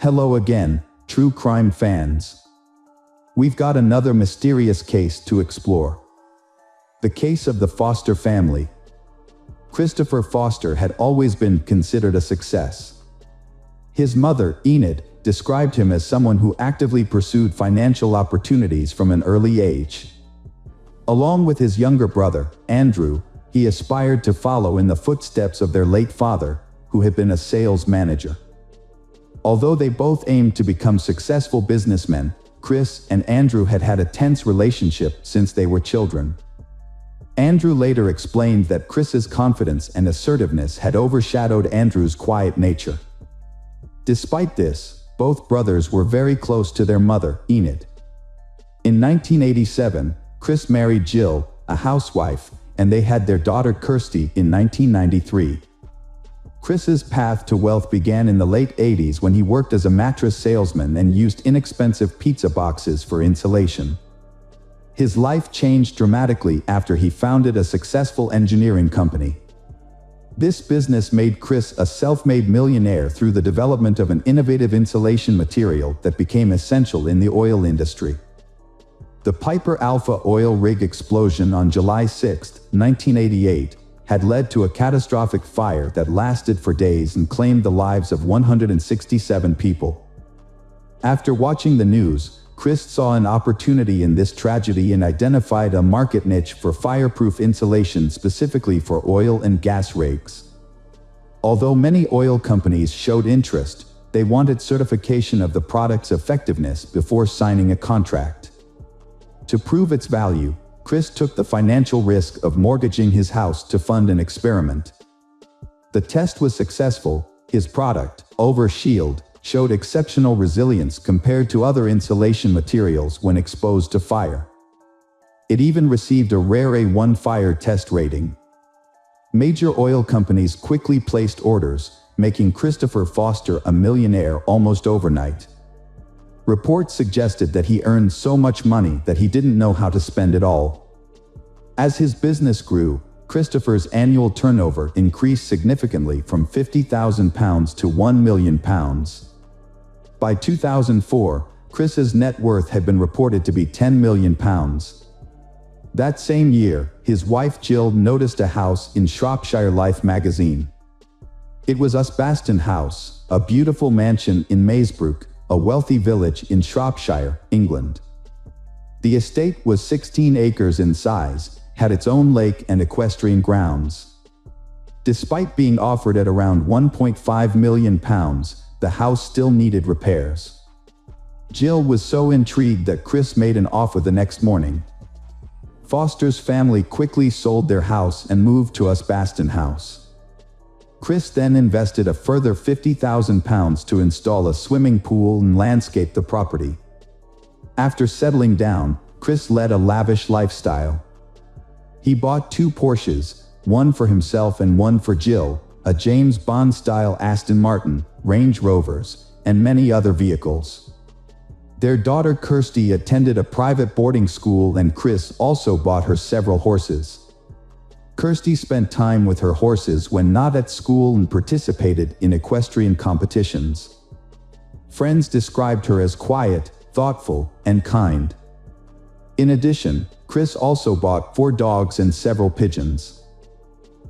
Hello again, true crime fans. We've got another mysterious case to explore. The case of the Foster family. Christopher Foster had always been considered a success. His mother, Enid, described him as someone who actively pursued financial opportunities from an early age. Along with his younger brother, Andrew, he aspired to follow in the footsteps of their late father, who had been a sales manager. Although they both aimed to become successful businessmen, Chris and Andrew had had a tense relationship since they were children. Andrew later explained that Chris's confidence and assertiveness had overshadowed Andrew's quiet nature. Despite this, both brothers were very close to their mother, Enid. In 1987, Chris married Jill, a housewife, and they had their daughter Kirstie in 1993. Chris's path to wealth began in the late 80s when he worked as a mattress salesman and used inexpensive pizza boxes for insulation. His life changed dramatically after he founded a successful engineering company. This business made Chris a self-made millionaire through the development of an innovative insulation material that became essential in the oil industry. The Piper Alpha oil rig explosion on July 6, 1988, had led to a catastrophic fire that lasted for days and claimed the lives of 167 people. After watching the news, Chris saw an opportunity in this tragedy and identified a market niche for fireproof insulation specifically for oil and gas rigs. Although many oil companies showed interest, they wanted certification of the product's effectiveness before signing a contract. To prove its value, Chris took the financial risk of mortgaging his house to fund an experiment. The test was successful. His product, overshadowed, showed exceptional resilience compared to other insulation materials when exposed to fire. It even received a rare A1 fire test rating. Major oil companies quickly placed orders, making Christopher Foster a millionaire almost overnight. Reports suggested that he earned so much money that he didn't know how to spend it all. As his business grew, Christopher's annual turnover increased significantly from £50,000 to £1 million. By 2004, Chris's net worth had been reported to be £10 million. That same year, his wife Jill noticed a house in Shropshire Life magazine. It was Asbaston House, a beautiful mansion in Maesbrook, a wealthy village in Shropshire, England. The estate was 16 acres in size, had its own lake and equestrian grounds. Despite being offered at around £1.5 million, the house still needed repairs. Jill was so intrigued that Chris made an offer the next morning. Foster's family quickly sold their house and moved to Asbaston House. Chris then invested a further £50,000 to install a swimming pool and landscape the property. After settling down, Chris led a lavish lifestyle. He bought 2 Porsches, one for himself and one for Jill, a James Bond-style Aston Martin, Range Rovers, and many other vehicles. Their daughter Kirstie attended a private boarding school and Chris also bought her several horses. Kirstie spent time with her horses when not at school and participated in equestrian competitions. Friends described her as quiet, thoughtful, and kind. In addition, Chris also bought 4 dogs and several pigeons.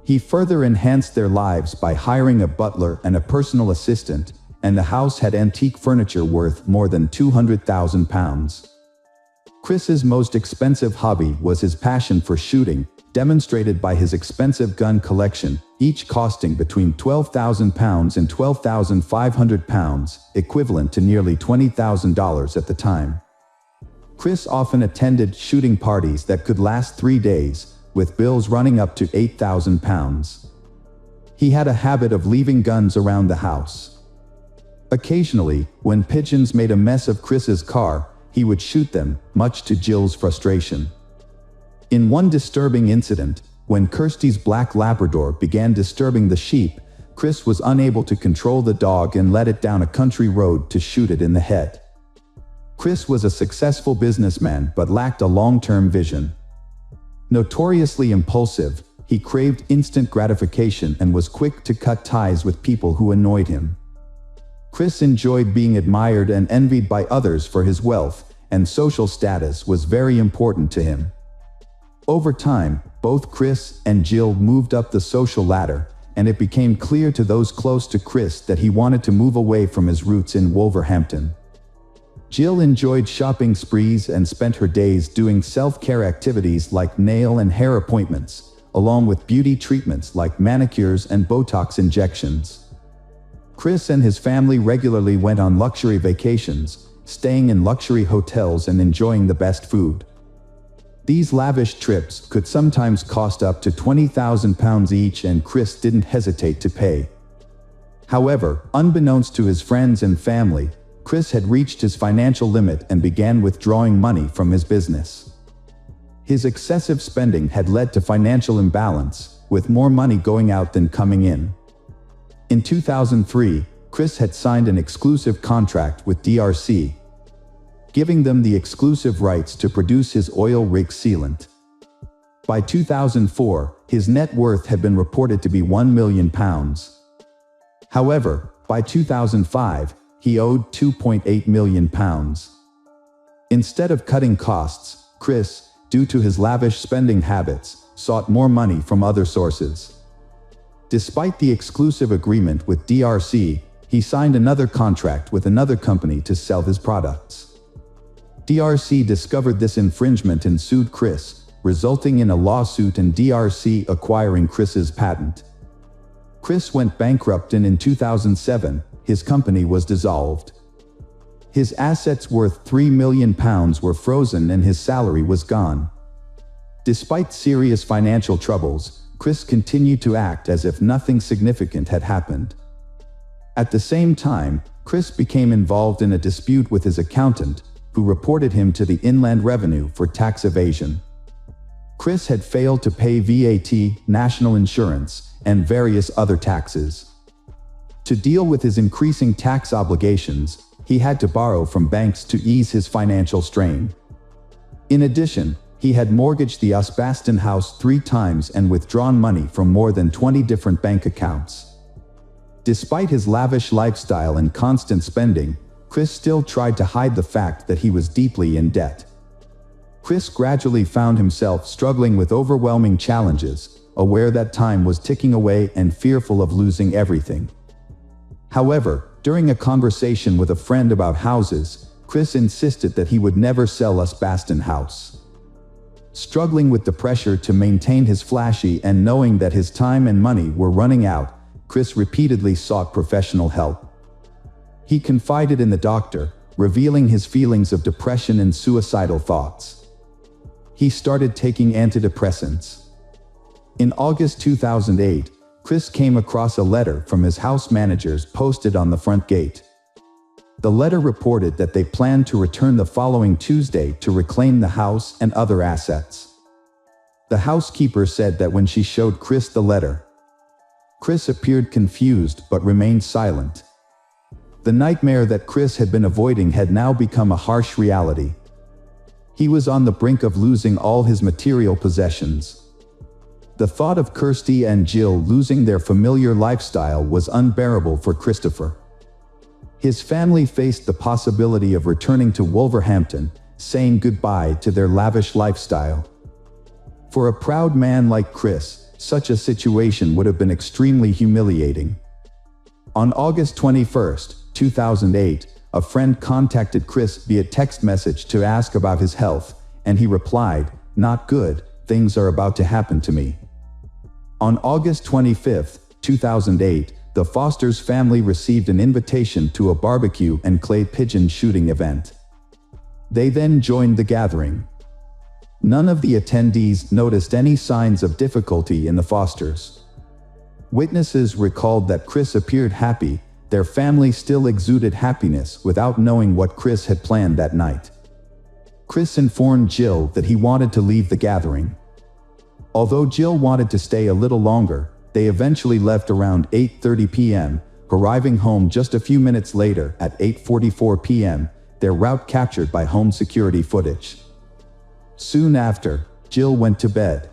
He further enhanced their lives by hiring a butler and a personal assistant, and the house had antique furniture worth more than £200,000. Chris's most expensive hobby was his passion for shooting, demonstrated by his expensive gun collection, each costing between £12,000 and £12,500, equivalent to nearly $20,000 at the time. Chris often attended shooting parties that could last 3 days, with bills running up to £8,000. He had a habit of leaving guns around the house. Occasionally, when pigeons made a mess of Chris's car, he would shoot them, much to Jill's frustration. In one disturbing incident, when Kirstie's black Labrador began disturbing the sheep, Chris was unable to control the dog and led it down a country road to shoot it in the head. Chris was a successful businessman but lacked a long-term vision. Notoriously impulsive, he craved instant gratification and was quick to cut ties with people who annoyed him. Chris enjoyed being admired and envied by others for his wealth, and social status was very important to him. Over time, both Chris and Jill moved up the social ladder, and it became clear to those close to Chris that he wanted to move away from his roots in Wolverhampton. Jill enjoyed shopping sprees and spent her days doing self-care activities like nail and hair appointments, along with beauty treatments like manicures and Botox injections. Chris and his family regularly went on luxury vacations, staying in luxury hotels and enjoying the best food. These lavish trips could sometimes cost up to £20,000 each, and Chris didn't hesitate to pay. However, unbeknownst to his friends and family, Chris had reached his financial limit and began withdrawing money from his business. His excessive spending had led to financial imbalance, with more money going out than coming in. In 2003, Chris had signed an exclusive contract with DRC, giving them the exclusive rights to produce his oil rig sealant. By 2004, his net worth had been reported to be £1 million. However, by 2005, he owed £2.8 million. Instead of cutting costs, Chris, due to his lavish spending habits, sought more money from other sources. Despite the exclusive agreement with DRC, he signed another contract with another company to sell his products. DRC discovered this infringement and sued Chris, resulting in a lawsuit and DRC acquiring Chris's patent. Chris went bankrupt, and in 2007, his company was dissolved. His assets worth £3 million were frozen and his salary was gone. Despite serious financial troubles, Chris continued to act as if nothing significant had happened. At the same time, Chris became involved in a dispute with his accountant, who reported him to the Inland Revenue for tax evasion. Chris had failed to pay VAT, national insurance, and various other taxes. To deal with his increasing tax obligations, he had to borrow from banks to ease his financial strain. In addition, he had mortgaged the Asbeston house 3 times and withdrawn money from more than 20 different bank accounts. Despite his lavish lifestyle and constant spending, Chris still tried to hide the fact that he was deeply in debt. Chris gradually found himself struggling with overwhelming challenges, aware that time was ticking away and fearful of losing everything. However, during a conversation with a friend about houses, Chris insisted that he would never sell Asbeston house. Struggling with the pressure to maintain his flashy and knowing that his time and money were running out, Chris repeatedly sought professional help. He confided in the doctor, revealing his feelings of depression and suicidal thoughts. He started taking antidepressants. In August 2008, Chris came across a letter from his house managers posted on the front gate. The letter reported that they planned to return the following Tuesday to reclaim the house and other assets. The housekeeper said that when she showed Chris the letter, Chris appeared confused but remained silent. The nightmare that Chris had been avoiding had now become a harsh reality. He was on the brink of losing all his material possessions. The thought of Kirstie and Jill losing their familiar lifestyle was unbearable for Christopher. His family faced the possibility of returning to Wolverhampton, saying goodbye to their lavish lifestyle. For a proud man like Chris, such a situation would have been extremely humiliating. On August 21, 2008, a friend contacted Chris via text message to ask about his health, and he replied, "Not good, things are about to happen to me." On August 25, 2008, the Foster's family received an invitation to a barbecue and clay pigeon shooting event. They then joined the gathering. None of the attendees noticed any signs of difficulty in the Fosters. Witnesses recalled that Chris appeared happy. Their family still exuded happiness without knowing what Chris had planned that night. Chris informed Jill that he wanted to leave the gathering. Although Jill wanted to stay a little longer, they eventually left around 8:30 p.m., arriving home just a few minutes later at 8:44 p.m., their route captured by home security footage. Soon after, Jill went to bed.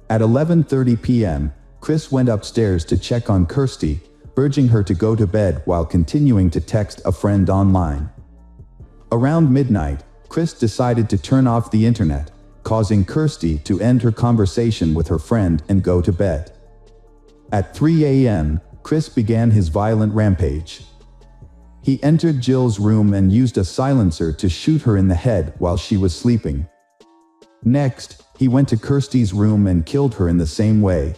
At 11:30 p.m., Chris went upstairs to check on Kirstie, urging her to go to bed while continuing to text a friend online. Around midnight, Chris decided to turn off the internet, causing Kirstie to end her conversation with her friend and go to bed. At 3 a.m., Chris began his violent rampage. He entered Jill's room and used a silencer to shoot her in the head while she was sleeping. Next, he went to Kirstie's room and killed her in the same way.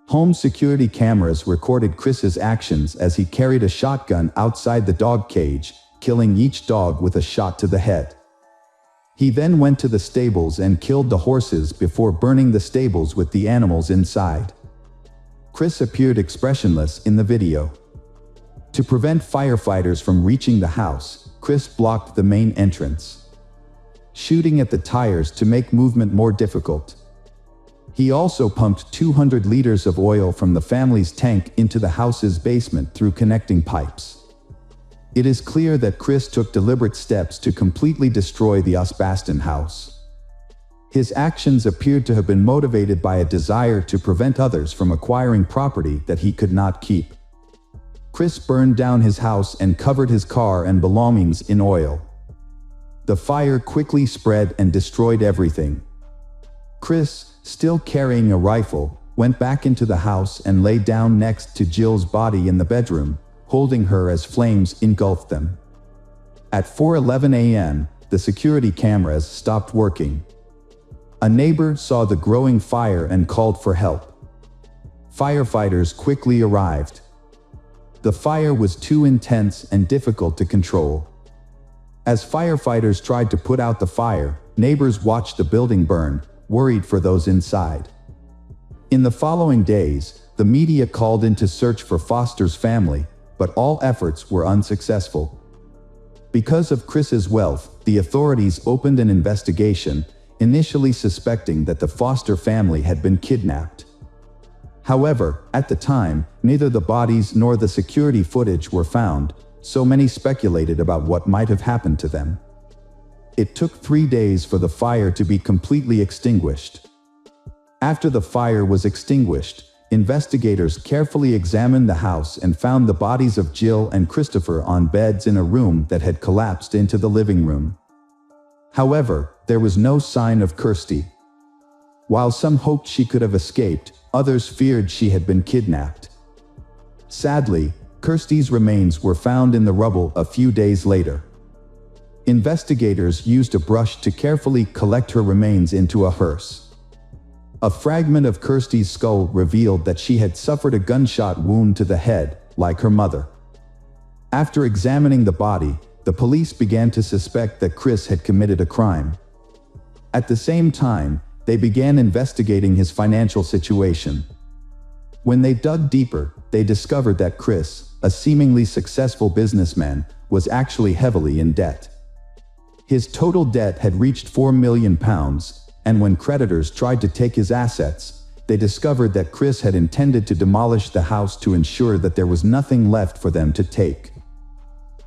Home security cameras recorded Chris's actions as he carried a shotgun outside the dog cage, killing each dog with a shot to the head. He then went to the stables and killed the horses before burning the stables with the animals inside. Chris appeared expressionless in the video. To prevent firefighters from reaching the house, Chris blocked the main entrance, shooting at the tires to make movement more difficult. He also pumped 200 liters of oil from the family's tank into the house's basement through connecting pipes. It is clear that Chris took deliberate steps to completely destroy the Osbaston house. His actions appeared to have been motivated by a desire to prevent others from acquiring property that he could not keep. Chris burned down his house and covered his car and belongings in oil. The fire quickly spread and destroyed everything. Chris, still carrying a rifle, went back into the house and lay down next to Jill's body in the bedroom, holding her as flames engulfed them. At 4:11 a.m., the security cameras stopped working. A neighbor saw the growing fire and called for help. Firefighters quickly arrived. The fire was too intense and difficult to control. As firefighters tried to put out the fire, neighbors watched the building burn, worried for those inside. In the following days, the media called in to search for Foster's family, but all efforts were unsuccessful. Because of Chris's wealth, the authorities opened an investigation, initially suspecting that the Foster family had been kidnapped. However, at the time, neither the bodies nor the security footage were found, so many speculated about what might have happened to them. It took 3 days for the fire to be completely extinguished. After the fire was extinguished, investigators carefully examined the house and found the bodies of Jill and Christopher on beds in a room that had collapsed into the living room. However, there was no sign of Kirstie. While some hoped she could have escaped, others feared she had been kidnapped. Sadly, Kirstie's remains were found in the rubble a few days later. Investigators used a brush to carefully collect her remains into a hearse. A fragment of Kirstie's skull revealed that she had suffered a gunshot wound to the head, like her mother. After examining the body, the police began to suspect that Chris had committed a crime. At the same time, they began investigating his financial situation. When they dug deeper, they discovered that Chris, a seemingly successful businessman, was actually heavily in debt. His total debt had reached £4 million, and when creditors tried to take his assets, they discovered that Chris had intended to demolish the house to ensure that there was nothing left for them to take.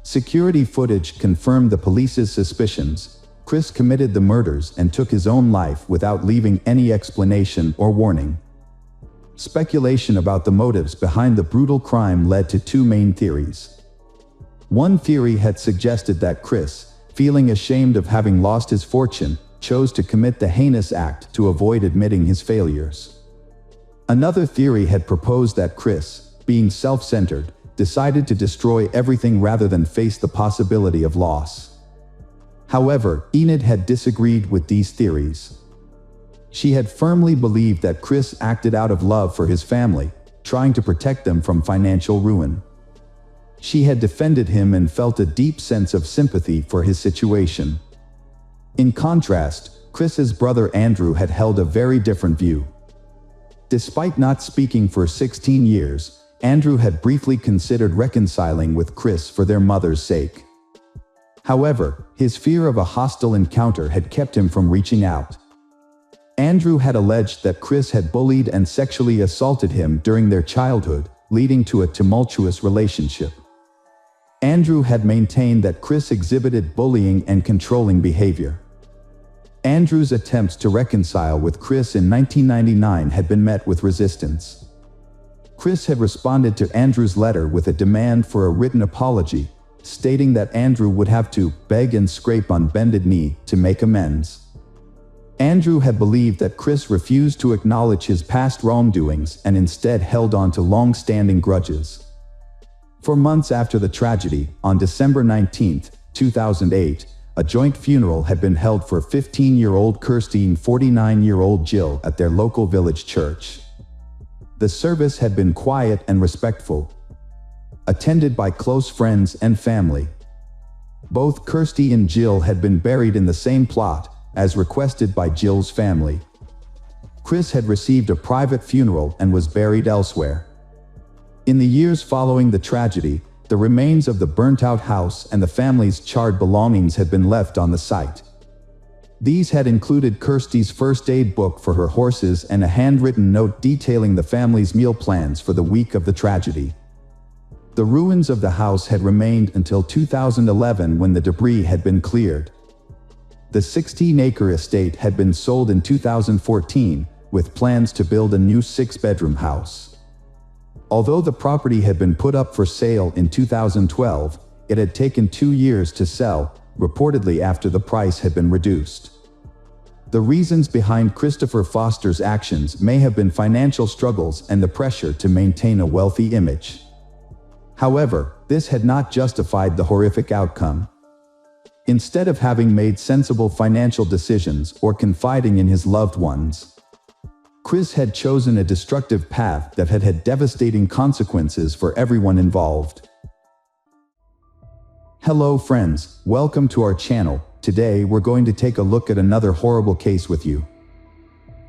Security footage confirmed the police's suspicions. Chris committed the murders and took his own life without leaving any explanation or warning. Speculation about the motives behind the brutal crime led to two main theories. One theory had suggested that Chris, feeling ashamed of having lost his fortune, chose to commit the heinous act to avoid admitting his failures. Another theory had proposed that Chris, being self-centered, decided to destroy everything rather than face the possibility of loss. However, Enid had disagreed with these theories. She had firmly believed that Chris acted out of love for his family, trying to protect them from financial ruin. She had defended him and felt a deep sense of sympathy for his situation. In contrast, Chris's brother Andrew had held a very different view. Despite not speaking for 16 years, Andrew had briefly considered reconciling with Chris for their mother's sake. However, his fear of a hostile encounter had kept him from reaching out. Andrew had alleged that Chris had bullied and sexually assaulted him during their childhood, leading to a tumultuous relationship. Andrew had maintained that Chris exhibited bullying and controlling behavior. Andrew's attempts to reconcile with Chris in 1999 had been met with resistance. Chris had responded to Andrew's letter with a demand for a written apology, stating that Andrew would have to beg and scrape on bended knee to make amends. Andrew had believed that Chris refused to acknowledge his past wrongdoings and instead held on to long-standing grudges. For months after the tragedy, on December 19, 2008, a joint funeral had been held for 15-year-old Kirstie and 49-year-old Jill at their local village church. The service had been quiet and respectful, attended by close friends and family. Both Kirstie and Jill had been buried in the same plot, as requested by Jill's family. Chris had received a private funeral and was buried elsewhere. In the years following the tragedy, the remains of the burnt-out house and the family's charred belongings had been left on the site. These had included Kirstie's first aid book for her horses and a handwritten note detailing the family's meal plans for the week of the tragedy. The ruins of the house had remained until 2011 when the debris had been cleared. The 16-acre estate had been sold in 2014, with plans to build a new 6-bedroom house. Although the property had been put up for sale in 2012, it had taken 2 years to sell, reportedly after the price had been reduced. The reasons behind Christopher Foster's actions may have been financial struggles and the pressure to maintain a wealthy image. However, this had not justified the horrific outcome. Instead of having made sensible financial decisions or confiding in his loved ones, Chris had chosen a destructive path that had had devastating consequences for everyone involved. Hello friends, welcome to our channel. Today we're going to take a look at another horrible case with you.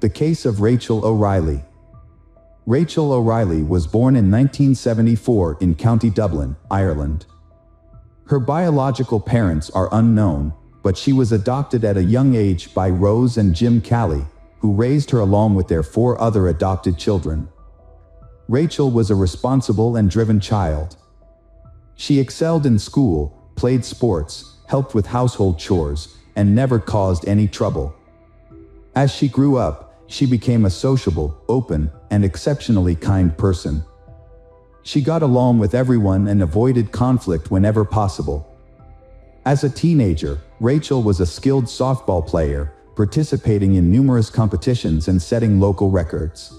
The case of Rachel O'Reilly. Rachel O'Reilly was born in 1974 in County Dublin, Ireland. Her biological parents are unknown, but she was adopted at a young age by Rose and Jim Calley, who raised her along with their 4 other adopted children. Rachel was a responsible and driven child. She excelled in school, played sports, helped with household chores, and never caused any trouble. As she grew up, she became a sociable, open, and exceptionally kind person. She got along with everyone and avoided conflict whenever possible. As a teenager, Rachel was a skilled softball player, participating in numerous competitions and setting local records.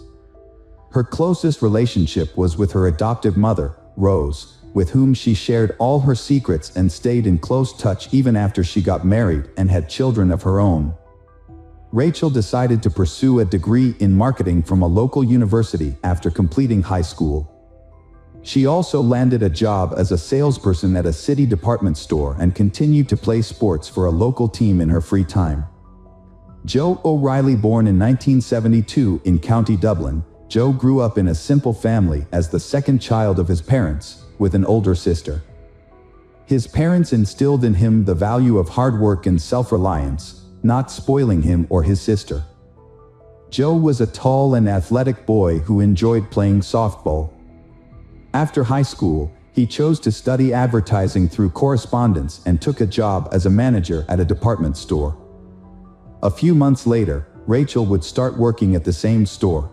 Her closest relationship was with her adoptive mother, Rose, with whom she shared all her secrets and stayed in close touch even after she got married and had children of her own. Rachel decided to pursue a degree in marketing from a local university after completing high school. She also landed a job as a salesperson at a city department store and continued to play sports for a local team in her free time. Joe O'Reilly, born in 1972 in County Dublin, Joe grew up in a simple family as the second child of his parents, with an older sister. His parents instilled in him the value of hard work and self-reliance, not spoiling him or his sister. Joe was a tall and athletic boy who enjoyed playing softball. After high school, he chose to study advertising through correspondence and took a job as a manager at a department store. A few months later, Rachel would start working at the same store.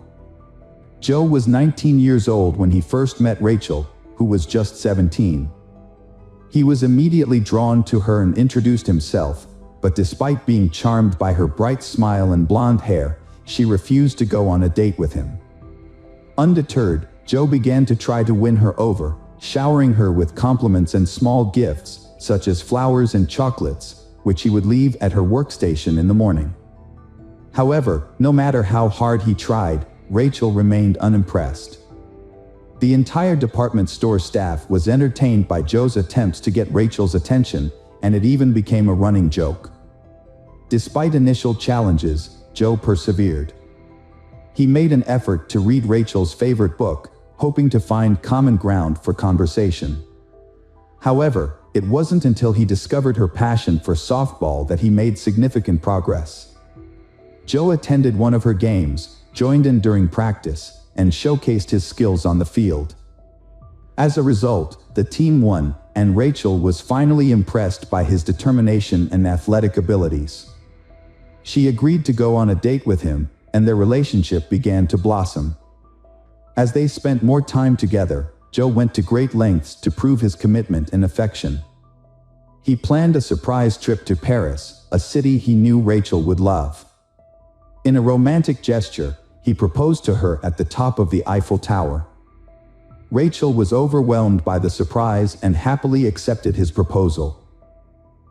Joe was 19 years old when he first met Rachel, who was just 17. He was immediately drawn to her and introduced himself, but despite being charmed by her bright smile and blonde hair, she refused to go on a date with him. Undeterred, Joe began to try to win her over, showering her with compliments and small gifts, such as flowers and chocolates, which he would leave at her workstation in the morning. However, no matter how hard he tried, Rachel remained unimpressed. The entire department store staff was entertained by Joe's attempts to get Rachel's attention, and it even became a running joke. Despite initial challenges, Joe persevered. He made an effort to read Rachel's favorite book, hoping to find common ground for conversation. However, it wasn't until he discovered her passion for softball that he made significant progress. Joe attended one of her games, joined in during practice, and showcased his skills on the field. As a result, the team won, and Rachel was finally impressed by his determination and athletic abilities. She agreed to go on a date with him, and their relationship began to blossom. As they spent more time together, Joe went to great lengths to prove his commitment and affection. He planned a surprise trip to Paris, a city he knew Rachel would love. In a romantic gesture, he proposed to her at the top of the Eiffel Tower. Rachel was overwhelmed by the surprise and happily accepted his proposal.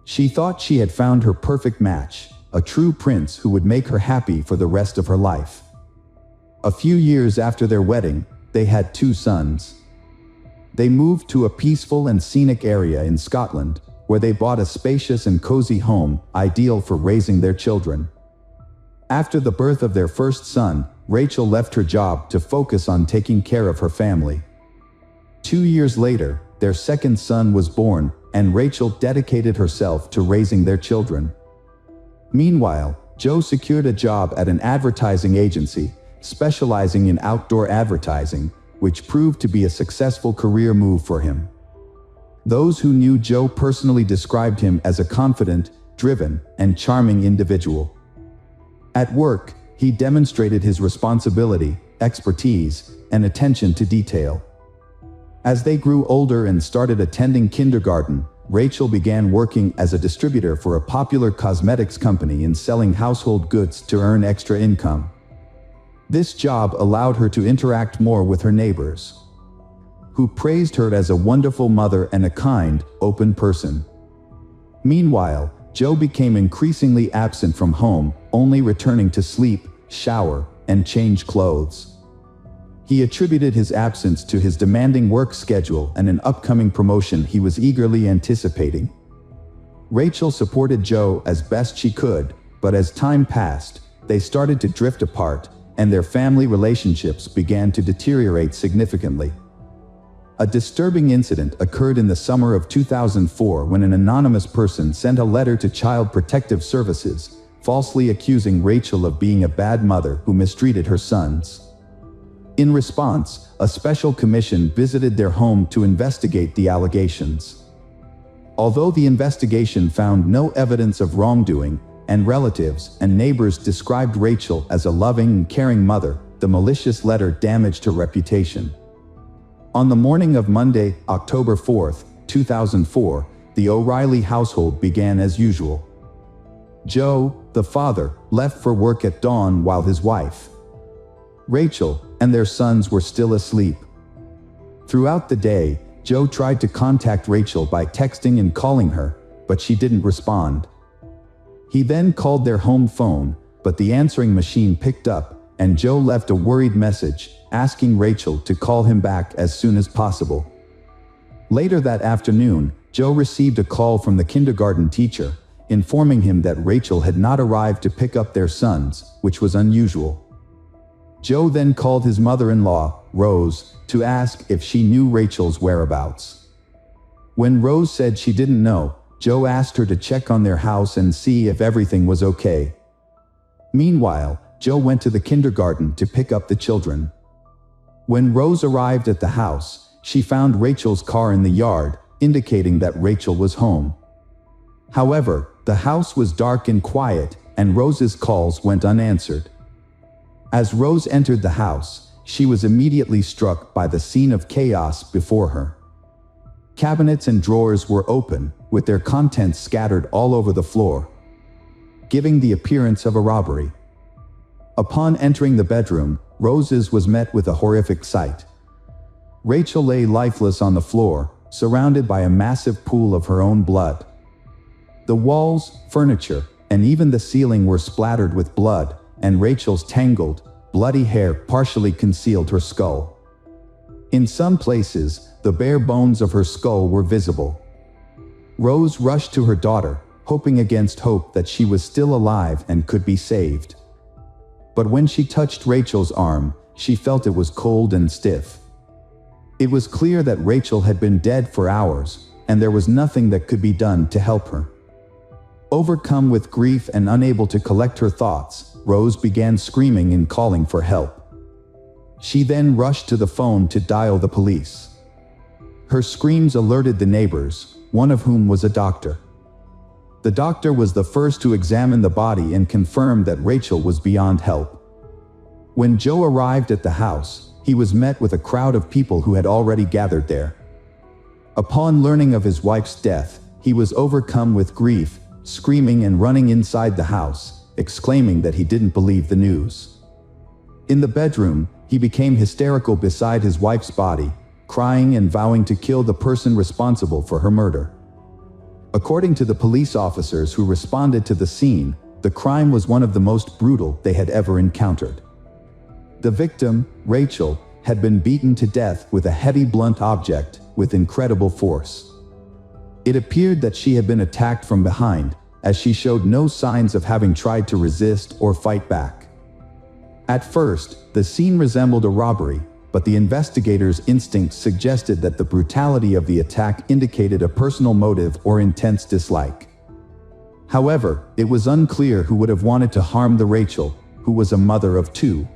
She thought she had found her perfect match, a true prince who would make her happy for the rest of her life. A few years after their wedding, they had 2 sons. They moved to a peaceful and scenic area in Scotland, where they bought a spacious and cozy home, ideal for raising their children. After the birth of their first son, Rachel left her job to focus on taking care of her family. 2 years later, their second son was born, and Rachel dedicated herself to raising their children. Meanwhile, Joe secured a job at an advertising agency, specializing in outdoor advertising, which proved to be a successful career move for him. Those who knew Joe personally described him as a confident, driven, and charming individual. At work, he demonstrated his responsibility, expertise, and attention to detail. As they grew older and started attending kindergarten, Rachel began working as a distributor for a popular cosmetics company and selling household goods to earn extra income. This job allowed her to interact more with her neighbors, who praised her as a wonderful mother and a kind, open person. Meanwhile, Joe became increasingly absent from home, only returning to sleep, shower, and change clothes. He attributed his absence to his demanding work schedule and an upcoming promotion he was eagerly anticipating. Rachel supported Joe as best she could, but as time passed, they started to drift apart, and their family relationships began to deteriorate significantly. A disturbing incident occurred in the summer of 2004 when an anonymous person sent a letter to Child Protective Services, falsely accusing Rachel of being a bad mother who mistreated her sons. In response, a special commission visited their home to investigate the allegations. Although the investigation found no evidence of wrongdoing, and relatives and neighbors described Rachel as a loving and caring mother, the malicious letter damaged her reputation. On the morning of Monday, October 4, 2004, the O'Reilly household began as usual. Joe, the father, left for work at dawn while his wife, Rachel, and their sons were still asleep. Throughout the day, Joe tried to contact Rachel by texting and calling her, but she didn't respond. He then called their home phone, but the answering machine picked up, and Joe left a worried message, asking Rachel to call him back as soon as possible. Later that afternoon, Joe received a call from the kindergarten teacher, informing him that Rachel had not arrived to pick up their sons, which was unusual. Joe then called his mother-in-law, Rose, to ask if she knew Rachel's whereabouts. When Rose said she didn't know, Joe asked her to check on their house and see if everything was okay. Meanwhile, Joe went to the kindergarten to pick up the children. When Rose arrived at the house, she found Rachel's car in the yard, indicating that Rachel was home. However, the house was dark and quiet, and Rose's calls went unanswered. As Rose entered the house, she was immediately struck by the scene of chaos before her. Cabinets and drawers were open, with their contents scattered all over the floor, giving the appearance of a robbery. Upon entering the bedroom, Rose's was met with a horrific sight. Rachel lay lifeless on the floor, surrounded by a massive pool of her own blood. The walls, furniture, and even the ceiling were splattered with blood, and Rachel's tangled, bloody hair partially concealed her skull. In some places, the bare bones of her skull were visible. Rose rushed to her daughter, hoping against hope that she was still alive and could be saved. But when she touched Rachel's arm, she felt it was cold and stiff. It was clear that Rachel had been dead for hours, and there was nothing that could be done to help her. Overcome with grief and unable to collect her thoughts, Rose began screaming and calling for help. She then rushed to the phone to dial the police. Her screams alerted the neighbors, one of whom was a doctor. The doctor was the first to examine the body and confirm that Rachel was beyond help. When Joe arrived at the house, he was met with a crowd of people who had already gathered there. Upon learning of his wife's death, he was overcome with grief, screaming and running inside the house, exclaiming that he didn't believe the news. In the bedroom, he became hysterical beside his wife's body, crying and vowing to kill the person responsible for her murder. According to the police officers who responded to the scene, the crime was one of the most brutal they had ever encountered. The victim, Rachel, had been beaten to death with a heavy blunt object with incredible force. It appeared that she had been attacked from behind, as she showed no signs of having tried to resist or fight back. At first, the scene resembled a robbery, but the investigators' instincts suggested that the brutality of the attack indicated a personal motive or intense dislike. However, it was unclear who would have wanted to harm the Rachel, who was a mother of two.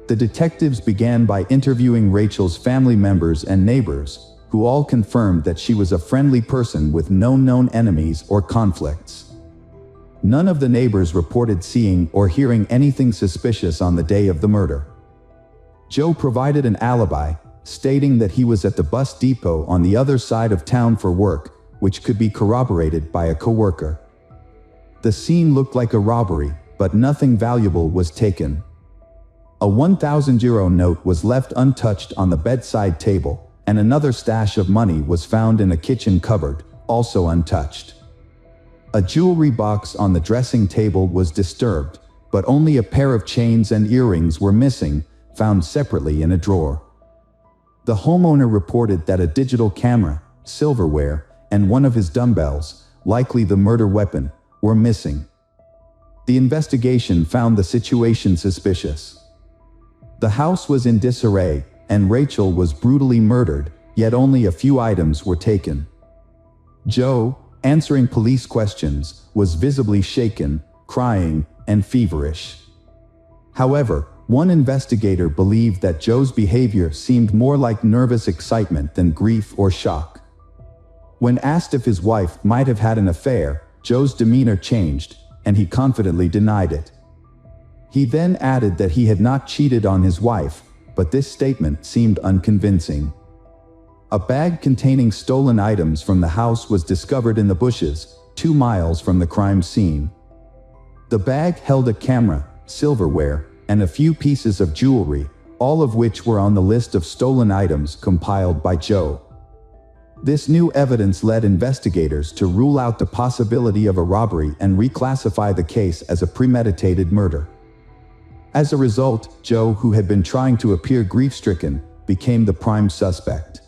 The detectives began by interviewing Rachel's family members and neighbors, who all confirmed that she was a friendly person with no known enemies or conflicts. None of the neighbors reported seeing or hearing anything suspicious on the day of the murder. Joe provided an alibi, stating that he was at the bus depot on the other side of town for work, which could be corroborated by a coworker. The scene looked like a robbery, but nothing valuable was taken. A 1,000 euro note was left untouched on the bedside table, and another stash of money was found in a kitchen cupboard, also untouched. A jewelry box on the dressing table was disturbed, but only a pair of chains and earrings were missing, found separately in a drawer. The homeowner reported that a digital camera, silverware, and one of his dumbbells, likely the murder weapon, were missing. The investigation found the situation suspicious. The house was in disarray, and Rachel was brutally murdered, yet only a few items were taken. Joe, answering police questions, was visibly shaken, crying, and feverish. However, one investigator believed that Joe's behavior seemed more like nervous excitement than grief or shock. When asked if his wife might have had an affair, Joe's demeanor changed, and he confidently denied it. He then added that he had not cheated on his wife, but this statement seemed unconvincing. A bag containing stolen items from the house was discovered in the bushes, 2 miles from the crime scene. The bag held a camera, silverware, and a few pieces of jewelry, all of which were on the list of stolen items compiled by Joe. This new evidence led investigators to rule out the possibility of a robbery and reclassify the case as a premeditated murder. As a result, Joe, who had been trying to appear grief-stricken, became the prime suspect.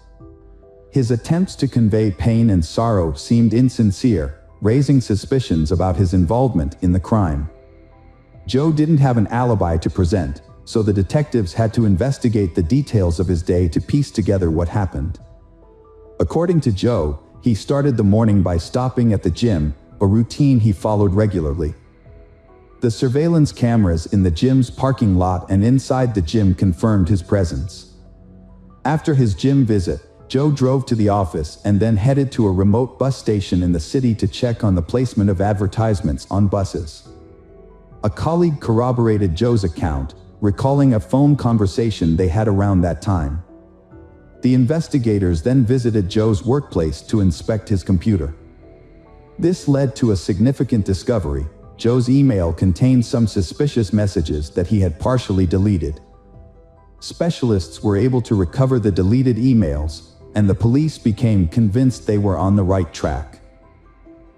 His attempts to convey pain and sorrow seemed insincere, raising suspicions about his involvement in the crime. Joe didn't have an alibi to present, so the detectives had to investigate the details of his day to piece together what happened. According to Joe, he started the morning by stopping at the gym, a routine he followed regularly. The surveillance cameras in the gym's parking lot and inside the gym confirmed his presence. After his gym visit, Joe drove to the office and then headed to a remote bus station in the city to check on the placement of advertisements on buses. A colleague corroborated Joe's account, recalling a phone conversation they had around that time. The investigators then visited Joe's workplace to inspect his computer. This led to a significant discovery. Joe's email contained some suspicious messages that he had partially deleted. Specialists were able to recover the deleted emails, and the police became convinced they were on the right track.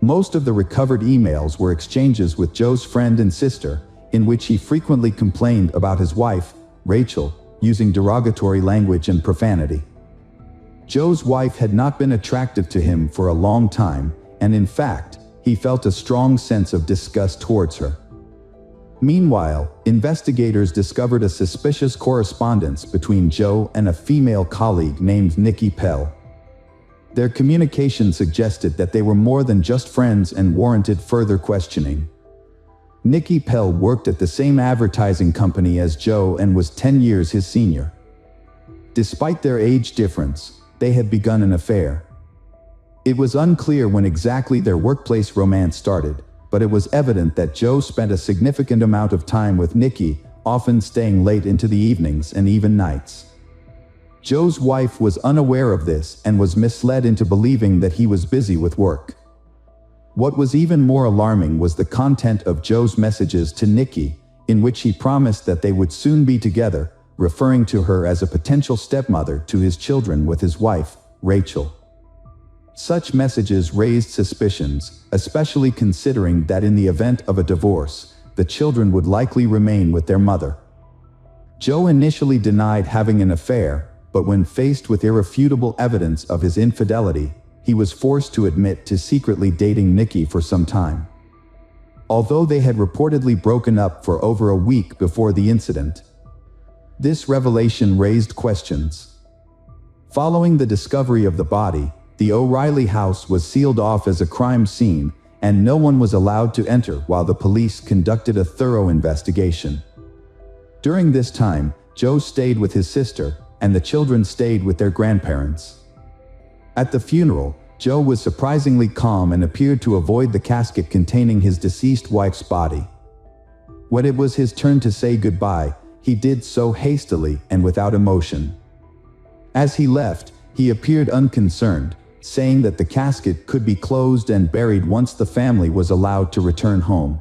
Most of the recovered emails were exchanges with Joe's friend and sister, in which he frequently complained about his wife, Rachel, using derogatory language and profanity. Joe's wife had not been attractive to him for a long time, and in fact, he felt a strong sense of disgust towards her. Meanwhile, investigators discovered a suspicious correspondence between Joe and a female colleague named Nikki Pell. Their communication suggested that they were more than just friends and warranted further questioning. Nikki Pell worked at the same advertising company as Joe and was 10 years his senior. Despite their age difference, they had begun an affair. It was unclear when exactly their workplace romance started, but it was evident that Joe spent a significant amount of time with Nikki, often staying late into the evenings and even nights. Joe's wife was unaware of this and was misled into believing that he was busy with work. What was even more alarming was the content of Joe's messages to Nikki, in which he promised that they would soon be together, referring to her as a potential stepmother to his children with his wife, Rachel. Such messages raised suspicions, especially considering that in the event of a divorce, the children would likely remain with their mother. Joe initially denied having an affair, but when faced with irrefutable evidence of his infidelity, he was forced to admit to secretly dating Nikki for some time. Although they had reportedly broken up for over a week before the incident, this revelation raised questions. Following the discovery of the body, the O'Reilly house was sealed off as a crime scene, and no one was allowed to enter while the police conducted a thorough investigation. During this time, Joe stayed with his sister, and the children stayed with their grandparents. At the funeral, Joe was surprisingly calm and appeared to avoid the casket containing his deceased wife's body. When it was his turn to say goodbye, he did so hastily and without emotion. As he left, he appeared unconcerned, saying that the casket could be closed and buried once the family was allowed to return home.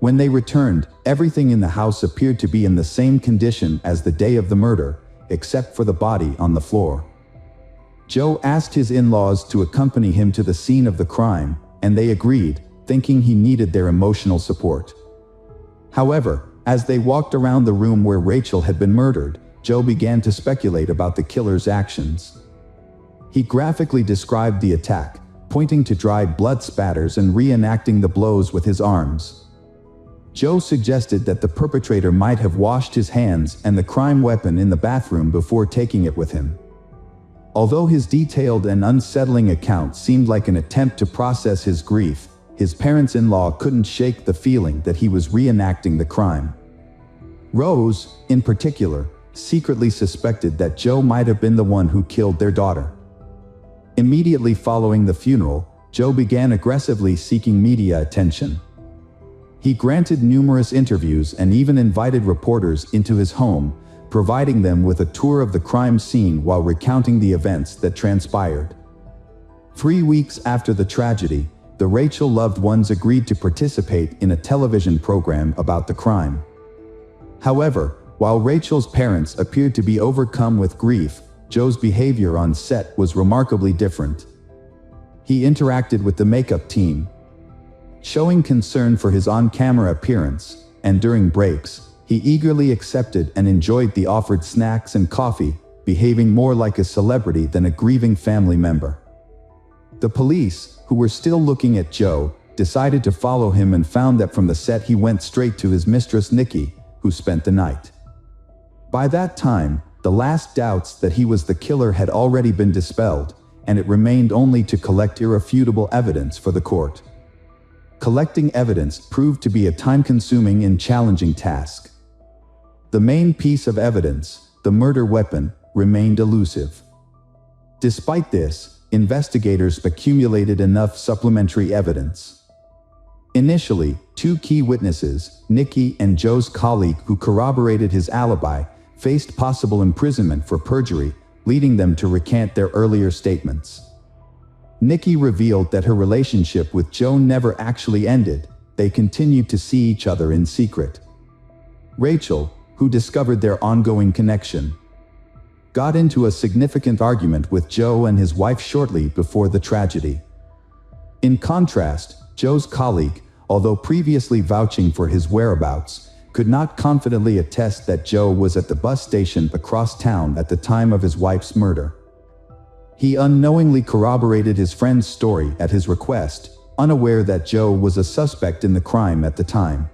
When they returned, everything in the house appeared to be in the same condition as the day of the murder, except for the body on the floor. Joe asked his in-laws to accompany him to the scene of the crime, and they agreed, thinking he needed their emotional support. However, as they walked around the room where Rachel had been murdered, Joe began to speculate about the killer's actions. He graphically described the attack, pointing to dried blood spatters and reenacting the blows with his arms. Joe suggested that the perpetrator might have washed his hands and the crime weapon in the bathroom before taking it with him. Although his detailed and unsettling account seemed like an attempt to process his grief, his parents-in-law couldn't shake the feeling that he was reenacting the crime. Rose, in particular, secretly suspected that Joe might have been the one who killed their daughter. Immediately following the funeral, Joe began aggressively seeking media attention. He granted numerous interviews and even invited reporters into his home, providing them with a tour of the crime scene while recounting the events that transpired. 3 weeks after the tragedy, the Rachel loved ones agreed to participate in a television program about the crime. However, while Rachel's parents appeared to be overcome with grief, Joe's behavior on set was remarkably different. He interacted with the makeup team, showing concern for his on-camera appearance, and during breaks, he eagerly accepted and enjoyed the offered snacks and coffee, behaving more like a celebrity than a grieving family member. The police, who were still looking at Joe, decided to follow him and found that from the set he went straight to his mistress Nikki, who spent the night. By that time, the last doubts that he was the killer had already been dispelled, and it remained only to collect irrefutable evidence for the court. Collecting evidence proved to be a time-consuming and challenging task. The main piece of evidence, the murder weapon, remained elusive. Despite this, investigators accumulated enough supplementary evidence. Initially, 2 key witnesses, Nikki and Joe's colleague who corroborated his alibi, faced possible imprisonment for perjury, leading them to recant their earlier statements. Nikki revealed that her relationship with Joe never actually ended, they continued to see each other in secret. Rachel, who discovered their ongoing connection, got into a significant argument with Joe and his wife shortly before the tragedy. In contrast, Joe's colleague, although previously vouching for his whereabouts, could not confidently attest that Joe was at the bus station across town at the time of his wife's murder. He unknowingly corroborated his friend's story at his request, unaware that Joe was a suspect in the crime at the time.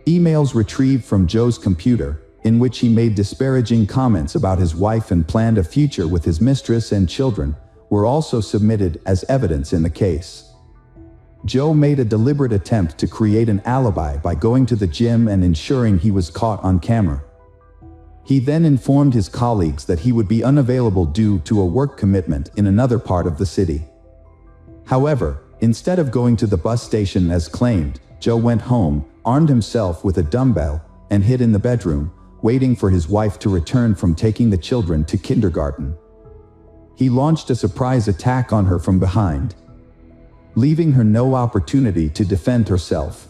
Emails retrieved from Joe's computer, in which he made disparaging comments about his wife and planned a future with his mistress and children, were also submitted as evidence in the case. Joe made a deliberate attempt to create an alibi by going to the gym and ensuring he was caught on camera. He then informed his colleagues that he would be unavailable due to a work commitment in another part of the city. However, instead of going to the bus station as claimed, Joe went home, armed himself with a dumbbell, and hid in the bedroom, waiting for his wife to return from taking the children to kindergarten. He launched a surprise attack on her from behind, leaving her no opportunity to defend herself.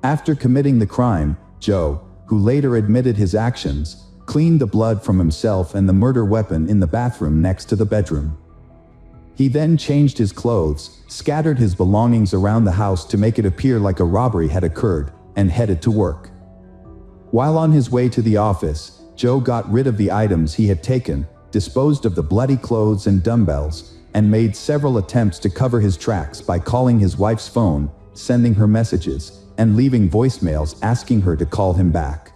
After committing the crime, Joe, who later admitted his actions, cleaned the blood from himself and the murder weapon in the bathroom next to the bedroom. He then changed his clothes, scattered his belongings around the house to make it appear like a robbery had occurred, and headed to work. While on his way to the office, Joe got rid of the items he had taken, disposed of the bloody clothes and dumbbells, and made several attempts to cover his tracks by calling his wife's phone, sending her messages, and leaving voicemails asking her to call him back.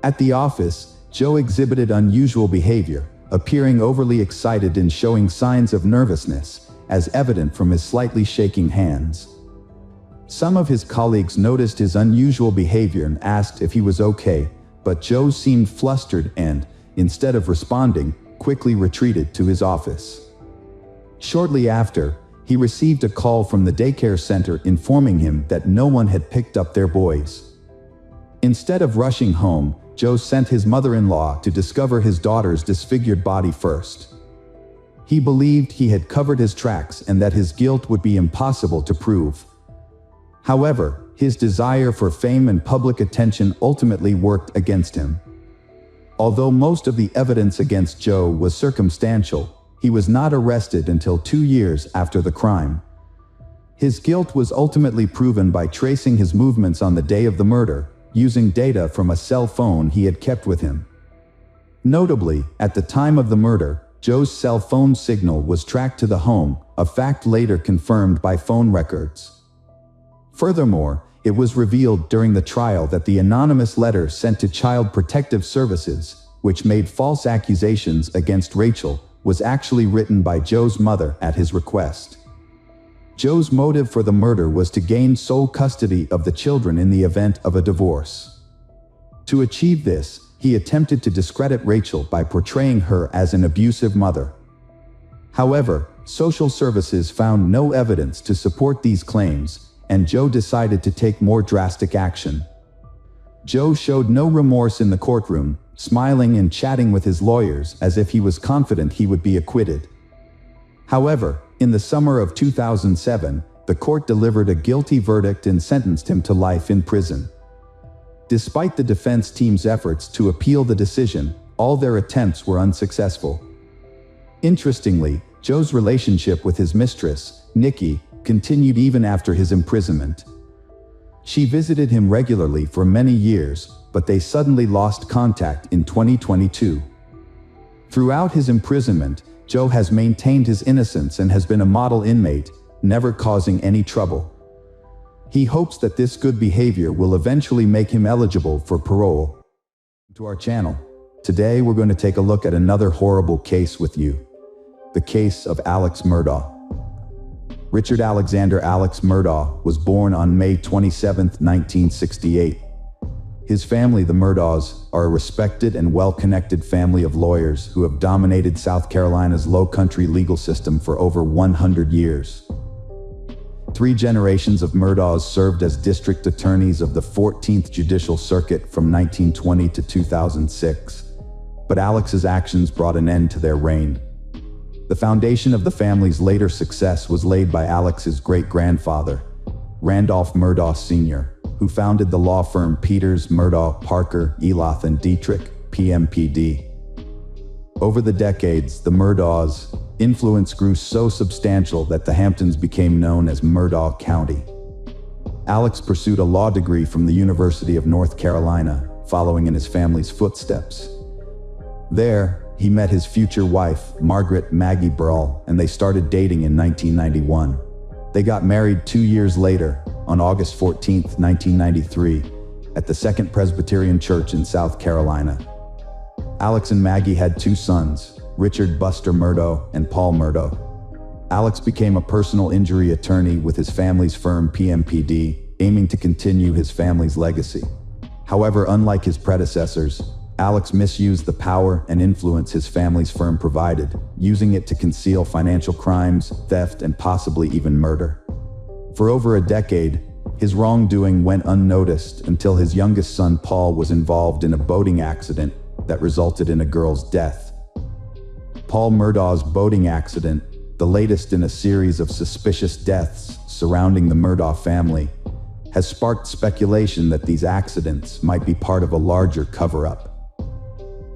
At the office, Joe exhibited unusual behavior, appearing overly excited and showing signs of nervousness, as evident from his slightly shaking hands. Some of his colleagues noticed his unusual behavior and asked if he was okay, but Joe seemed flustered and, instead of responding, quickly retreated to his office. Shortly after, he received a call from the daycare center informing him that no one had picked up their boys. Instead of rushing home, Joe sent his mother-in-law to discover his daughter's disfigured body first. He believed he had covered his tracks and that his guilt would be impossible to prove. However, his desire for fame and public attention ultimately worked against him. Although most of the evidence against Joe was circumstantial, he was not arrested until 2 years after the crime. His guilt was ultimately proven by tracing his movements on the day of the murder, using data from a cell phone he had kept with him. Notably, at the time of the murder, Joe's cell phone signal was tracked to the home, a fact later confirmed by phone records. Furthermore, it was revealed during the trial that the anonymous letter sent to Child Protective Services, which made false accusations against Rachel, was actually written by Joe's mother at his request. Joe's motive for the murder was to gain sole custody of the children in the event of a divorce. To achieve this, he attempted to discredit Rachel by portraying her as an abusive mother. However, social services found no evidence to support these claims, and Joe decided to take more drastic action. Joe showed no remorse in the courtroom, smiling and chatting with his lawyers as if he was confident he would be acquitted. However, in the summer of 2007, the court delivered a guilty verdict and sentenced him to life in prison. Despite the defense team's efforts to appeal the decision, all their attempts were unsuccessful. Interestingly, Joe's relationship with his mistress, Nikki, continued even after his imprisonment. She visited him regularly for many years, but they suddenly lost contact in 2022. Throughout his imprisonment, Joe has maintained his innocence and has been a model inmate, never causing any trouble. He hopes that this good behavior will eventually make him eligible for parole. To our channel. Today we're going to take a look at another horrible case with you. The case of Alex Murdaugh. Richard Alexander Alex Murdaugh was born on May 27, 1968. His family, the Murdaughs, are a respected and well-connected family of lawyers who have dominated South Carolina's low-country legal system for over 100 years. 3 generations of Murdaughs served as district attorneys of the 14th Judicial Circuit from 1920 to 2006, but Alex's actions brought an end to their reign. The foundation of the family's later success was laid by Alex's great-grandfather, Randolph Murdaugh Sr., who founded the law firm Peters, Murdaugh, Parker, Eloth and Dietrich, PMPD. Over the decades, the Murdaughs' influence grew so substantial that the Hamptons became known as Murdaugh County. Alex pursued a law degree from the University of North Carolina, following in his family's footsteps. There, he met his future wife, Margaret Maggie Burrell, and they started dating in 1991. They got married 2 years later, on August 14, 1993, at the Second Presbyterian Church in South Carolina. Alex and Maggie had 2 sons, Richard Buster Murdaugh and Paul Murdaugh. Alex became a personal injury attorney with his family's firm PMPD, aiming to continue his family's legacy. However, unlike his predecessors, Alex misused the power and influence his family's firm provided, using it to conceal financial crimes, theft, and possibly even murder. For over a decade, His wrongdoing went unnoticed until his youngest son Paul was involved in a boating accident that resulted in a girl's death. Paul Murdaugh's boating accident, the latest in a series of suspicious deaths surrounding the Murdaugh family, has sparked speculation that these accidents might be part of a larger cover-up.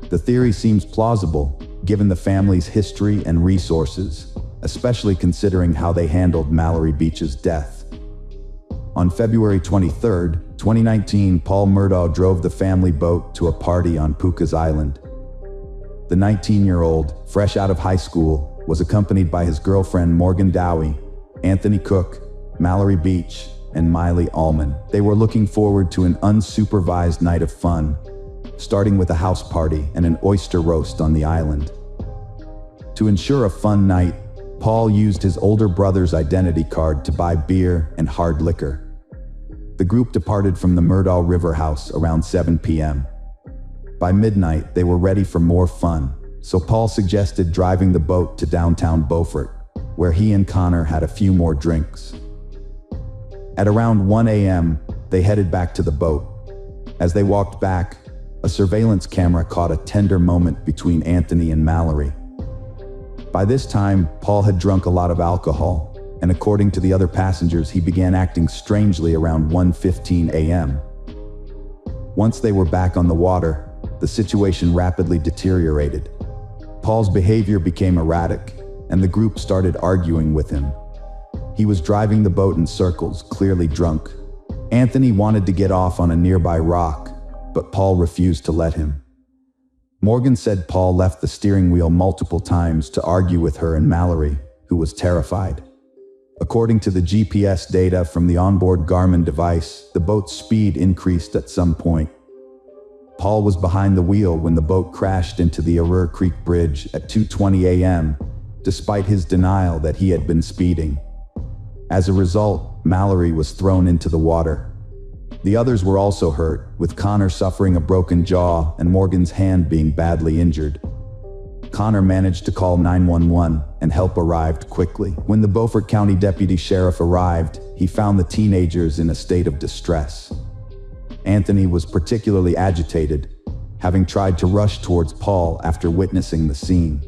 The theory seems plausible, given the family's history and resources, especially considering how they handled Mallory Beach's death. On February 23, 2019, Paul Murdaugh drove the family boat to a party on Puka's Island. The 19-year-old, fresh out of high school, was accompanied by his girlfriend Morgan Dowie, Anthony Cook, Mallory Beach, and Miley Allman. They were looking forward to an unsupervised night of fun, starting with a house party and an oyster roast on the island. To ensure a fun night, Paul used his older brother's identity card to buy beer and hard liquor. The group departed from the Murdaugh River House around 7 p.m. By midnight, they were ready for more fun, so Paul suggested driving the boat to downtown Beaufort, where he and Connor had a few more drinks. At around 1 a.m., they headed back to the boat. As they walked back, a surveillance camera caught a tender moment between Anthony and Mallory. By this time, Paul had drunk a lot of alcohol, and according to the other passengers, he began acting strangely around 1:15 a.m. Once they were back on the water, the situation rapidly deteriorated. Paul's behavior became erratic, and the group started arguing with him. He was driving the boat in circles, clearly drunk. Anthony wanted to get off on a nearby rock, but Paul refused to let him. Morgan said Paul left the steering wheel multiple times to argue with her and Mallory, who was terrified. According to the GPS data from the onboard Garmin device, the boat's speed increased at some point. Paul was behind the wheel when the boat crashed into the Arur Creek Bridge at 2:20 a.m., despite his denial that he had been speeding. As a result, Mallory was thrown into the water. The others were also hurt, with Connor suffering a broken jaw and Morgan's hand being badly injured. Connor managed to call 911, and help arrived quickly. When the Beaufort County Deputy Sheriff arrived, he found the teenagers in a state of distress. Anthony was particularly agitated, having tried to rush towards Paul after witnessing the scene.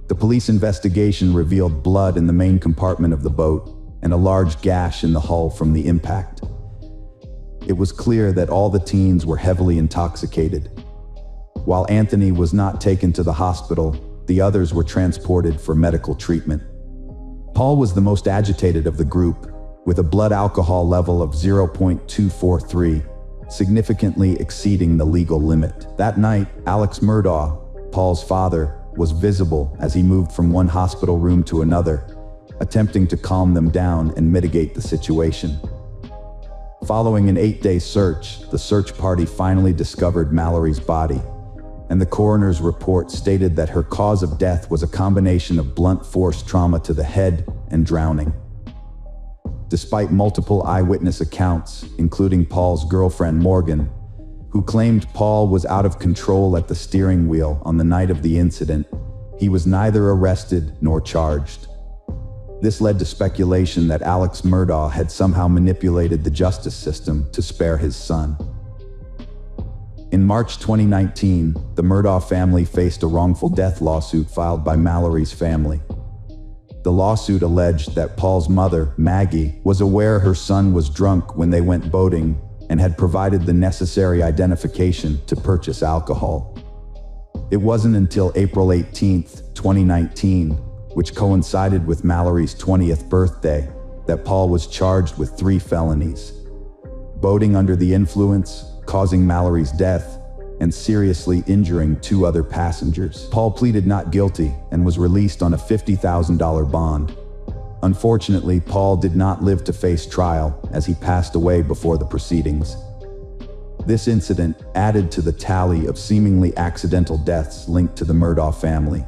The police investigation revealed blood in the main compartment of the boat and a large gash in the hull from the impact. It was clear that all the teens were heavily intoxicated. While Anthony was not taken to the hospital, the others were transported for medical treatment. Paul was the most agitated of the group, with a blood alcohol level of 0.243, significantly exceeding the legal limit. That night, Alex Murdaugh, Paul's father, was visible as he moved from one hospital room to another, attempting to calm them down and mitigate the situation. Following an 8-day search, the search party finally discovered Mallory's body, and the coroner's report stated that her cause of death was a combination of blunt force trauma to the head and drowning. Despite multiple eyewitness accounts, including Paul's girlfriend Morgan, who claimed Paul was out of control at the steering wheel on the night of the incident, he was neither arrested nor charged. This led to speculation that Alex Murdaugh had somehow manipulated the justice system to spare his son. In March 2019, the Murdaugh family faced a wrongful death lawsuit filed by Mallory's family. The lawsuit alleged that Paul's mother, Maggie, was aware her son was drunk when they went boating and had provided the necessary identification to purchase alcohol. It wasn't until April 18, 2019, which coincided with Mallory's 20th birthday, that Paul was charged with 3 felonies: boating under the influence, causing Mallory's death, and seriously injuring 2 other passengers. Paul pleaded not guilty and was released on a $50,000 bond. Unfortunately, Paul did not live to face trial as he passed away before the proceedings. This incident added to the tally of seemingly accidental deaths linked to the Murdaugh family.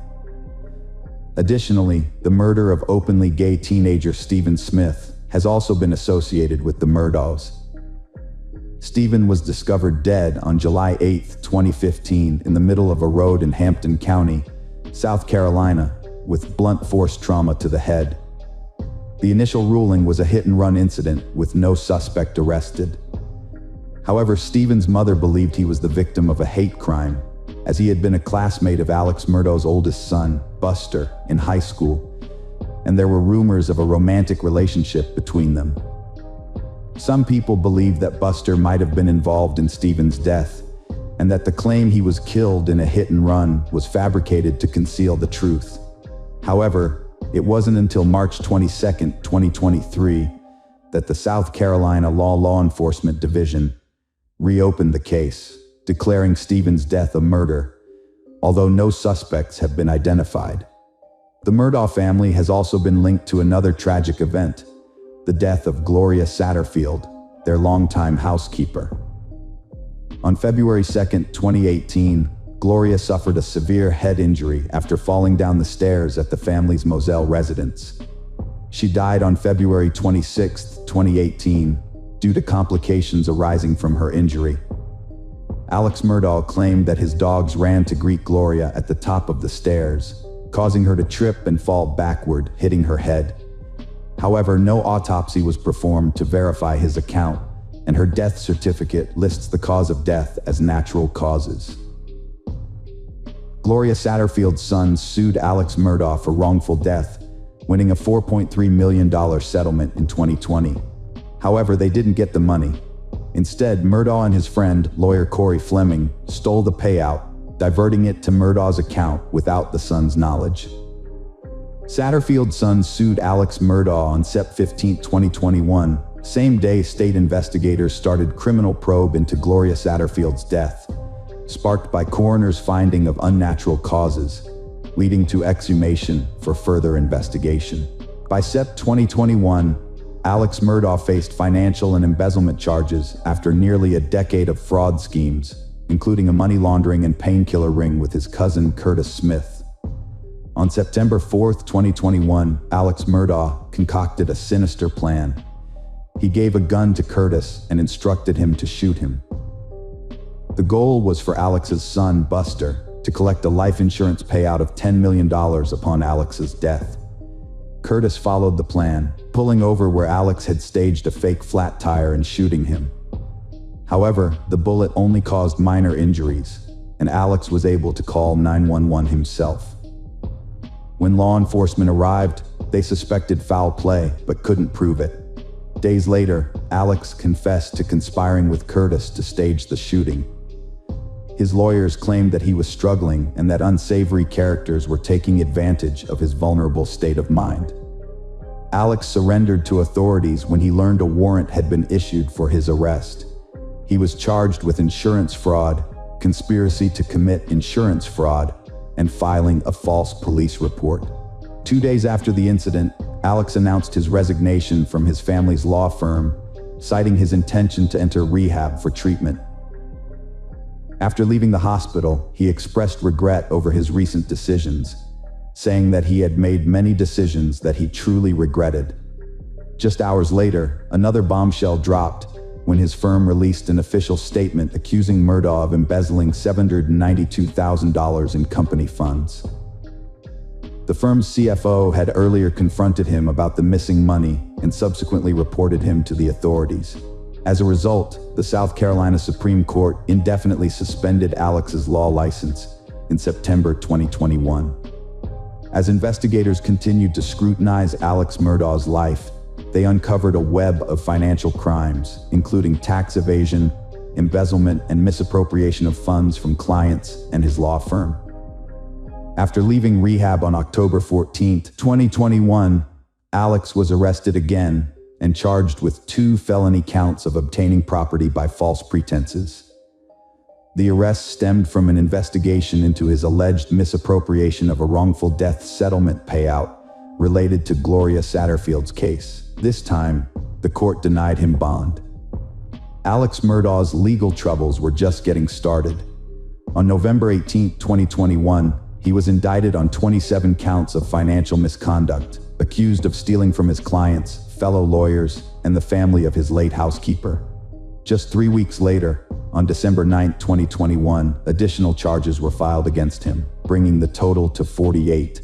Additionally, the murder of openly gay teenager Stephen Smith has also been associated with the Murdaughs. Stephen was discovered dead on July 8, 2015, in the middle of a road in Hampton County, South Carolina, with blunt force trauma to the head. The initial ruling was a hit-and-run incident with no suspect arrested. However, Stephen's mother believed he was the victim of a hate crime, as he had been a classmate of Alex Murdaugh's oldest son, Buster, in high school, and there were rumors of a romantic relationship between them. Some people believed that Buster might have been involved in Stephen's death, and that the claim he was killed in a hit-and-run was fabricated to conceal the truth. However, it wasn't until March 22, 2023, that the South Carolina Law Enforcement Division reopened the case, declaring Stephen's death a murder, although no suspects have been identified. The Murdaugh family has also been linked to another tragic event, the death of Gloria Satterfield, their longtime housekeeper. On February 2, 2018, Gloria suffered a severe head injury after falling down the stairs at the family's Moselle residence. She died on February 26, 2018, due to complications arising from her injury. Alex Murdaugh claimed that his dogs ran to greet Gloria at the top of the stairs, causing her to trip and fall backward, hitting her head. However, no autopsy was performed to verify his account, and her death certificate lists the cause of death as natural causes. Gloria Satterfield's sons sued Alex Murdaugh for wrongful death, winning a $4.3 million settlement in 2020. However, they didn't get the money. Instead, Murdaugh and his friend, lawyer Corey Fleming, stole the payout, diverting it to Murdaugh's account without the sons' knowledge. Satterfield's sons sued Alex Murdaugh on September 15, 2021, same day state investigators started criminal probe into Gloria Satterfield's death, sparked by coroner's finding of unnatural causes, leading to exhumation for further investigation. By September 2021, Alex Murdaugh faced financial and embezzlement charges after nearly a decade of fraud schemes, including a money laundering and painkiller ring with his cousin Curtis Smith. On September 4, 2021, Alex Murdaugh concocted a sinister plan. He gave a gun to Curtis and instructed him to shoot him. The goal was for Alex's son, Buster, to collect a life insurance payout of $10 million upon Alex's death. Curtis followed the plan, pulling over where Alex had staged a fake flat tire and shooting him. However, the bullet only caused minor injuries, and Alex was able to call 911 himself. When law enforcement arrived, they suspected foul play but couldn't prove it. Days later, Alex confessed to conspiring with Curtis to stage the shooting. His lawyers claimed that he was struggling and that unsavory characters were taking advantage of his vulnerable state of mind. Alex surrendered to authorities when he learned a warrant had been issued for his arrest. He was charged with insurance fraud, conspiracy to commit insurance fraud, and filing a false police report. 2 days after the incident, Alex announced his resignation from his family's law firm, citing his intention to enter rehab for treatment. After leaving the hospital, he expressed regret over his recent decisions, saying that he had made many decisions that he truly regretted. Just hours later, another bombshell dropped when his firm released an official statement accusing Murdaugh of embezzling $792,000 in company funds. The firm's CFO had earlier confronted him about the missing money and subsequently reported him to the authorities. As a result, the South Carolina Supreme Court indefinitely suspended Alex's law license in September 2021. As investigators continued to scrutinize Alex Murdaugh's life, they uncovered a web of financial crimes, including tax evasion, embezzlement, and misappropriation of funds from clients and his law firm. After leaving rehab on October 14, 2021, Alex was arrested again and charged with 2 felony counts of obtaining property by false pretenses. The arrest stemmed from an investigation into his alleged misappropriation of a wrongful death settlement payout related to Gloria Satterfield's case. This time, the court denied him bond. Alex Murdaugh's legal troubles were just getting started. On November 18, 2021, he was indicted on 27 counts of financial misconduct, accused of stealing from his clients, fellow lawyers, and the family of his late housekeeper. Just 3 weeks later, on December 9, 2021, additional charges were filed against him, bringing the total to 48.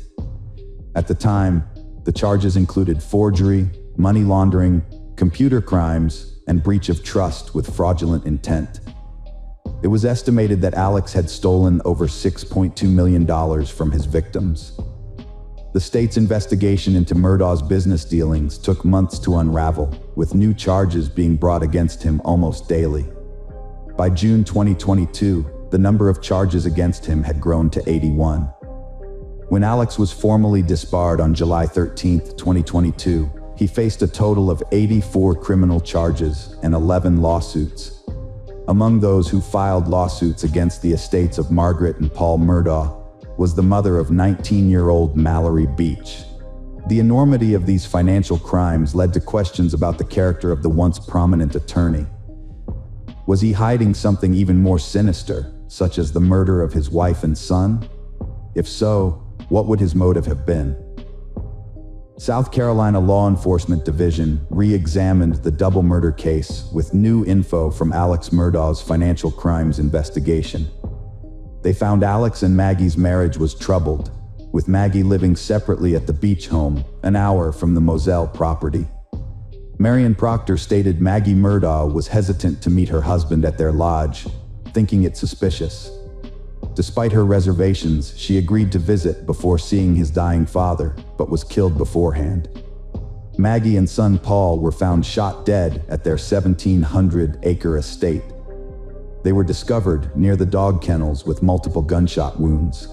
At the time, The charges included forgery, money laundering, computer crimes, and breach of trust with fraudulent intent. It was estimated that Alex had stolen over $6.2 million from his victims. The state's investigation into Murdaugh's business dealings took months to unravel, with new charges being brought against him almost daily. By June 2022, the number of charges against him had grown to 81. When Alex was formally disbarred on July 13, 2022, he faced a total of 84 criminal charges and 11 lawsuits. Among those who filed lawsuits against the estates of Margaret and Paul Murdaugh was the mother of 19-year-old Mallory Beach. The enormity of these financial crimes led to questions about the character of the once prominent attorney. Was he hiding something even more sinister, such as the murder of his wife and son? If so, what would his motive have been? South Carolina Law Enforcement Division re-examined the double murder case with new info from Alex Murdaugh's financial crimes investigation. They found Alex and Maggie's marriage was troubled, with Maggie living separately at the beach home, an hour from the Moselle property. Marion Proctor stated Maggie Murdaugh was hesitant to meet her husband at their lodge, thinking it suspicious. Despite her reservations, she agreed to visit before seeing his dying father, but was killed beforehand. Maggie and son Paul were found shot dead at their 1,700-acre estate. They were discovered near the dog kennels with multiple gunshot wounds.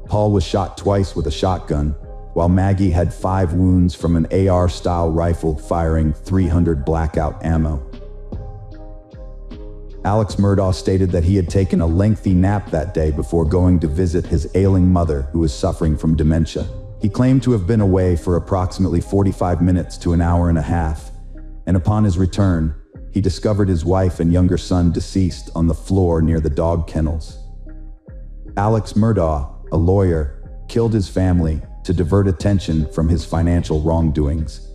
Paul was shot twice with a shotgun, while Maggie had 5 wounds from an AR-style rifle firing 300 blackout ammo. Alex Murdaugh stated that he had taken a lengthy nap that day before going to visit his ailing mother, who was suffering from dementia. He claimed to have been away for approximately 45 minutes to an hour and a half, and upon his return, he discovered his wife and younger son deceased on the floor near the dog kennels. Alex Murdaugh, a lawyer, killed his family to divert attention from his financial wrongdoings.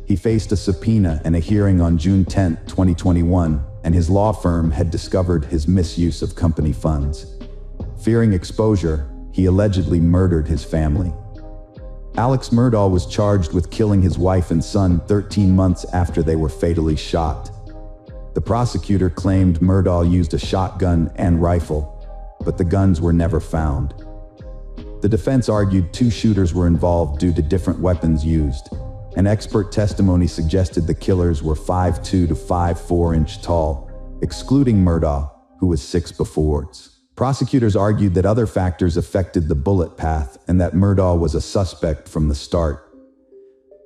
He faced a subpoena and a hearing on June 10, 2021, and his law firm had discovered his misuse of company funds. Fearing exposure, he allegedly murdered his family. Alex Murdaugh was charged with killing his wife and son 13 months after they were fatally shot. The prosecutor claimed Murdaugh used a shotgun and rifle, but the guns were never found. The defense argued 2 shooters were involved due to different weapons used, and expert testimony suggested the killers were 5'2" to 5'4" inch tall, excluding Murdaugh, who was 6'4". Prosecutors argued that other factors affected the bullet path and that Murdaugh was a suspect from the start.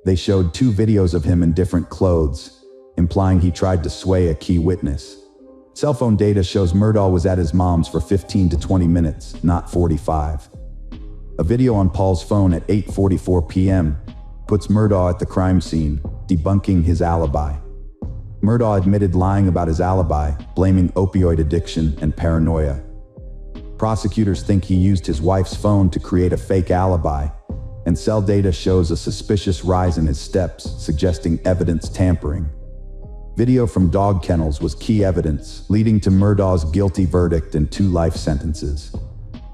They showed 2 videos of him in different clothes, implying he tried to sway a key witness. Cell phone data shows Murdaugh was at his mom's for 15 to 20 minutes, not 45. A video on Paul's phone at 8:44 p.m. puts Murdaugh at the crime scene, debunking his alibi. Murdaugh admitted lying about his alibi, blaming opioid addiction and paranoia. Prosecutors think he used his wife's phone to create a fake alibi, and cell data shows a suspicious rise in his steps, suggesting evidence tampering. Video from dog kennels was key evidence, leading to Murdaugh's guilty verdict and 2 life sentences.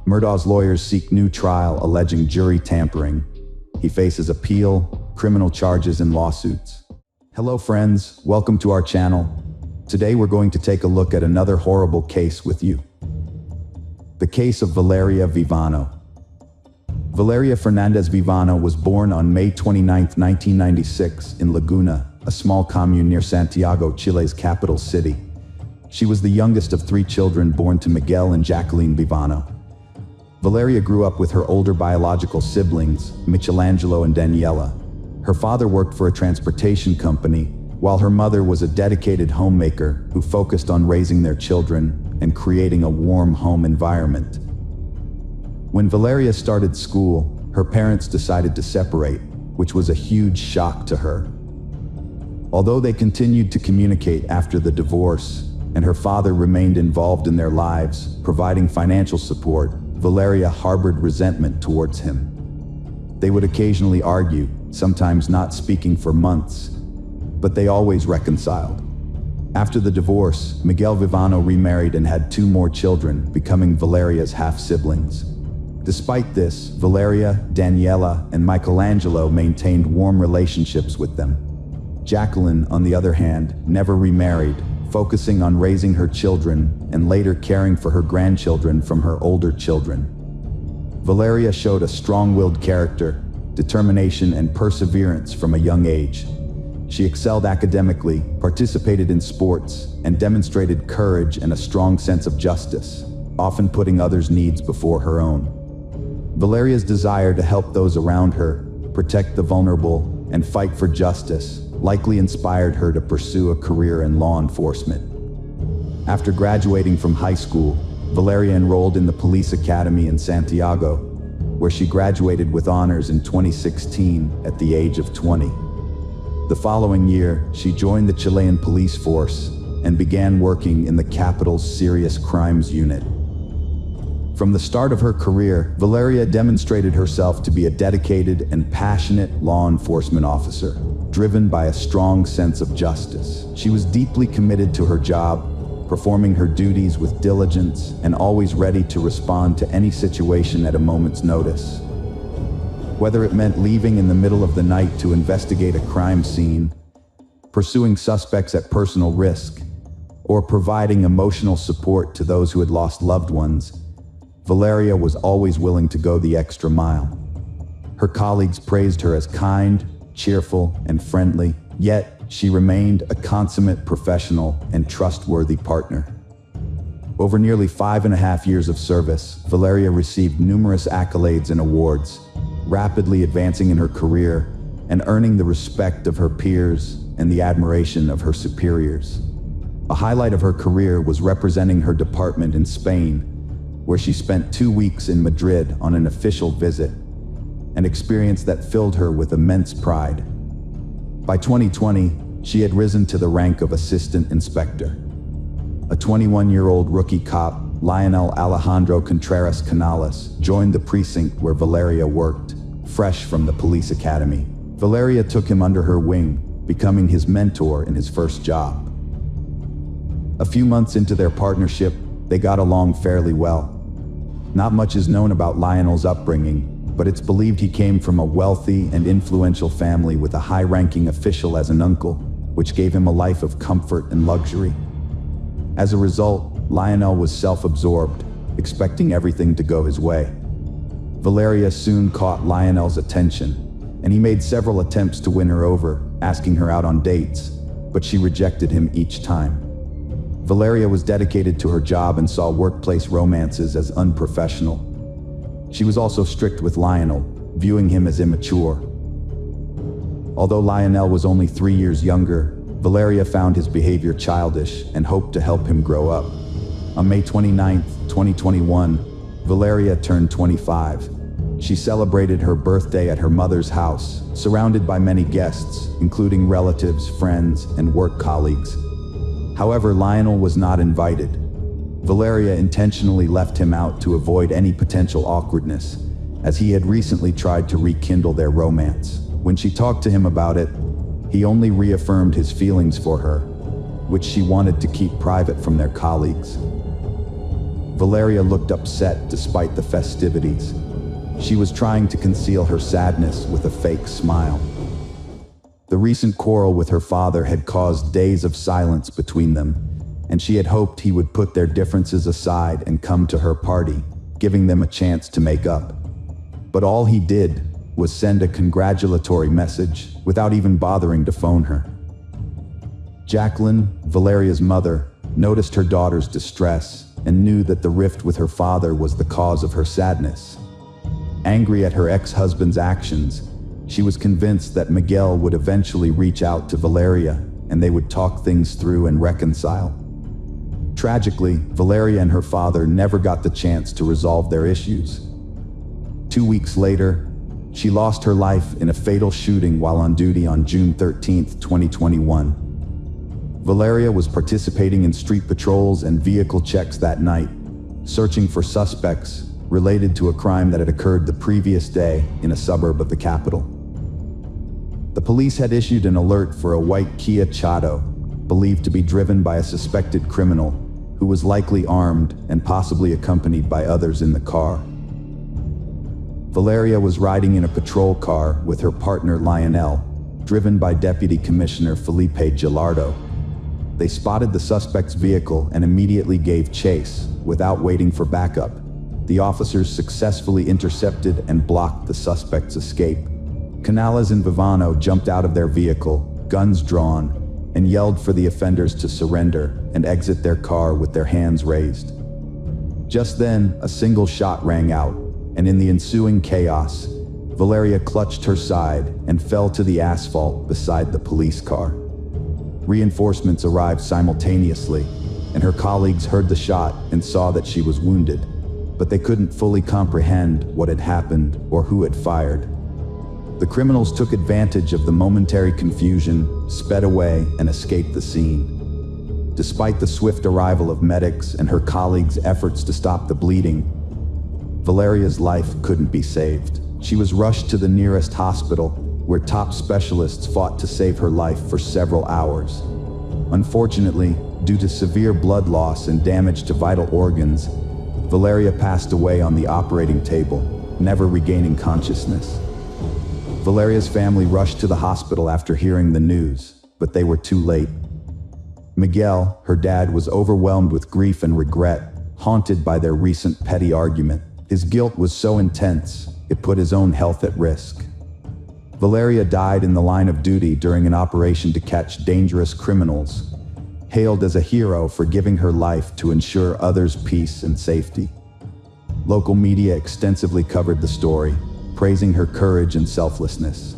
Murdaugh's lawyers seek new trial alleging jury tampering. He faces appeal, criminal charges, and lawsuits. Hello friends, welcome to our channel. Today we're going to take a look at another horrible case with you. The case of Valeria Vivano. Valeria Fernandez Vivano was born on May 29, 1996 in Laguna, a small commune near Santiago, Chile's capital city. She was the youngest of 3 children born to Miguel and Jacqueline Vivano. Valeria grew up with her older biological siblings, Michelangelo and Daniela. Her father worked for a transportation company, while her mother was a dedicated homemaker who focused on raising their children and creating a warm home environment. When Valeria started school, her parents decided to separate, which was a huge shock to her. Although they continued to communicate after the divorce, and her father remained involved in their lives, providing financial support, Valeria harbored resentment towards him. They would occasionally argue, sometimes not speaking for months, but they always reconciled. After the divorce, Miguel Vivano remarried and had 2 more children, becoming Valeria's half-siblings. Despite this, Valeria, Daniela, and Michelangelo maintained warm relationships with them. Jacqueline, on the other hand, never remarried, focusing on raising her children and later caring for her grandchildren from her older children. Valeria showed a strong-willed character, determination, and perseverance from a young age. She excelled academically, participated in sports, and demonstrated courage and a strong sense of justice, often putting others' needs before her own. Valeria's desire to help those around her, protect the vulnerable, and fight for justice likely inspired her to pursue a career in law enforcement. After graduating from high school, Valeria enrolled in the police academy in Santiago, where she graduated with honors in 2016 at the age of 20. The following year, she joined the Chilean police force and began working in the capital's serious crimes unit. From the start of her career, Valeria demonstrated herself to be a dedicated and passionate law enforcement officer, driven by a strong sense of justice. She was deeply committed to her job, performing her duties with diligence and always ready to respond to any situation at a moment's notice. Whether it meant leaving in the middle of the night to investigate a crime scene, pursuing suspects at personal risk, or providing emotional support to those who had lost loved ones, Valeria was always willing to go the extra mile. Her colleagues praised her as kind, cheerful, and friendly, yet she remained a consummate professional and trustworthy partner. Over nearly 5.5 years of service, Valeria received numerous accolades and awards, rapidly advancing in her career and earning the respect of her peers and the admiration of her superiors. A highlight of her career was representing her department in Spain, where she spent 2 weeks in Madrid on an official visit, an experience that filled her with immense pride. By 2020, she had risen to the rank of assistant inspector. A 21-year-old rookie cop, Lionel Alejandro Contreras Canales, joined the precinct where Valeria worked, fresh from the police academy. Valeria took him under her wing, becoming his mentor in his first job. A few months into their partnership, they got along fairly well. Not much is known about Lionel's upbringing, but it's believed he came from a wealthy and influential family with a high-ranking official as an uncle, which gave him a life of comfort and luxury. As a result, Lionel was self-absorbed, expecting everything to go his way. Valeria soon caught Lionel's attention, and he made several attempts to win her over, asking her out on dates, but she rejected him each time. Valeria was dedicated to her job and saw workplace romances as unprofessional. She was also strict with Lionel, viewing him as immature. Although Lionel was only 3 years younger, Valeria found his behavior childish and hoped to help him grow up. On May 29, 2021, Valeria turned 25. She celebrated her birthday at her mother's house, surrounded by many guests, including relatives, friends, and work colleagues. However, Lionel was not invited. Valeria intentionally left him out to avoid any potential awkwardness, as he had recently tried to rekindle their romance. When she talked to him about it, he only reaffirmed his feelings for her, which she wanted to keep private from their colleagues. Valeria looked upset despite the festivities. She was trying to conceal her sadness with a fake smile. The recent quarrel with her father had caused days of silence between them, and she had hoped he would put their differences aside and come to her party, giving them a chance to make up. But all he did was send a congratulatory message without even bothering to phone her. Jacqueline, Valeria's mother, noticed her daughter's distress and knew that the rift with her father was the cause of her sadness. Angry at her ex-husband's actions, she was convinced that Miguel would eventually reach out to Valeria and they would talk things through and reconcile. Tragically, Valeria and her father never got the chance to resolve their issues. 2 weeks later, she lost her life in a fatal shooting while on duty on June 13, 2021. Valeria was participating in street patrols and vehicle checks that night, searching for suspects related to a crime that had occurred the previous day in a suburb of the capital. The police had issued an alert for a white Kia Chato, believed to be driven by a suspected criminal who was likely armed and possibly accompanied by others in the car. Valeria was riding in a patrol car with her partner Lionel, driven by Deputy Commissioner Felipe Gilardo. They spotted the suspect's vehicle and immediately gave chase, without waiting for backup. The officers successfully intercepted and blocked the suspect's escape. Canales and Vivano jumped out of their vehicle, guns drawn, and yelled for the offenders to surrender and exit their car with their hands raised. Just then, a single shot rang out, and in the ensuing chaos, Valeria clutched her side and fell to the asphalt beside the police car. Reinforcements arrived simultaneously, and her colleagues heard the shot and saw that she was wounded, but they couldn't fully comprehend what had happened or who had fired. The criminals took advantage of the momentary confusion, sped away, and escaped the scene. Despite the swift arrival of medics and her colleagues' efforts to stop the bleeding, Valeria's life couldn't be saved. She was rushed to the nearest hospital, where top specialists fought to save her life for several hours. Unfortunately, due to severe blood loss and damage to vital organs, Valeria passed away on the operating table, never regaining consciousness. Valeria's family rushed to the hospital after hearing the news, but they were too late. Miguel, her dad, was overwhelmed with grief and regret, haunted by their recent petty argument. His guilt was so intense, it put his own health at risk. Valeria died in the line of duty during an operation to catch dangerous criminals, hailed as a hero for giving her life to ensure others' peace and safety. Local media extensively covered the story, praising her courage and selflessness.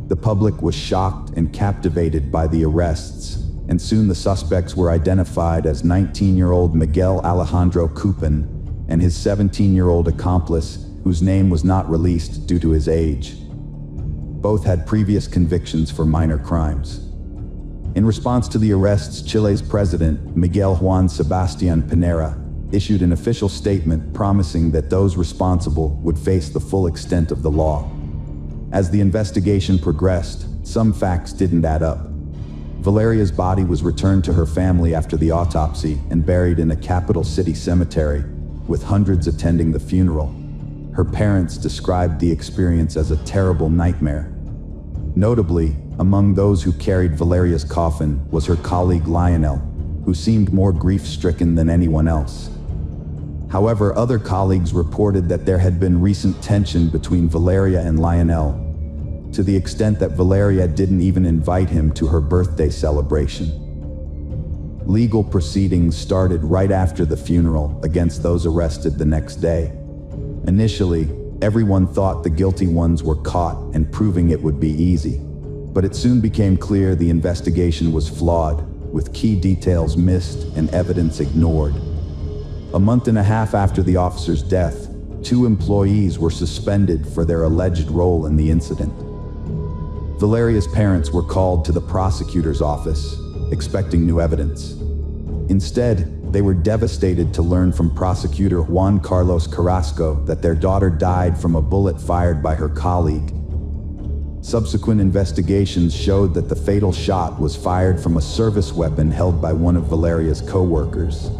The public was shocked and captivated by the arrests, and soon the suspects were identified as 19-year-old Miguel Alejandro Cupin and his 17-year-old accomplice, whose name was not released due to his age. Both had previous convictions for minor crimes. In response to the arrests, Chile's president, Miguel Juan Sebastián Pinera, issued an official statement promising that those responsible would face the full extent of the law. As the investigation progressed, some facts didn't add up. Valeria's body was returned to her family after the autopsy and buried in a capital city cemetery, with hundreds attending the funeral. Her parents described the experience as a terrible nightmare. Notably, among those who carried Valeria's coffin was her colleague Lionel, who seemed more grief-stricken than anyone else. However, other colleagues reported that there had been recent tension between Valeria and Lionel, to the extent that Valeria didn't even invite him to her birthday celebration. Legal proceedings started right after the funeral against those arrested the next day. Initially, everyone thought the guilty ones were caught and proving it would be easy. But it soon became clear the investigation was flawed, with key details missed and evidence ignored. A month and a half after the officer's death, 2 employees were suspended for their alleged role in the incident. Valeria's parents were called to the prosecutor's office, expecting new evidence. Instead, they were devastated to learn from prosecutor Juan Carlos Carrasco that their daughter died from a bullet fired by her colleague. Subsequent investigations showed that the fatal shot was fired from a service weapon held by one of Valeria's co-workers.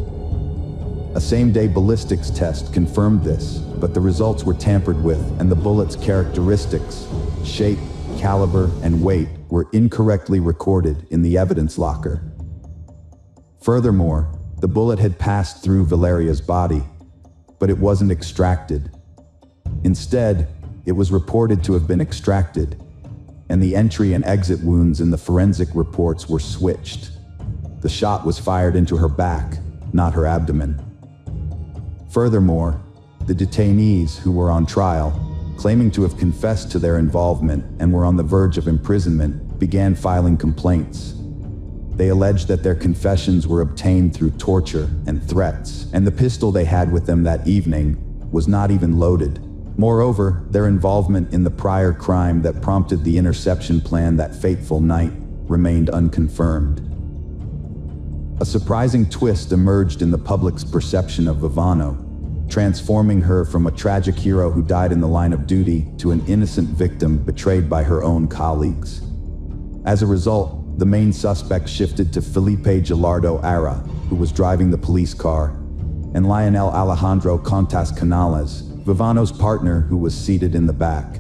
A same-day ballistics test confirmed this, but the results were tampered with, and the bullet's characteristics, shape, caliber, and weight were incorrectly recorded in the evidence locker. Furthermore, the bullet had passed through Valeria's body, but it wasn't extracted. Instead, it was reported to have been extracted, and the entry and exit wounds in the forensic reports were switched. The shot was fired into her back, not her abdomen. Furthermore, the detainees who were on trial, claiming to have confessed to their involvement and were on the verge of imprisonment, began filing complaints. They alleged that their confessions were obtained through torture and threats, and the pistol they had with them that evening was not even loaded. Moreover, their involvement in the prior crime that prompted the interception plan that fateful night remained unconfirmed. A surprising twist emerged in the public's perception of Vivano, transforming her from a tragic hero who died in the line of duty to an innocent victim betrayed by her own colleagues. As a result, the main suspect shifted to Felipe Gilardo Ara, who was driving the police car, and Lionel Alejandro Contas Canales, Vivano's partner, who was seated in the back.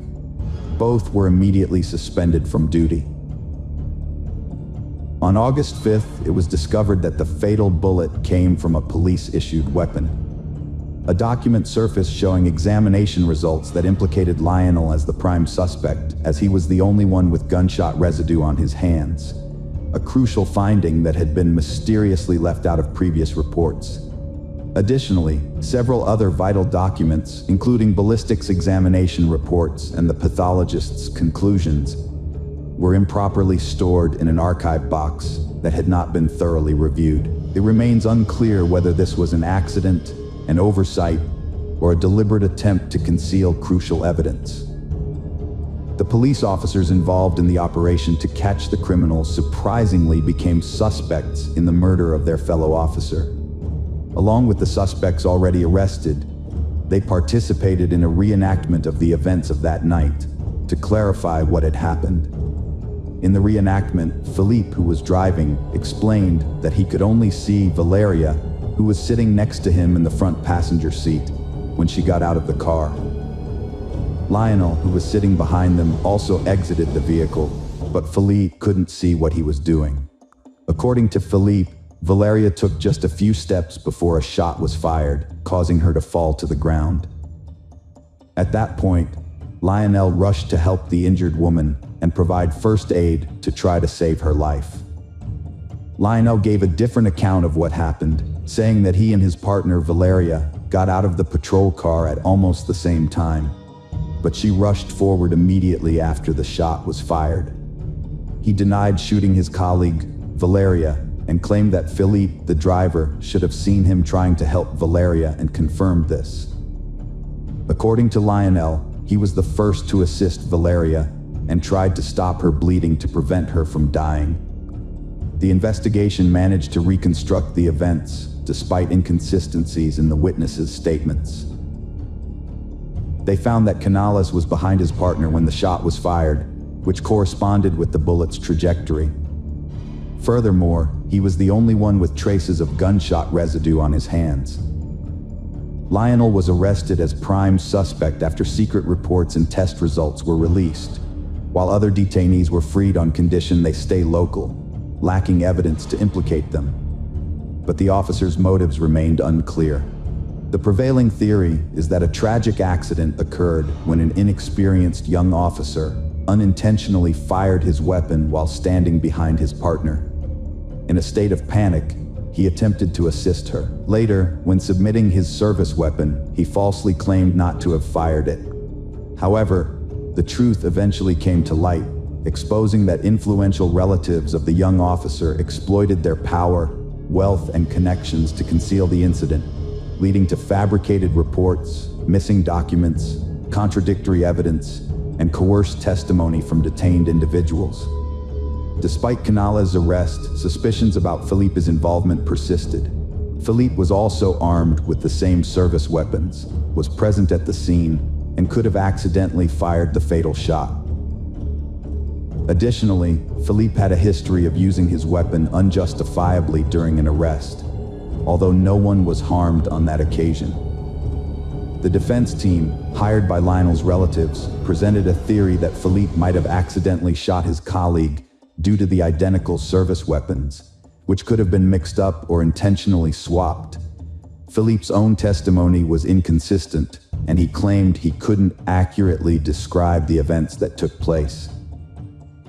Both were immediately suspended from duty. On August 5th, it was discovered that the fatal bullet came from a police-issued weapon. A document surfaced showing examination results that implicated Lionel as the prime suspect, as he was the only one with gunshot residue on his hands, a crucial finding that had been mysteriously left out of previous reports. Additionally, several other vital documents, including ballistics examination reports and the pathologist's conclusions, were improperly stored in an archive box that had not been thoroughly reviewed. It remains unclear whether this was an accident, an oversight, or a deliberate attempt to conceal crucial evidence. The police officers involved in the operation to catch the criminals surprisingly became suspects in the murder of their fellow officer. Along with the suspects already arrested, they participated in a reenactment of the events of that night to clarify what had happened. In the reenactment, Philippe, who was driving, explained that he could only see Valeria, who was sitting next to him in the front passenger seat, when she got out of the car. Lionel, who was sitting behind them, also exited the vehicle, but Philippe couldn't see what he was doing. According to Philippe, Valeria took just a few steps before a shot was fired, causing her to fall to the ground. At that point, Lionel rushed to help the injured woman and provide first aid to try to save her life. Lionel gave a different account of what happened, saying that he and his partner Valeria got out of the patrol car at almost the same time, but she rushed forward immediately after the shot was fired. He denied shooting his colleague, Valeria, and claimed that Philippe, the driver, should have seen him trying to help Valeria and confirmed this. According to Lionel, he was the first to assist Valeria and tried to stop her bleeding to prevent her from dying. The investigation managed to reconstruct the events, despite inconsistencies in the witnesses' statements. They found that Canales was behind his partner when the shot was fired, which corresponded with the bullet's trajectory. Furthermore, he was the only one with traces of gunshot residue on his hands. Lionel was arrested as prime suspect after secret reports and test results were released, while other detainees were freed on condition they stay local, lacking evidence to implicate them. But the officers' motives remained unclear. The prevailing theory is that a tragic accident occurred when an inexperienced young officer unintentionally fired his weapon while standing behind his partner. In a state of panic, he attempted to assist her. Later, when submitting his service weapon, he falsely claimed not to have fired it. However, the truth eventually came to light, exposing that influential relatives of the young officer exploited their power, wealth, and connections to conceal the incident, leading to fabricated reports, missing documents, contradictory evidence, and coerced testimony from detained individuals. Despite Canales' arrest, suspicions about Philippe's involvement persisted. Philippe was also armed with the same service weapons, was present at the scene, and could have accidentally fired the fatal shot. Additionally, Philippe had a history of using his weapon unjustifiably during an arrest, although no one was harmed on that occasion. The defense team, hired by Lionel's relatives, presented a theory that Philippe might have accidentally shot his colleague due to the identical service weapons, which could have been mixed up or intentionally swapped. Philippe's own testimony was inconsistent, and he claimed he couldn't accurately describe the events that took place.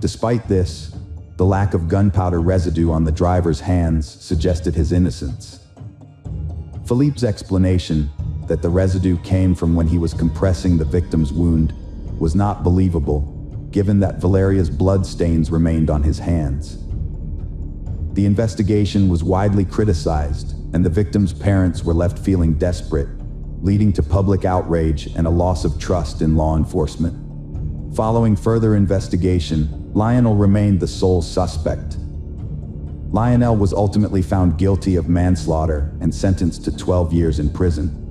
Despite this, the lack of gunpowder residue on the driver's hands suggested his innocence. Philippe's explanation that the residue came from when he was compressing the victim's wound was not believable, given that Valeria's blood stains remained on his hands. The investigation was widely criticized, and the victim's parents were left feeling desperate, leading to public outrage and a loss of trust in law enforcement. Following further investigation, Lionel remained the sole suspect. Lionel was ultimately found guilty of manslaughter and sentenced to 12 years in prison.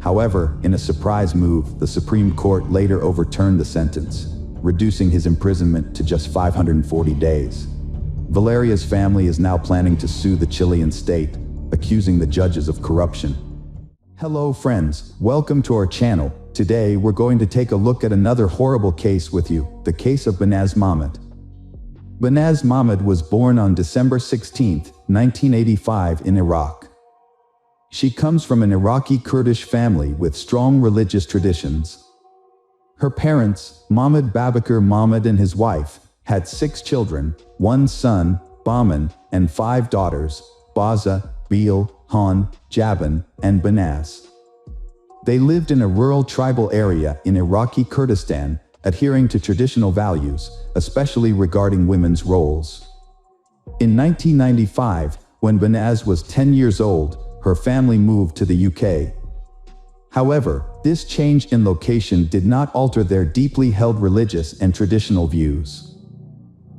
However, in a surprise move, the Supreme Court later overturned the sentence, reducing his imprisonment to just 540 days. Valeria's family is now planning to sue the Chilean state, accusing the judges of corruption. Hello friends, welcome to our channel. Today we're going to take a look at another horrible case with you, the case of Banaz Mahmud. Banaz Mahmud was born on December 16, 1985 in Iraq. She comes from an Iraqi Kurdish family with strong religious traditions. Her parents, Mahmud Babakar Mahmud and his wife, had 6 children, 1 son, Bahman, and 5 daughters, Baza, Beel, Han, Jaban, and Banaz. They lived in a rural tribal area in Iraqi Kurdistan, adhering to traditional values, especially regarding women's roles. In 1995, when Banaz was 10 years old, her family moved to the UK. However, this change in location did not alter their deeply held religious and traditional views.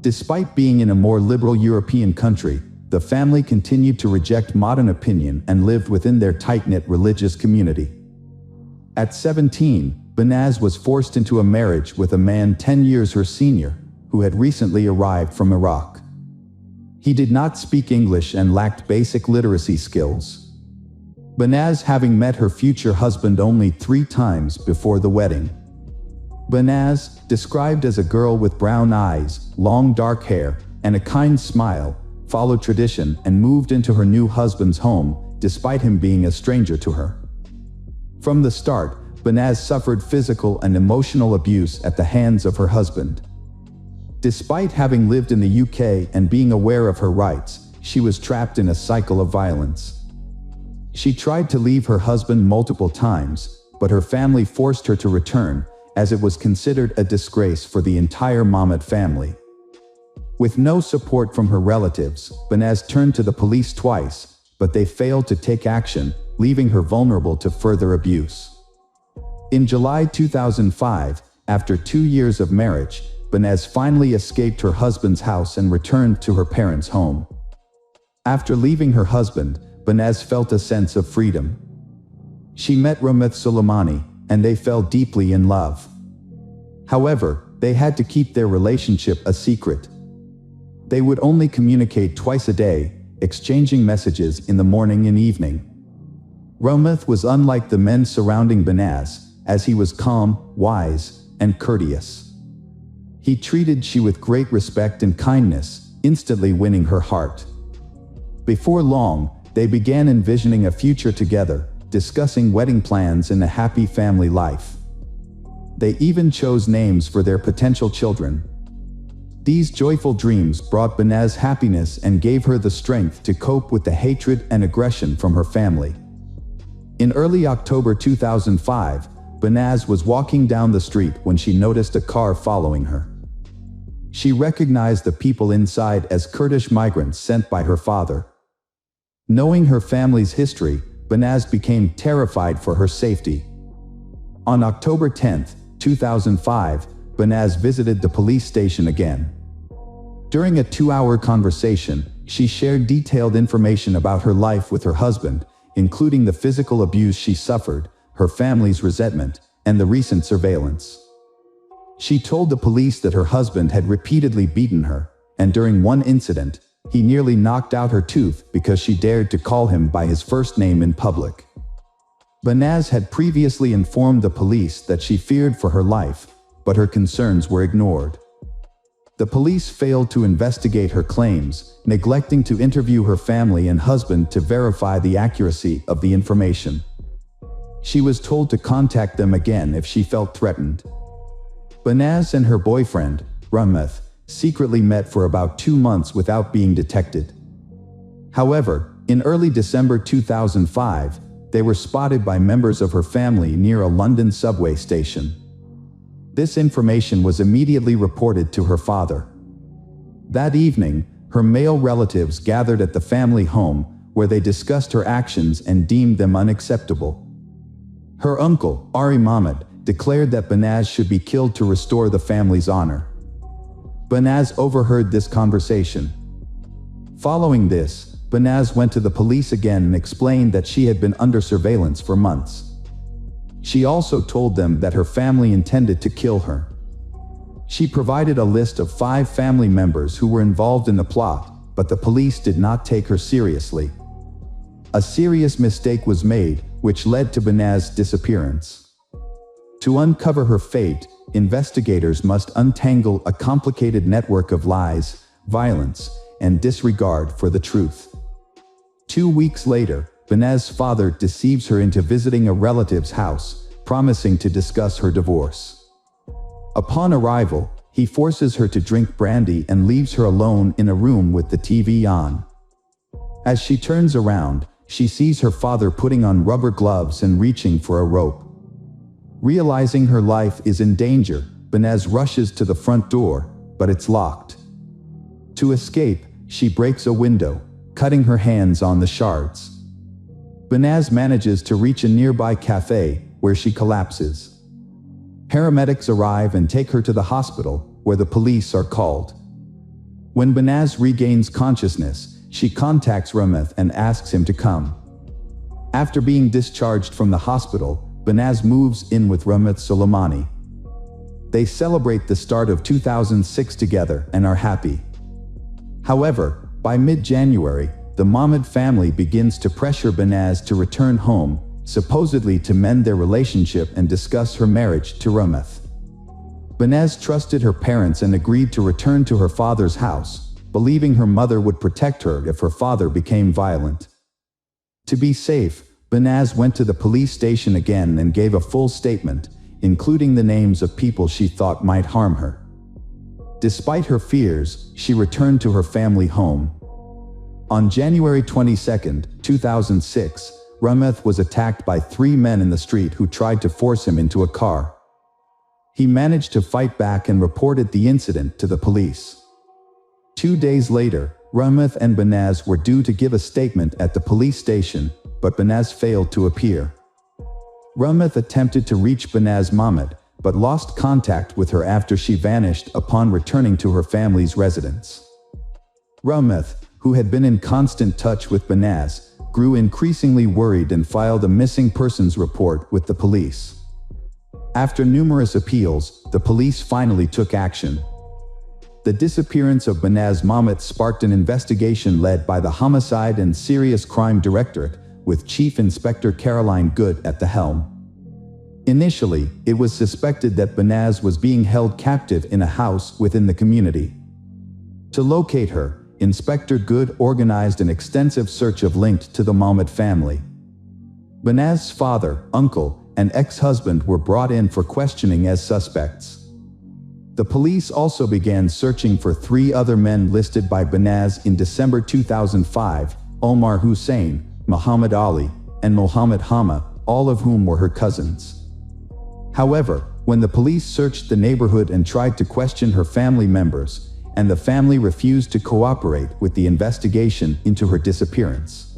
Despite being in a more liberal European country, the family continued to reject modern opinion and lived within their tight-knit religious community. At 17, Banaz was forced into a marriage with a man 10 years her senior, who had recently arrived from Iraq. He did not speak English and lacked basic literacy skills. Banaz having met her future husband only 3 times before the wedding. Banaz, described as a girl with brown eyes, long dark hair, and a kind smile, followed tradition and moved into her new husband's home, despite him being a stranger to her. From the start, Banaz suffered physical and emotional abuse at the hands of her husband. Despite having lived in the UK and being aware of her rights, she was trapped in a cycle of violence. She tried to leave her husband multiple times, but her family forced her to return, as it was considered a disgrace for the entire Mahmud family. With no support from her relatives, Banaz turned to the police twice, but they failed to take action, leaving her vulnerable to further abuse. In July 2005, after 2 years of marriage, Banaz finally escaped her husband's house and returned to her parents' home. After leaving her husband, Banaz felt a sense of freedom. She met Ramith Soleimani, and they fell deeply in love. However, they had to keep their relationship a secret. They would only communicate twice a day, exchanging messages in the morning and evening. Ramith was unlike the men surrounding Banaz, as he was calm, wise, and courteous. He treated she with great respect and kindness, instantly winning her heart. Before long, they began envisioning a future together, discussing wedding plans and a happy family life. They even chose names for their potential children. These joyful dreams brought Banaz happiness and gave her the strength to cope with the hatred and aggression from her family. In early October 2005, Banaz was walking down the street when she noticed a car following her. She recognized the people inside as Kurdish migrants sent by her father. Knowing her family's history, Banaz became terrified for her safety. On October 10, 2005, Banaz visited the police station again. During a 2-hour conversation, she shared detailed information about her life with her husband, including the physical abuse she suffered, her family's resentment, and the recent surveillance. She told the police that her husband had repeatedly beaten her, and during one incident, he nearly knocked out her tooth because she dared to call him by his first name in public. Banaz had previously informed the police that she feared for her life, but her concerns were ignored. The police failed to investigate her claims, neglecting to interview her family and husband to verify the accuracy of the information. She was told to contact them again if she felt threatened. Banaz and her boyfriend, Ramith, secretly met for about 2 months without being detected. However, in early December 2005, they were spotted by members of her family near a London subway station. This information was immediately reported to her father. That evening, her male relatives gathered at the family home, where they discussed her actions and deemed them unacceptable. Her uncle, Ari Mahmud, declared that Banaz should be killed to restore the family's honor. Banaz overheard this conversation. Following this, Banaz went to the police again and explained that she had been under surveillance for months. She also told them that her family intended to kill her. She provided a list of 5 family members who were involved in the plot, but the police did not take her seriously. A serious mistake was made which led to Banaz's disappearance. To uncover her fate, investigators must untangle a complicated network of lies, violence, and disregard for the truth. 2 weeks later, Banaz's father deceives her into visiting a relative's house, promising to discuss her divorce. Upon arrival, he forces her to drink brandy and leaves her alone in a room with the TV on. As she turns around, she sees her father putting on rubber gloves and reaching for a rope. Realizing her life is in danger, Banaz rushes to the front door, but it's locked. To escape, she breaks a window, cutting her hands on the shards. Banaz manages to reach a nearby cafe, where she collapses. Paramedics arrive and take her to the hospital, where the police are called. When Banaz regains consciousness, she contacts Rameth and asks him to come. After being discharged from the hospital, Banaz moves in with Rameth Soleimani. They celebrate the start of 2006 together and are happy. However, by mid-January, the Mahmoud family begins to pressure Banaz to return home, supposedly to mend their relationship and discuss her marriage to Rameth. Banaz trusted her parents and agreed to return to her father's house, believing her mother would protect her if her father became violent. To be safe, Banaz went to the police station again and gave a full statement, including the names of people she thought might harm her. Despite her fears, she returned to her family home. On January 22, 2006, Rameth was attacked by 3 men in the street who tried to force him into a car. He managed to fight back and reported the incident to the police. 2 days later, Rameth and Banaz were due to give a statement at the police station, but Banaz failed to appear. Rameth attempted to reach Banaz Mahmoud, but lost contact with her after she vanished upon returning to her family's residence. Rameth, who had been in constant touch with Banaz, grew increasingly worried and filed a missing persons report with the police. After numerous appeals, the police finally took action. The disappearance of Banaz Mahmoud sparked an investigation led by the Homicide and Serious Crime Directorate, with Chief Inspector Caroline Good at the helm. Initially, it was suspected that Banaz was being held captive in a house within the community. To locate her, Inspector Good organized an extensive search of linked to the Mahmoud family. Banaz's father, uncle, and ex-husband were brought in for questioning as suspects. The police also began searching for 3 other men listed by Banaz in December 2005, Omar Hussein, Muhammad Ali, and Mohammed Hama, all of whom were her cousins. However, when the police searched the neighborhood and tried to question her family members, and the family refused to cooperate with the investigation into her disappearance.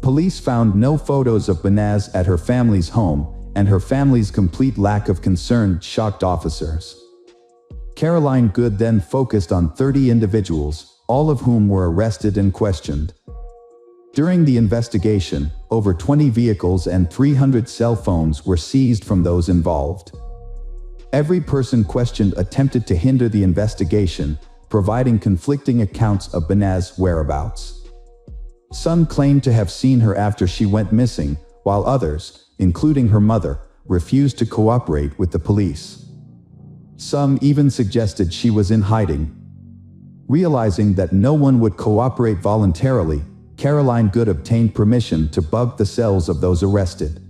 Police found no photos of Banaz at her family's home, and her family's complete lack of concern shocked officers. Caroline Good then focused on 30 individuals, all of whom were arrested and questioned. During the investigation, over 20 vehicles and 300 cell phones were seized from those involved. Every person questioned attempted to hinder the investigation, providing conflicting accounts of Banaz's whereabouts. Some claimed to have seen her after she went missing, while others, including her mother, refused to cooperate with the police. Some even suggested she was in hiding. Realizing that no one would cooperate voluntarily, Caroline Good obtained permission to bug the cells of those arrested.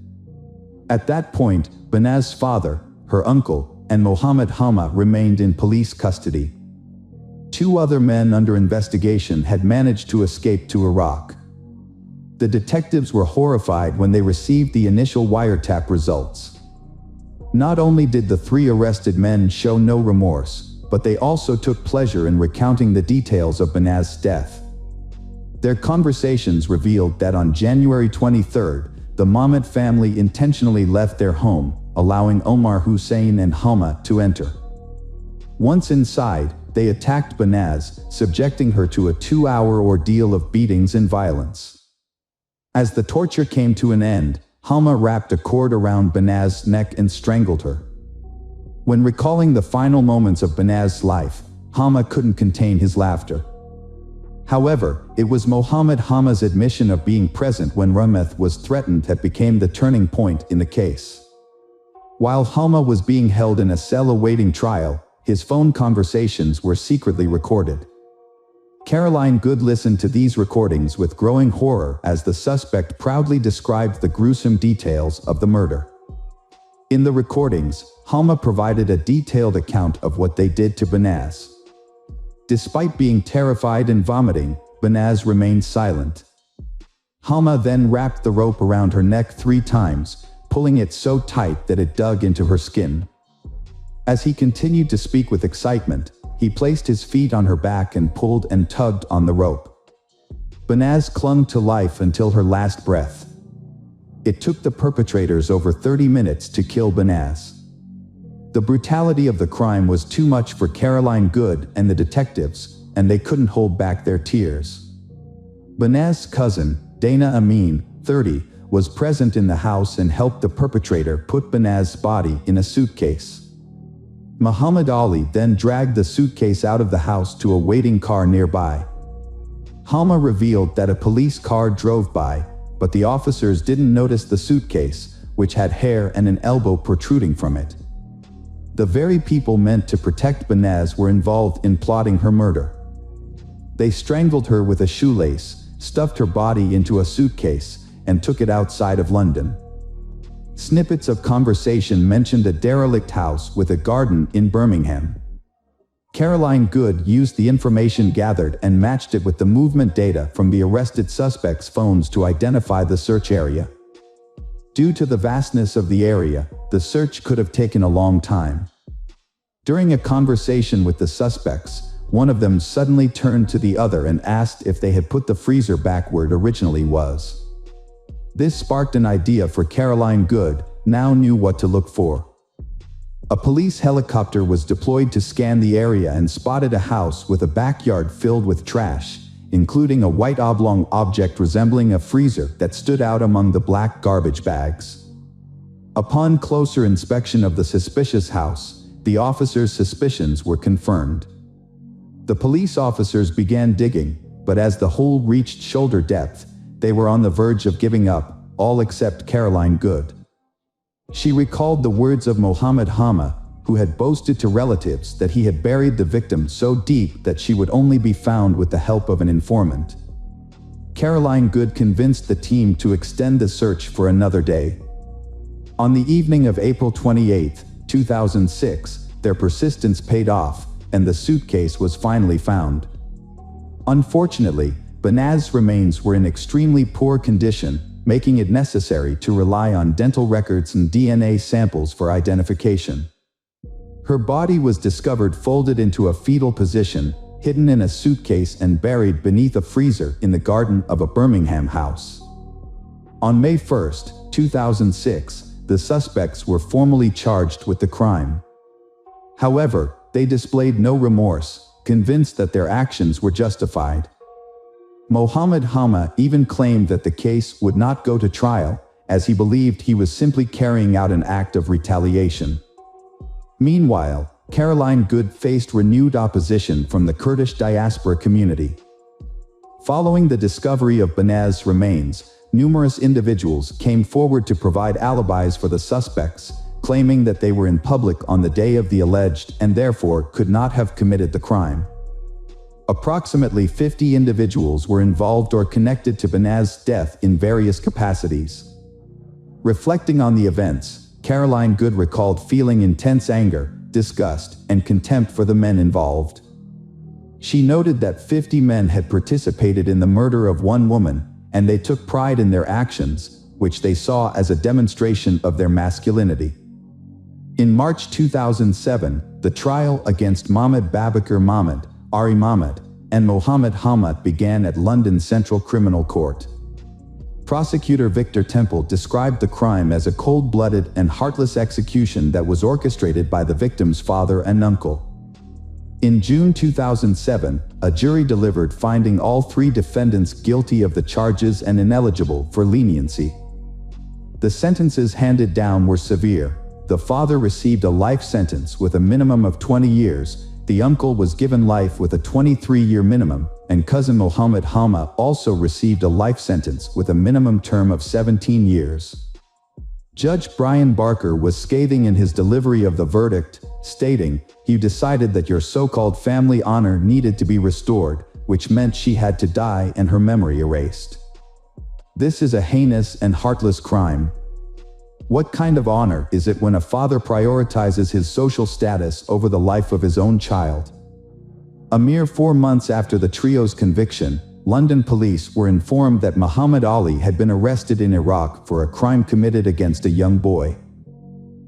At that point, Banaz's father, her uncle, and Mohammed Hama remained in police custody. 2 other men under investigation had managed to escape to Iraq. The detectives were horrified when they received the initial wiretap results. Not only did the 3 arrested men show no remorse, but they also took pleasure in recounting the details of Banaz's death. Their conversations revealed that on January 23, the Mahmoud family intentionally left their home, allowing Omar Hussein and Hama to enter. Once inside, they attacked Banaz, subjecting her to a 2-hour ordeal of beatings and violence. As the torture came to an end, Hama wrapped a cord around Banaz's neck and strangled her. When recalling the final moments of Banaz's life, Hama couldn't contain his laughter. However, it was Mohammed Hama's admission of being present when Rameth was threatened that became the turning point in the case. While Hama was being held in a cell awaiting trial, his phone conversations were secretly recorded. Caroline Good listened to these recordings with growing horror as the suspect proudly described the gruesome details of the murder. In the recordings, Hama provided a detailed account of what they did to Banaz. Despite being terrified and vomiting, Banaz remained silent. Hama then wrapped the rope around her neck 3 times, pulling it so tight that it dug into her skin. As he continued to speak with excitement, he placed his feet on her back and pulled and tugged on the rope. Banaz clung to life until her last breath. It took the perpetrators over 30 minutes to kill Banaz. The brutality of the crime was too much for Caroline Good and the detectives, and they couldn't hold back their tears. Banaz's cousin, Dana Amin, 30, was present in the house and helped the perpetrator put Banaz's body in a suitcase. Muhammad Ali then dragged the suitcase out of the house to a waiting car nearby. Hama revealed that a police car drove by, but the officers didn't notice the suitcase, which had hair and an elbow protruding from it. The very people meant to protect Banaz were involved in plotting her murder. They strangled her with a shoelace, stuffed her body into a suitcase, and took it outside of London. Snippets of conversation mentioned a derelict house with a garden in Birmingham. Caroline Good used the information gathered and matched it with the movement data from the arrested suspects' phones to identify the search area. Due to the vastness of the area, the search could have taken a long time. During a conversation with the suspects, one of them suddenly turned to the other and asked if they had put the freezer back where it originally was. This sparked an idea for Caroline Good, now knew what to look for. A police helicopter was deployed to scan the area and spotted a house with a backyard filled with trash, including a white oblong object resembling a freezer that stood out among the black garbage bags. Upon closer inspection of the suspicious house, the officers' suspicions were confirmed. The police officers began digging, but as the hole reached shoulder depth, they were on the verge of giving up, all except Caroline Good. She recalled the words of Mohammed Hama, who had boasted to relatives that he had buried the victim so deep that she would only be found with the help of an informant. Caroline Good convinced the team to extend the search for another day. On the evening of April 28, 2006, their persistence paid off, and the suitcase was finally found. Unfortunately, Banaz's remains were in extremely poor condition, making it necessary to rely on dental records and DNA samples for identification. Her body was discovered folded into a fetal position, hidden in a suitcase and buried beneath a freezer in the garden of a Birmingham house. On May 1, 2006, the suspects were formally charged with the crime. However, they displayed no remorse, convinced that their actions were justified. Mohammed Hama even claimed that the case would not go to trial, as he believed he was simply carrying out an act of retaliation. Meanwhile, Caroline Good faced renewed opposition from the Kurdish diaspora community. Following the discovery of Banaz's remains, numerous individuals came forward to provide alibis for the suspects, claiming that they were in public on the day of the alleged and therefore could not have committed the crime. Approximately 50 individuals were involved or connected to Banaz's death in various capacities. Reflecting on the events, Caroline Good recalled feeling intense anger, disgust, and contempt for the men involved. She noted that 50 men had participated in the murder of one woman, and they took pride in their actions, which they saw as a demonstration of their masculinity. In March 2007, the trial against Mohammed Babakar Mahmoud, Ari Mahmoud, and Mohammed Hamad began at London Central Criminal Court. Prosecutor Victor Temple described the crime as a cold-blooded and heartless execution that was orchestrated by the victim's father and uncle. In June 2007, a jury delivered finding all 3 defendants guilty of the charges and ineligible for leniency. The sentences handed down were severe. The father received a life sentence with a minimum of 20 years, the uncle was given life with a 23-year minimum, and cousin Mohammed Hama also received a life sentence with a minimum term of 17 years. Judge Brian Barker was scathing in his delivery of the verdict, stating, "You decided that your so-called family honor needed to be restored, which meant she had to die and her memory erased. This is a heinous and heartless crime. What kind of honor is it when a father prioritizes his social status over the life of his own child?" A mere 4 months after the trio's conviction, London police were informed that Muhammad Ali had been arrested in Iraq for a crime committed against a young boy.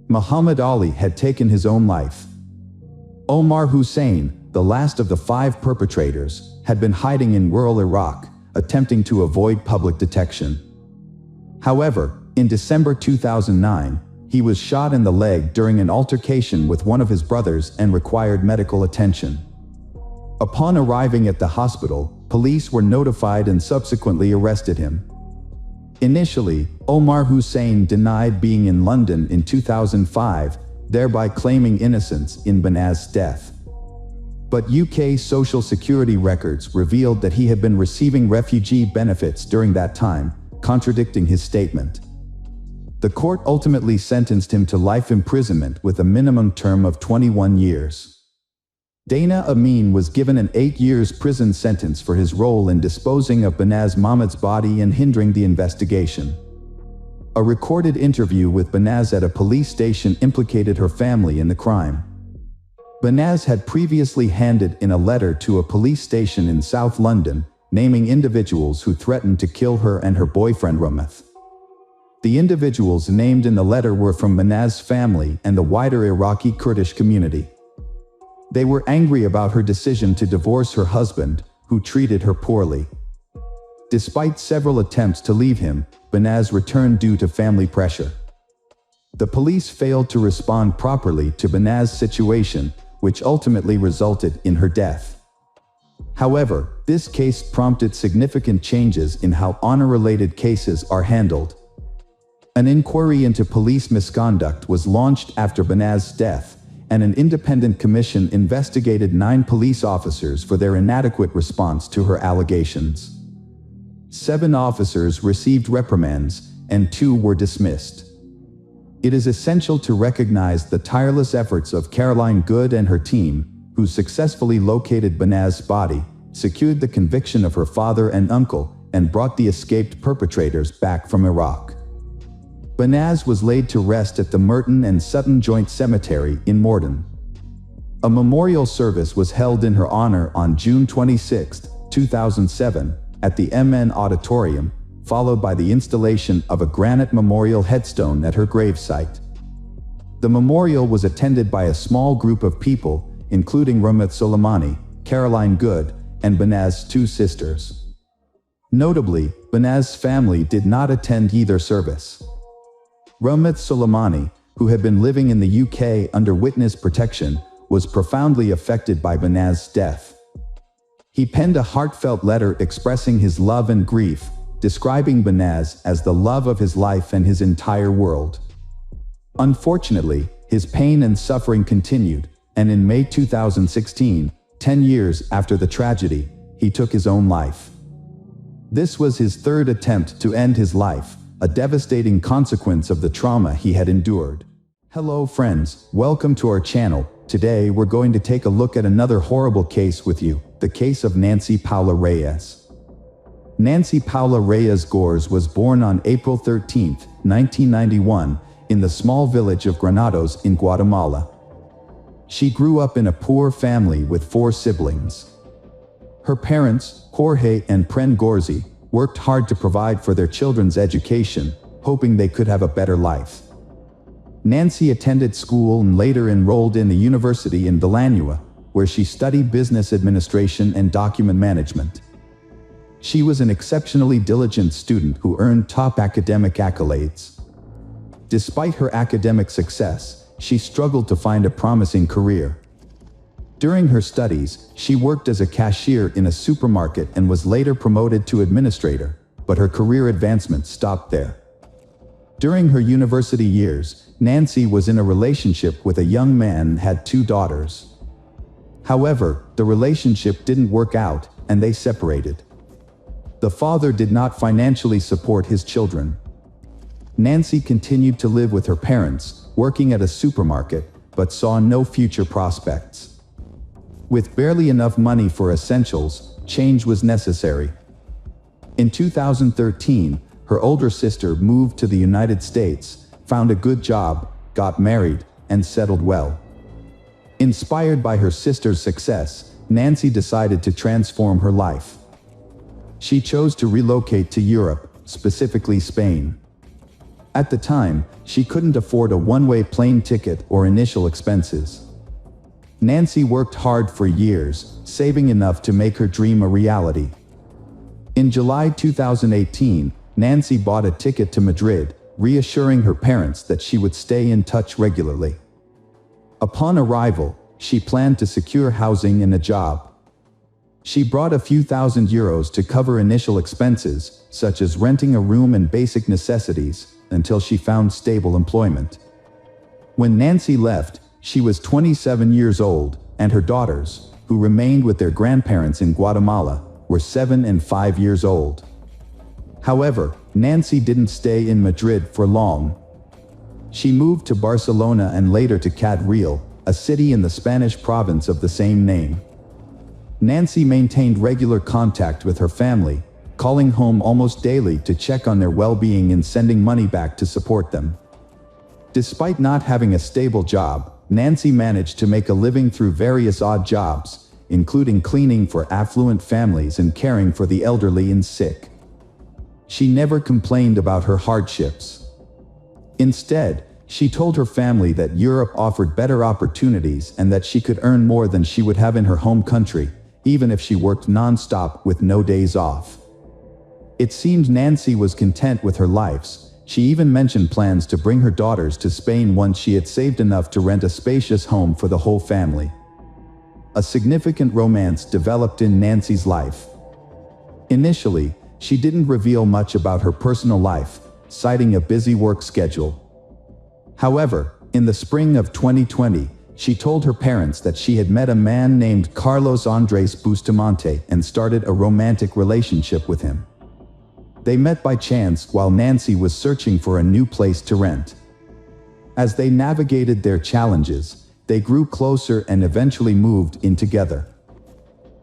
Muhammad Ali had taken his own life. Omar Hussein, the last of the 5 perpetrators, had been hiding in rural Iraq, attempting to avoid public detection. However, in December 2009, he was shot in the leg during an altercation with one of his brothers and required medical attention. Upon arriving at the hospital, police were notified and subsequently arrested him. Initially, Omar Hussein denied being in London in 2005, thereby claiming innocence in Banaz's death. But UK Social Security records revealed that he had been receiving refugee benefits during that time, contradicting his statement. The court ultimately sentenced him to life imprisonment with a minimum term of 21 years. Dana Amin was given an 8 years prison sentence for his role in disposing of Banaz Mahmoud's body and hindering the investigation. A recorded interview with Banaz at a police station implicated her family in the crime. Banaz had previously handed in a letter to a police station in South London, naming individuals who threatened to kill her and her boyfriend Rameth. The individuals named in the letter were from Banaz's family and the wider Iraqi Kurdish community. They were angry about her decision to divorce her husband, who treated her poorly. Despite several attempts to leave him, Banaz returned due to family pressure. The police failed to respond properly to Banaz's situation, which ultimately resulted in her death. However, this case prompted significant changes in how honor-related cases are handled. An inquiry into police misconduct was launched after Banaz's death, and an independent commission investigated 9 police officers for their inadequate response to her allegations. 7 officers received reprimands, and 2 were dismissed. It is essential to recognize the tireless efforts of Caroline Good and her team, who successfully located Banaz's body, secured the conviction of her father and uncle, and brought the escaped perpetrators back from Iraq. Banaz was laid to rest at the Merton and Sutton Joint Cemetery in Morden. A memorial service was held in her honor on June 26, 2007, at the MN Auditorium, followed by the installation of a granite memorial headstone at her gravesite. The memorial was attended by a small group of people, including Rameth Soleimani, Caroline Good, and Banaz's 2 sisters. Notably, Banaz's family did not attend either service. Rameth Soleimani, who had been living in the UK under witness protection, was profoundly affected by Banaz's death. He penned a heartfelt letter expressing his love and grief, describing Banaz as the love of his life and his entire world. Unfortunately, his pain and suffering continued, and in May 2016, 10 years after the tragedy, he took his own life. This was his 3rd attempt to end his life, a devastating consequence of the trauma he had endured. Hello friends, welcome to our channel. Today we're going to take a look at another horrible case with you, the case of Nancy Paula Reyes. Nancy Paula Reyes Gores was born on April 13, 1991, in the small village of Granados in Guatemala. She grew up in a poor family with 4 siblings. Her parents, Jorge and Pren Gorzi, worked hard to provide for their children's education, hoping they could have a better life. Nancy attended school and later enrolled in the university in Villanueva, where she studied business administration and document management. She was an exceptionally diligent student who earned top academic accolades. Despite her academic success, she struggled to find a promising career. During her studies, she worked as a cashier in a supermarket and was later promoted to administrator, but her career advancement stopped there. During her university years, Nancy was in a relationship with a young man and had 2 daughters. However, the relationship didn't work out, and they separated. The father did not financially support his children. Nancy continued to live with her parents, working at a supermarket, but saw no future prospects. With barely enough money for essentials, change was necessary. In 2013, her older sister moved to the United States, found a good job, got married, and settled well. Inspired by her sister's success, Nancy decided to transform her life. She chose to relocate to Europe, specifically Spain. At the time, she couldn't afford a one-way plane ticket or initial expenses. Nancy worked hard for years, saving enough to make her dream a reality. In July 2018, Nancy bought a ticket to Madrid, reassuring her parents that she would stay in touch regularly. Upon arrival, she planned to secure housing and a job. She brought a few €1,000 to cover initial expenses, such as renting a room and basic necessities, until she found stable employment. When Nancy left, she was 27 years old, and her daughters, who remained with their grandparents in Guatemala, were 7 and 5 years old. However, Nancy didn't stay in Madrid for long. She moved to Barcelona and later to Cadreal, a city in the Spanish province of the same name. Nancy maintained regular contact with her family, calling home almost daily to check on their well-being and sending money back to support them. Despite not having a stable job, Nancy managed to make a living through various odd jobs, including cleaning for affluent families and caring for the elderly and sick. She never complained about her hardships. Instead, she told her family that Europe offered better opportunities and that she could earn more than she would have in her home country, even if she worked non-stop with no days off. It seemed Nancy was content with her life. She even mentioned plans to bring her daughters to Spain once she had saved enough to rent a spacious home for the whole family. A significant romance developed in Nancy's life. Initially, she didn't reveal much about her personal life, citing a busy work schedule. However, in the spring of 2020, she told her parents that she had met a man named Carlos Andres Bustamante and started a romantic relationship with him. They met by chance while Nancy was searching for a new place to rent. As they navigated their challenges, they grew closer and eventually moved in together.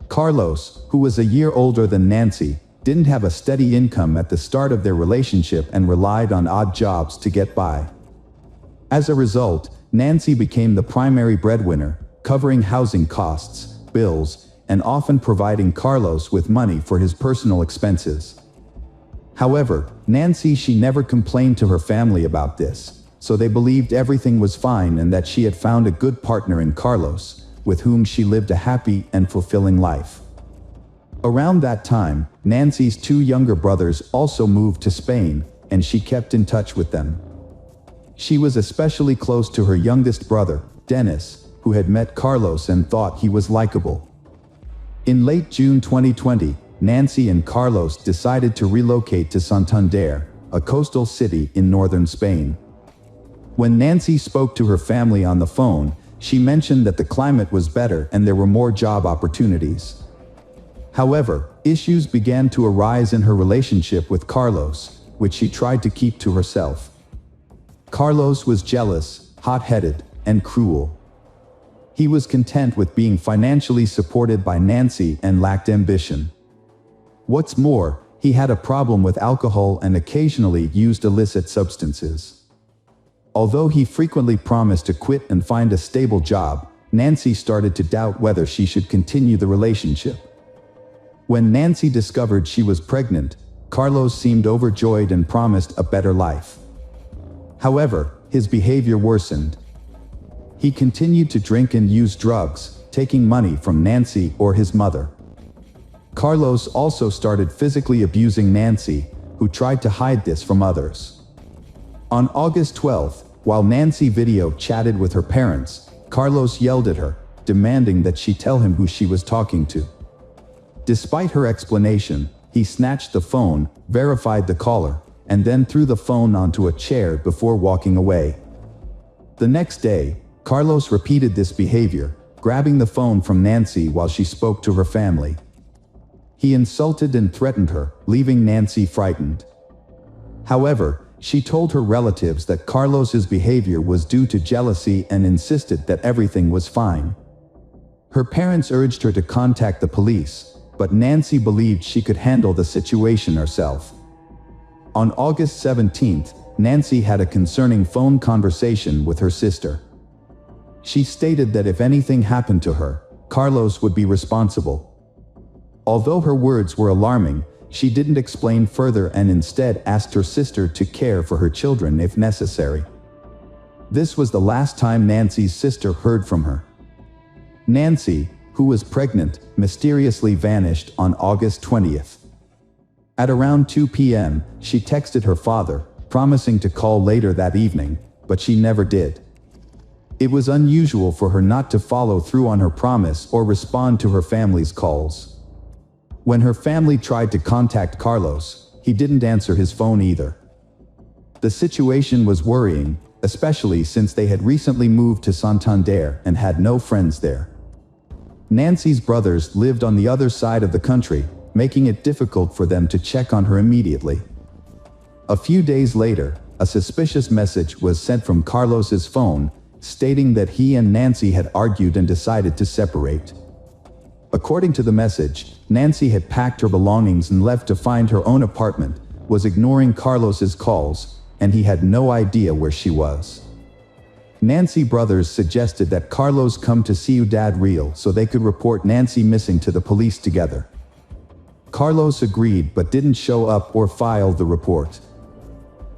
Carlos, who was a year older than Nancy, didn't have a steady income at the start of their relationship and relied on odd jobs to get by. As a result, Nancy became the primary breadwinner, covering housing costs, bills, and often providing Carlos with money for his personal expenses. However, she never complained to her family about this, so they believed everything was fine and that she had found a good partner in Carlos, with whom she lived a happy and fulfilling life. Around that time, Nancy's 2 younger brothers also moved to Spain, and she kept in touch with them. She was especially close to her youngest brother, Dennis, who had met Carlos and thought he was likable. In late June 2020, Nancy and Carlos decided to relocate to Santander, a coastal city in northern Spain. When Nancy spoke to her family on the phone, she mentioned that the climate was better and there were more job opportunities. However, issues began to arise in her relationship with Carlos, which she tried to keep to herself. Carlos was jealous, hot-headed, and cruel. He was content with being financially supported by Nancy and lacked ambition. What's more, he had a problem with alcohol and occasionally used illicit substances. Although he frequently promised to quit and find a stable job, Nancy started to doubt whether she should continue the relationship. When Nancy discovered she was pregnant, Carlos seemed overjoyed and promised a better life. However, his behavior worsened. He continued to drink and use drugs, taking money from Nancy or his mother. Carlos also started physically abusing Nancy, who tried to hide this from others. On August 12, while Nancy video chatted with her parents, Carlos yelled at her, demanding that she tell him who she was talking to. Despite her explanation, he snatched the phone, verified the caller, and then threw the phone onto a chair before walking away. The next day, Carlos repeated this behavior, grabbing the phone from Nancy while she spoke to her family. He insulted and threatened her, leaving Nancy frightened. However, she told her relatives that Carlos's behavior was due to jealousy and insisted that everything was fine. Her parents urged her to contact the police, but Nancy believed she could handle the situation herself. On August 17th, Nancy had a concerning phone conversation with her sister. She stated that if anything happened to her, Carlos would be responsible. Although her words were alarming, she didn't explain further and instead asked her sister to care for her children if necessary. This was the last time Nancy's sister heard from her. Nancy, who was pregnant, mysteriously vanished on August 20th. At around 2 p.m., she texted her father, promising to call later that evening, but she never did. It was unusual for her not to follow through on her promise or respond to her family's calls. When her family tried to contact Carlos, he didn't answer his phone either. The situation was worrying, especially since they had recently moved to Santander and had no friends there. Nancy's brothers lived on the other side of the country, making it difficult for them to check on her immediately. A few days later, a suspicious message was sent from Carlos's phone, stating that he and Nancy had argued and decided to separate. According to the message, Nancy had packed her belongings and left to find her own apartment, was ignoring Carlos's calls, and he had no idea where she was. Nancy's brothers suggested that Carlos come to Ciudad Real so they could report Nancy missing to the police together. Carlos agreed but didn't show up or file the report.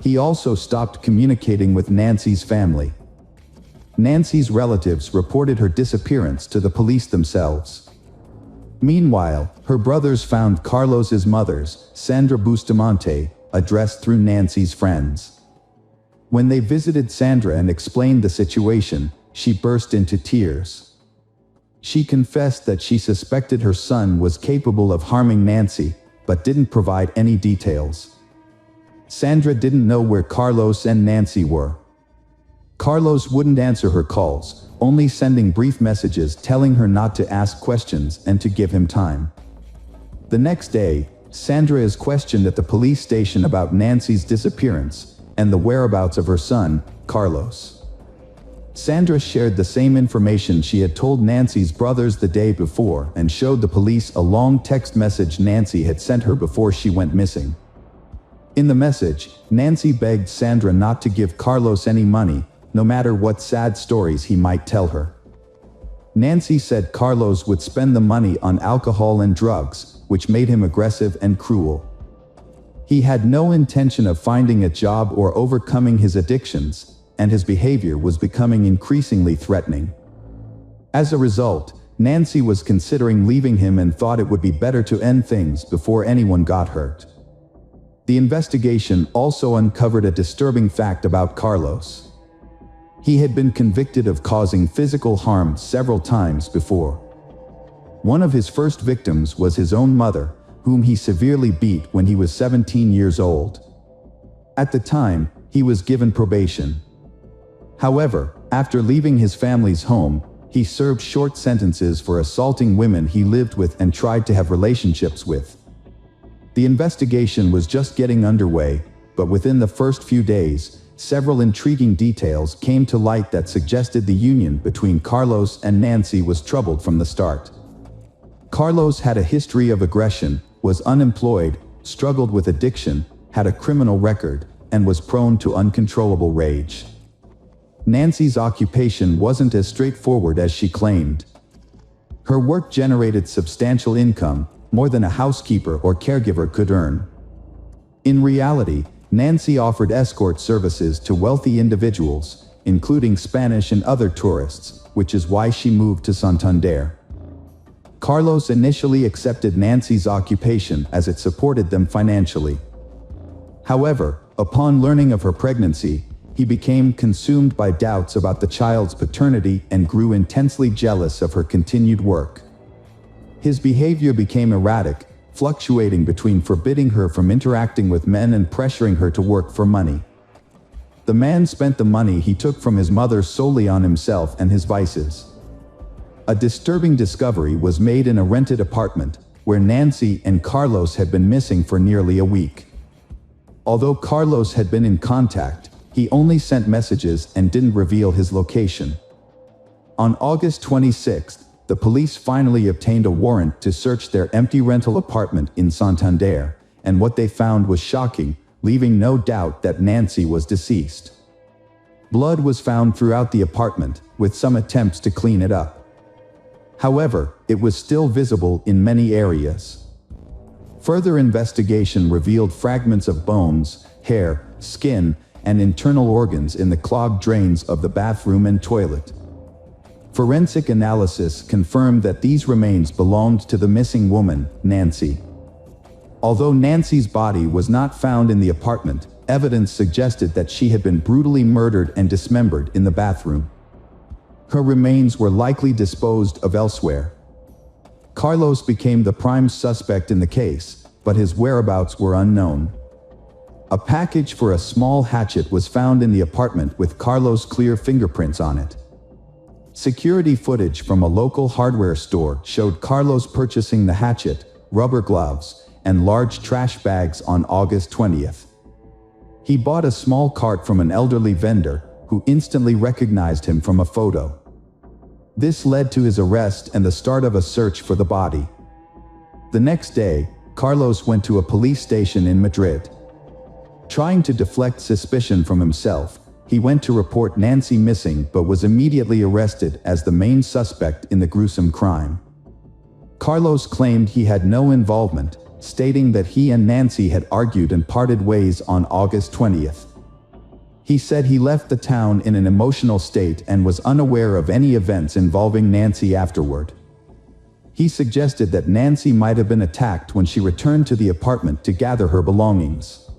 He also stopped communicating with Nancy's family. Nancy's relatives reported her disappearance to the police themselves. Meanwhile, her brothers found Carlos's mother's, Sandra Bustamante, address through Nancy's friends. When they visited Sandra and explained the situation, she burst into tears. She confessed that she suspected her son was capable of harming Nancy, but didn't provide any details. Sandra didn't know where Carlos and Nancy were. Carlos wouldn't answer her calls, only sending brief messages telling her not to ask questions and to give him time. The next day, Sandra is questioned at the police station about Nancy's disappearance and the whereabouts of her son, Carlos. Sandra shared the same information she had told Nancy's brothers the day before and showed the police a long text message Nancy had sent her before she went missing. In the message, Nancy begged Sandra not to give Carlos any money, no matter what sad stories he might tell her. Nancy said Carlos would spend the money on alcohol and drugs, which made him aggressive and cruel. He had no intention of finding a job or overcoming his addictions, and his behavior was becoming increasingly threatening. As a result, Nancy was considering leaving him and thought it would be better to end things before anyone got hurt. The investigation also uncovered a disturbing fact about Carlos. He had been convicted of causing physical harm several times before. One of his first victims was his own mother, whom he severely beat when he was 17 years old. At the time, he was given probation. However, after leaving his family's home, he served short sentences for assaulting women he lived with and tried to have relationships with. The investigation was just getting underway, but within the first few days, several intriguing details came to light that suggested the union between Carlos and Nancy was troubled from the start. Carlos had a history of aggression, was unemployed, struggled with addiction, had a criminal record, and was prone to uncontrollable rage. Nancy's occupation wasn't as straightforward as she claimed. Her work generated substantial income, more than a housekeeper or caregiver could earn. In reality, Nancy offered escort services to wealthy individuals, including Spanish and other tourists, which is why she moved to Santander. Carlos initially accepted Nancy's occupation as it supported them financially. However, upon learning of her pregnancy, he became consumed by doubts about the child's paternity and grew intensely jealous of her continued work. His behavior became erratic, fluctuating between forbidding her from interacting with men and pressuring her to work for money. The man spent the money he took from his mother solely on himself and his vices. A disturbing discovery was made in a rented apartment, where Nancy and Carlos had been missing for nearly a week. Although Carlos had been in contact, he only sent messages and didn't reveal his location. On August 26th, the police finally obtained a warrant to search their empty rental apartment in Santander, and what they found was shocking, leaving no doubt that Nancy was deceased. Blood was found throughout the apartment, with some attempts to clean it up. However, it was still visible in many areas. Further investigation revealed fragments of bones, hair, skin, and internal organs in the clogged drains of the bathroom and toilet. Forensic analysis confirmed that these remains belonged to the missing woman, Nancy. Although Nancy's body was not found in the apartment, evidence suggested that she had been brutally murdered and dismembered in the bathroom. Her remains were likely disposed of elsewhere. Carlos became the prime suspect in the case, but his whereabouts were unknown. A package for a small hatchet was found in the apartment with Carlos' clear fingerprints on it. Security footage from a local hardware store showed Carlos purchasing the hatchet, rubber gloves, and large trash bags on August 20th. He bought a small cart from an elderly vendor, who instantly recognized him from a photo. This led to his arrest and the start of a search for the body. The next day, Carlos went to a police station in Madrid. Trying to deflect suspicion from himself, he went to report Nancy missing but was immediately arrested as the main suspect in the gruesome crime. Carlos claimed he had no involvement, stating that he and Nancy had argued and parted ways on August 20th. He said he left the town in an emotional state and was unaware of any events involving Nancy afterward. He suggested that Nancy might have been attacked when she returned to the apartment to gather her belongings.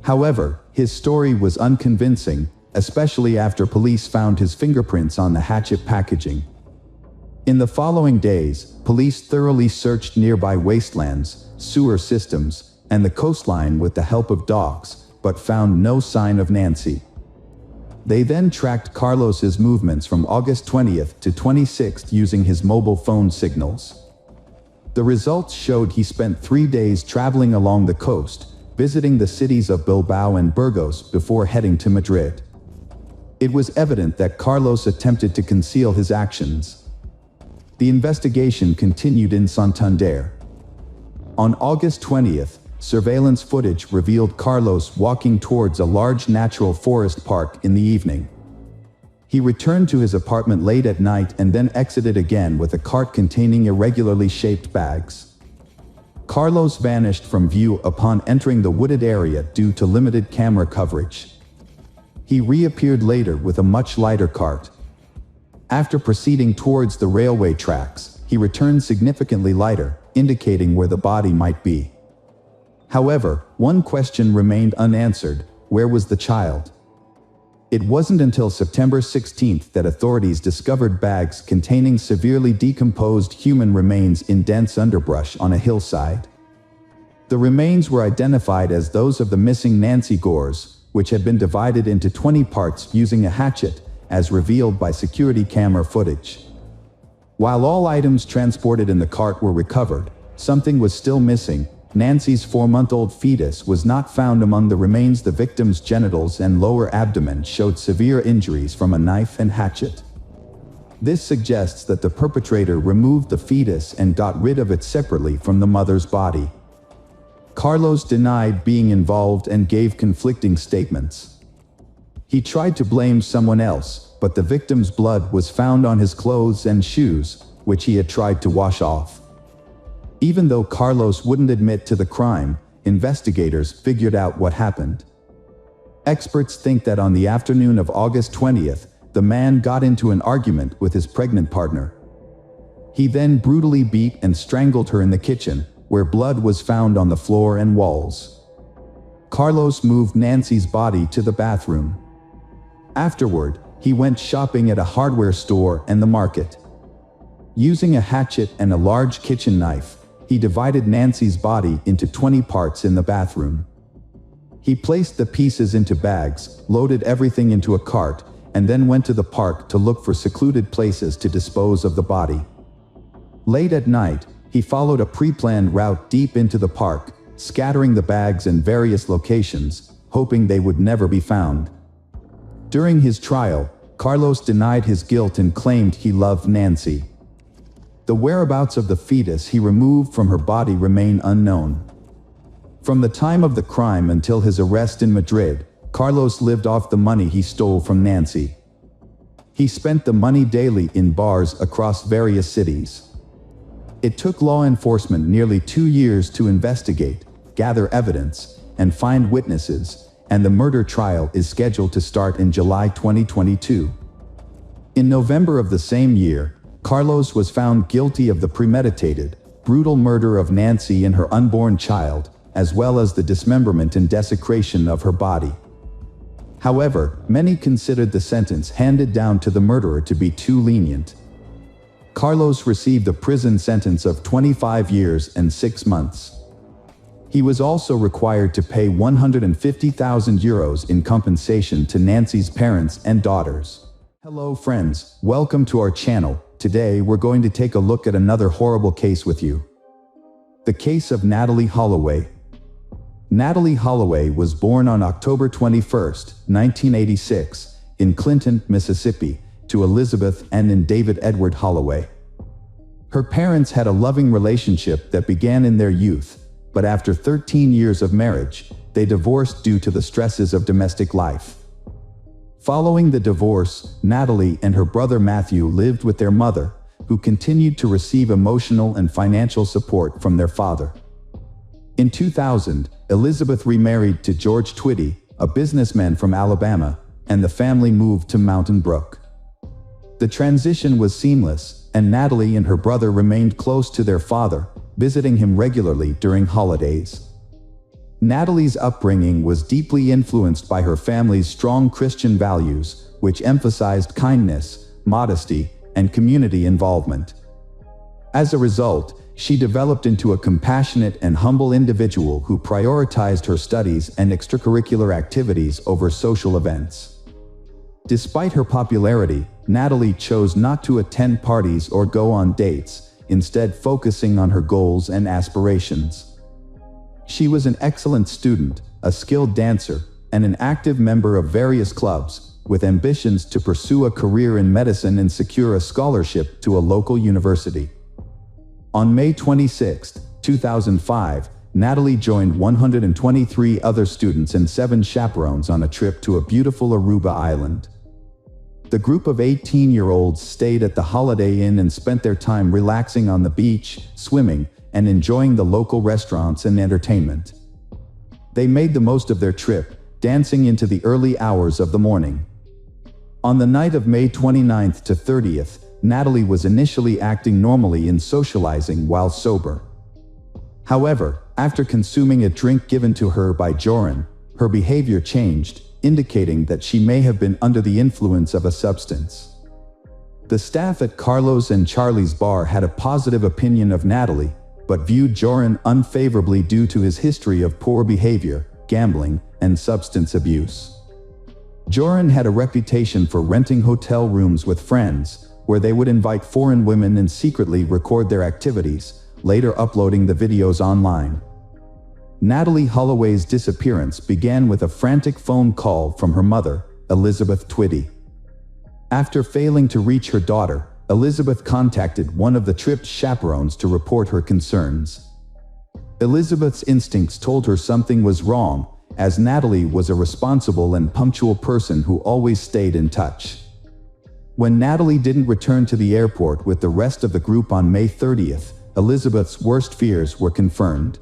However, his story was unconvincing, especially after police found his fingerprints on the hatchet packaging. In the following days, police thoroughly searched nearby wastelands, sewer systems, and the coastline with the help of dogs, but found no sign of Nancy. They then tracked Carlos's movements from August 20th to 26th using his mobile phone signals. The results showed he spent 3 days traveling along the coast, visiting the cities of Bilbao and Burgos before heading to Madrid. It was evident that Carlos attempted to conceal his actions. The investigation continued in Santander. On August 20th, surveillance footage revealed Carlos walking towards a large natural forest park in the evening. He returned to his apartment late at night and then exited again with a cart containing irregularly shaped bags. Carlos vanished from view upon entering the wooded area due to limited camera coverage. He reappeared later with a much lighter cart. After proceeding towards the railway tracks, he returned significantly lighter, indicating where the body might be. However, one question remained unanswered: where was the child? It wasn't until September 16th that authorities discovered bags containing severely decomposed human remains in dense underbrush on a hillside. The remains were identified as those of the missing Nancy Gores, which had been divided into 20 parts using a hatchet, as revealed by security camera footage. While all items transported in the cart were recovered, something was still missing. Nancy's 4-month-old fetus was not found among the remains. The victim's genitals and lower abdomen showed severe injuries from a knife and hatchet. This suggests that the perpetrator removed the fetus and got rid of it separately from the mother's body. Carlos denied being involved and gave conflicting statements. He tried to blame someone else, but the victim's blood was found on his clothes and shoes, which he had tried to wash off. Even though Carlos wouldn't admit to the crime, investigators figured out what happened. Experts think that on the afternoon of August 20th, the man got into an argument with his pregnant partner. He then brutally beat and strangled her in the kitchen, where blood was found on the floor and walls. Carlos moved Nancy's body to the bathroom. Afterward, he went shopping at a hardware store and the market. Using a hatchet and a large kitchen knife, he divided Nancy's body into 20 parts in the bathroom. He placed the pieces into bags, loaded everything into a cart, and then went to the park to look for secluded places to dispose of the body. Late at night, he followed a pre-planned route deep into the park, scattering the bags in various locations, hoping they would never be found. During his trial, Carlos denied his guilt and claimed he loved Nancy. The whereabouts of the fetus he removed from her body remain unknown. From the time of the crime until his arrest in Madrid, Carlos lived off the money he stole from Nancy. He spent the money daily in bars across various cities. It took law enforcement nearly 2 years to investigate, gather evidence, and find witnesses, and the murder trial is scheduled to start in July 2022. In November of the same year, Carlos was found guilty of the premeditated, brutal murder of Nancy and her unborn child, as well as the dismemberment and desecration of her body. However, many considered the sentence handed down to the murderer to be too lenient. Carlos received a prison sentence of 25 years and 6 months. He was also required to pay €150,000 in compensation to Nancy's parents and daughters. Hello friends, welcome to our channel. Today we're going to take a look at another horrible case with you. The case of Natalie Holloway. Natalie Holloway was born on October 21, 1986, in Clinton, Mississippi, to Elizabeth and David Edward Holloway. Her parents had a loving relationship that began in their youth, but after 13 years of marriage, they divorced due to the stresses of domestic life. Following the divorce, Natalie and her brother Matthew lived with their mother, who continued to receive emotional and financial support from their father. In 2000, Elizabeth remarried to George Twitty, a businessman from Alabama, and the family moved to Mountain Brook. The transition was seamless, and Natalie and her brother remained close to their father, visiting him regularly during holidays. Natalie's upbringing was deeply influenced by her family's strong Christian values, which emphasized kindness, modesty, and community involvement. As a result, she developed into a compassionate and humble individual who prioritized her studies and extracurricular activities over social events. Despite her popularity, Natalie chose not to attend parties or go on dates, instead focusing on her goals and aspirations. She was an excellent student, a skilled dancer, and an active member of various clubs, with ambitions to pursue a career in medicine and secure a scholarship to a local university. On May 26, 2005, Natalie joined 123 other students and 7 chaperones on a trip to a beautiful Aruba island. The group of 18-year-olds stayed at the Holiday Inn and spent their time relaxing on the beach, swimming, and enjoying the local restaurants and entertainment. They made the most of their trip, dancing into the early hours of the morning. On the night of May 29th to 30th, Natalie was initially acting normally in socializing while sober. However, after consuming a drink given to her by Joran, her behavior changed, indicating that she may have been under the influence of a substance. The staff at Carlos and Charlie's bar had a positive opinion of Natalie, but viewed Joran unfavorably due to his history of poor behavior, gambling, and substance abuse. Joran had a reputation for renting hotel rooms with friends, where they would invite foreign women and secretly record their activities, later uploading the videos online. Natalie Holloway's disappearance began with a frantic phone call from her mother, Elizabeth Twitty. After failing to reach her daughter, Elizabeth contacted one of the trip's chaperones to report her concerns. Elizabeth's instincts told her something was wrong, as Natalie was a responsible and punctual person who always stayed in touch. When Natalie didn't return to the airport with the rest of the group on May 30th, Elizabeth's worst fears were confirmed.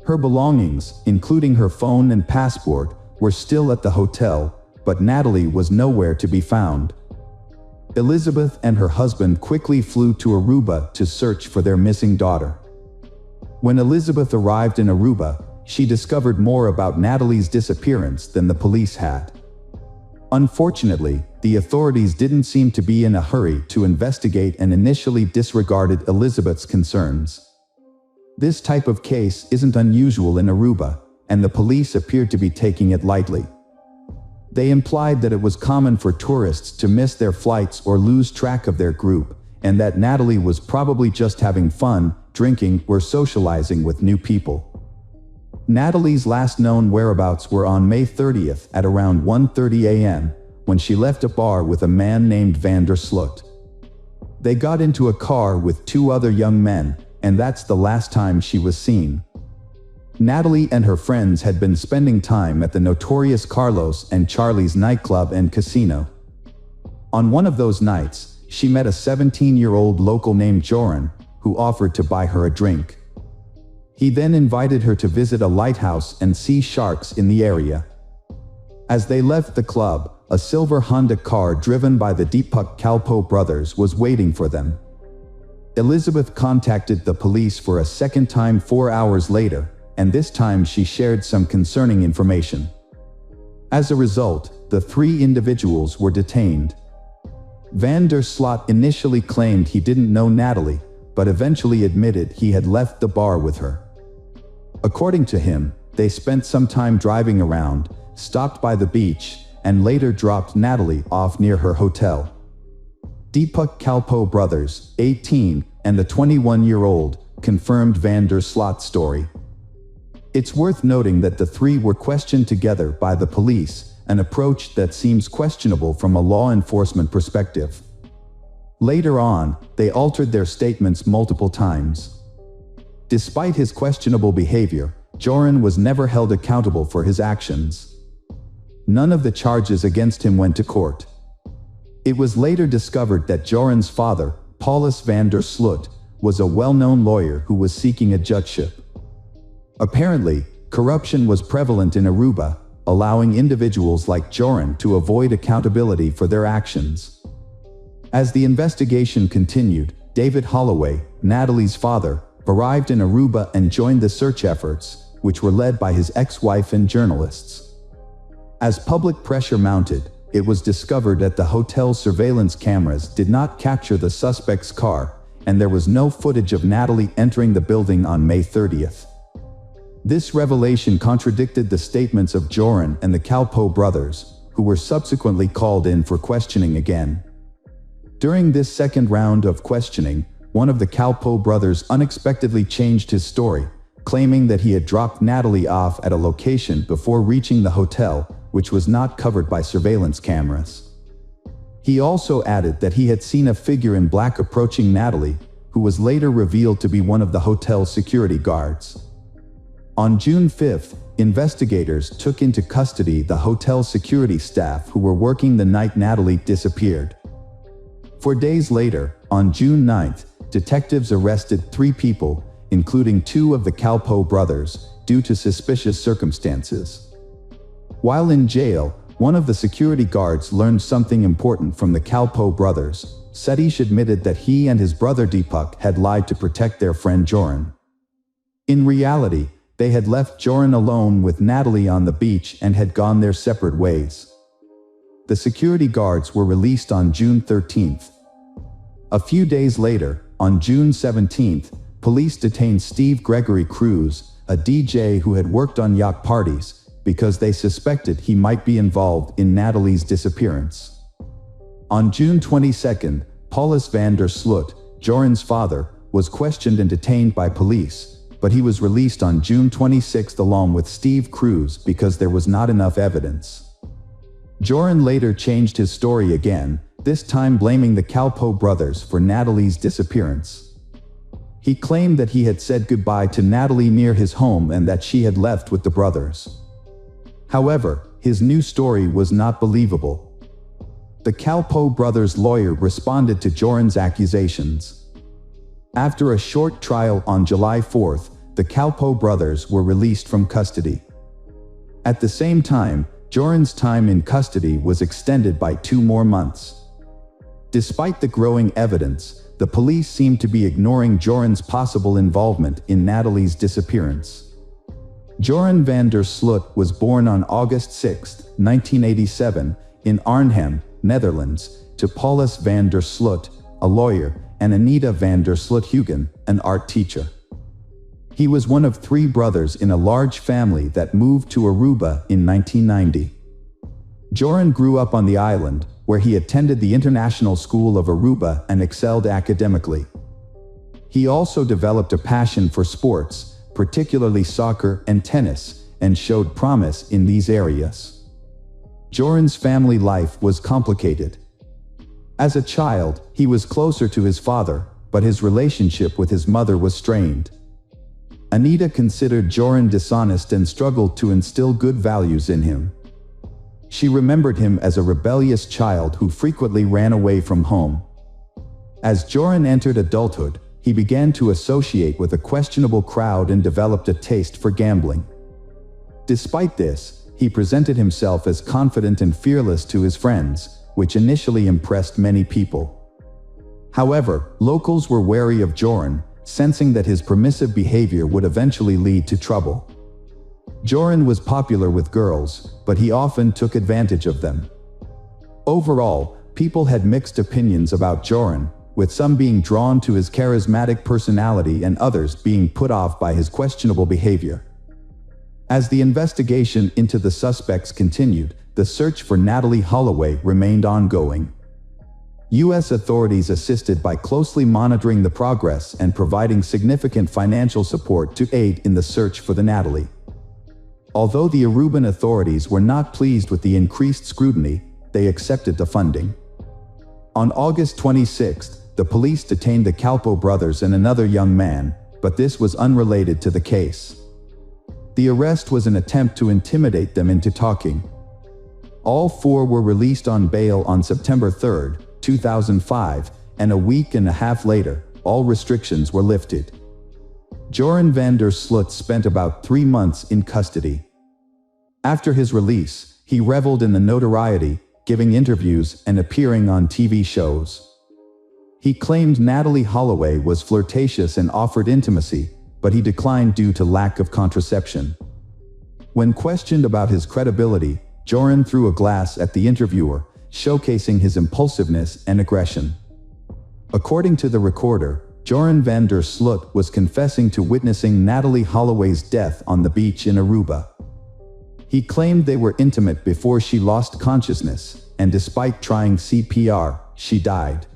Her belongings, including her phone and passport, were still at the hotel, but Natalie was nowhere to be found. Elizabeth and her husband quickly flew to Aruba to search for their missing daughter. When Elizabeth arrived in Aruba, she discovered more about Natalie's disappearance than the police had. Unfortunately, the authorities didn't seem to be in a hurry to investigate and initially disregarded Elizabeth's concerns. This type of case isn't unusual in Aruba, and the police appeared to be taking it lightly. They implied that it was common for tourists to miss their flights or lose track of their group, and that Natalie was probably just having fun, drinking, or socializing with new people. Natalie's last known whereabouts were on May 30th at around 1:30 a.m., when she left a bar with a man named Van der Sloot. They got into a car with two other young men, and that's the last time she was seen. Natalie and her friends had been spending time at the notorious Carlos and Charlie's nightclub and casino. On one of those nights, she met a 17-year-old local named Joran, who offered to buy her a drink. He then invited her to visit a lighthouse and see sharks in the area. As they left the club, a silver Honda car driven by the Deepak Kalpoe brothers was waiting for them. Elizabeth contacted the police for a second time 4 hours later, and this time she shared some concerning information. As a result, the three individuals were detained. Van der Sloot initially claimed he didn't know Natalie, but eventually admitted he had left the bar with her. According to him, they spent some time driving around, stopped by the beach, and later dropped Natalie off near her hotel. Deepak Kalpoe brothers, 18, and the 21-year-old, confirmed Van der Sloot's story. It's worth noting that the three were questioned together by the police, an approach that seems questionable from a law enforcement perspective. Later on, they altered their statements multiple times. Despite his questionable behavior, Joran was never held accountable for his actions. None of the charges against him went to court. It was later discovered that Joran's father, Paulus van der Sloot, was a well-known lawyer who was seeking a judgeship. Apparently, corruption was prevalent in Aruba, allowing individuals like Joran to avoid accountability for their actions. As the investigation continued, David Holloway, Natalie's father, arrived in Aruba and joined the search efforts, which were led by his ex-wife and journalists. As public pressure mounted, it was discovered that the hotel's surveillance cameras did not capture the suspect's car, and there was no footage of Natalie entering the building on May 30th. This revelation contradicted the statements of Joran and the Kalpoe brothers, who were subsequently called in for questioning again. During this second round of questioning, one of the Kalpoe brothers unexpectedly changed his story, claiming that he had dropped Natalie off at a location before reaching the hotel, which was not covered by surveillance cameras. He also added that he had seen a figure in black approaching Natalie, who was later revealed to be one of the hotel's security guards. On June 5th, investigators took into custody the hotel security staff who were working the night Natalie disappeared. 4 days later, on June 9th, detectives arrested 3 people, including 2 of the Kalpoe brothers, due to suspicious circumstances. While in jail, one of the security guards learned something important from the Kalpoe brothers. Satish admitted that he and his brother Deepak had lied to protect their friend Joran. In reality, they had left Joran alone with Natalie on the beach and had gone their separate ways. The security guards were released on June 13th. A few days later, on June 17th, police detained Steve Gregory Cruz, a DJ who had worked on yacht parties, because they suspected he might be involved in Natalie's disappearance. On June 22nd, Paulus van der Sloot, Joran's father, was questioned and detained by police, but he was released on June 26th along with Steve Cruz because there was not enough evidence. Joran later changed his story again, this time blaming the Kalpoe brothers for Natalie's disappearance. He claimed that he had said goodbye to Natalie near his home and that she had left with the brothers. However, his new story was not believable. The Kalpoe brothers' lawyer responded to Joran's accusations. After a short trial on July 4th, the Kalpoe brothers were released from custody. At the same time, Joran's time in custody was extended by 2 more months. Despite the growing evidence, the police seemed to be ignoring Joran's possible involvement in Natalie's disappearance. Joran van der Sloot was born on August 6, 1987, in Arnhem, Netherlands, to Paulus van der Sloot, a lawyer, and Anita van der Sloot-Hugen, an art teacher. He was one of 3 brothers in a large family that moved to Aruba in 1990. Joran grew up on the island, where he attended the International School of Aruba and excelled academically. He also developed a passion for sports, particularly soccer and tennis, and showed promise in these areas. Joran's family life was complicated. As a child, he was closer to his father, but his relationship with his mother was strained. Anita considered Joran dishonest and struggled to instill good values in him. She remembered him as a rebellious child who frequently ran away from home. As Joran entered adulthood, he began to associate with a questionable crowd and developed a taste for gambling. Despite this, he presented himself as confident and fearless to his friends, which initially impressed many people. However, locals were wary of Joran, sensing that his permissive behavior would eventually lead to trouble. Joran was popular with girls, but he often took advantage of them. Overall, people had mixed opinions about Joran, with some being drawn to his charismatic personality and others being put off by his questionable behavior. As the investigation into the suspects continued, the search for Natalee Holloway remained ongoing. U.S. authorities assisted by closely monitoring the progress and providing significant financial support to aid in the search for the Natalee. Although the Aruban authorities were not pleased with the increased scrutiny, they accepted the funding. On August 26, the police detained the Calpo brothers and another young man, but this was unrelated to the case. The arrest was an attempt to intimidate them into talking. All four were released on bail on September 3, 2005, and a week and a half later, all restrictions were lifted. Joran van der Sloot spent about 3 months in custody. After his release, he reveled in the notoriety, giving interviews and appearing on TV shows. He claimed Natalee Holloway was flirtatious and offered intimacy, but he declined due to lack of contraception. When questioned about his credibility, Joran threw a glass at the interviewer, showcasing his impulsiveness and aggression. According to the recorder, Joran van der Sloot was confessing to witnessing Natalee Holloway's death on the beach in Aruba. He claimed they were intimate before she lost consciousness, and despite trying CPR, she died.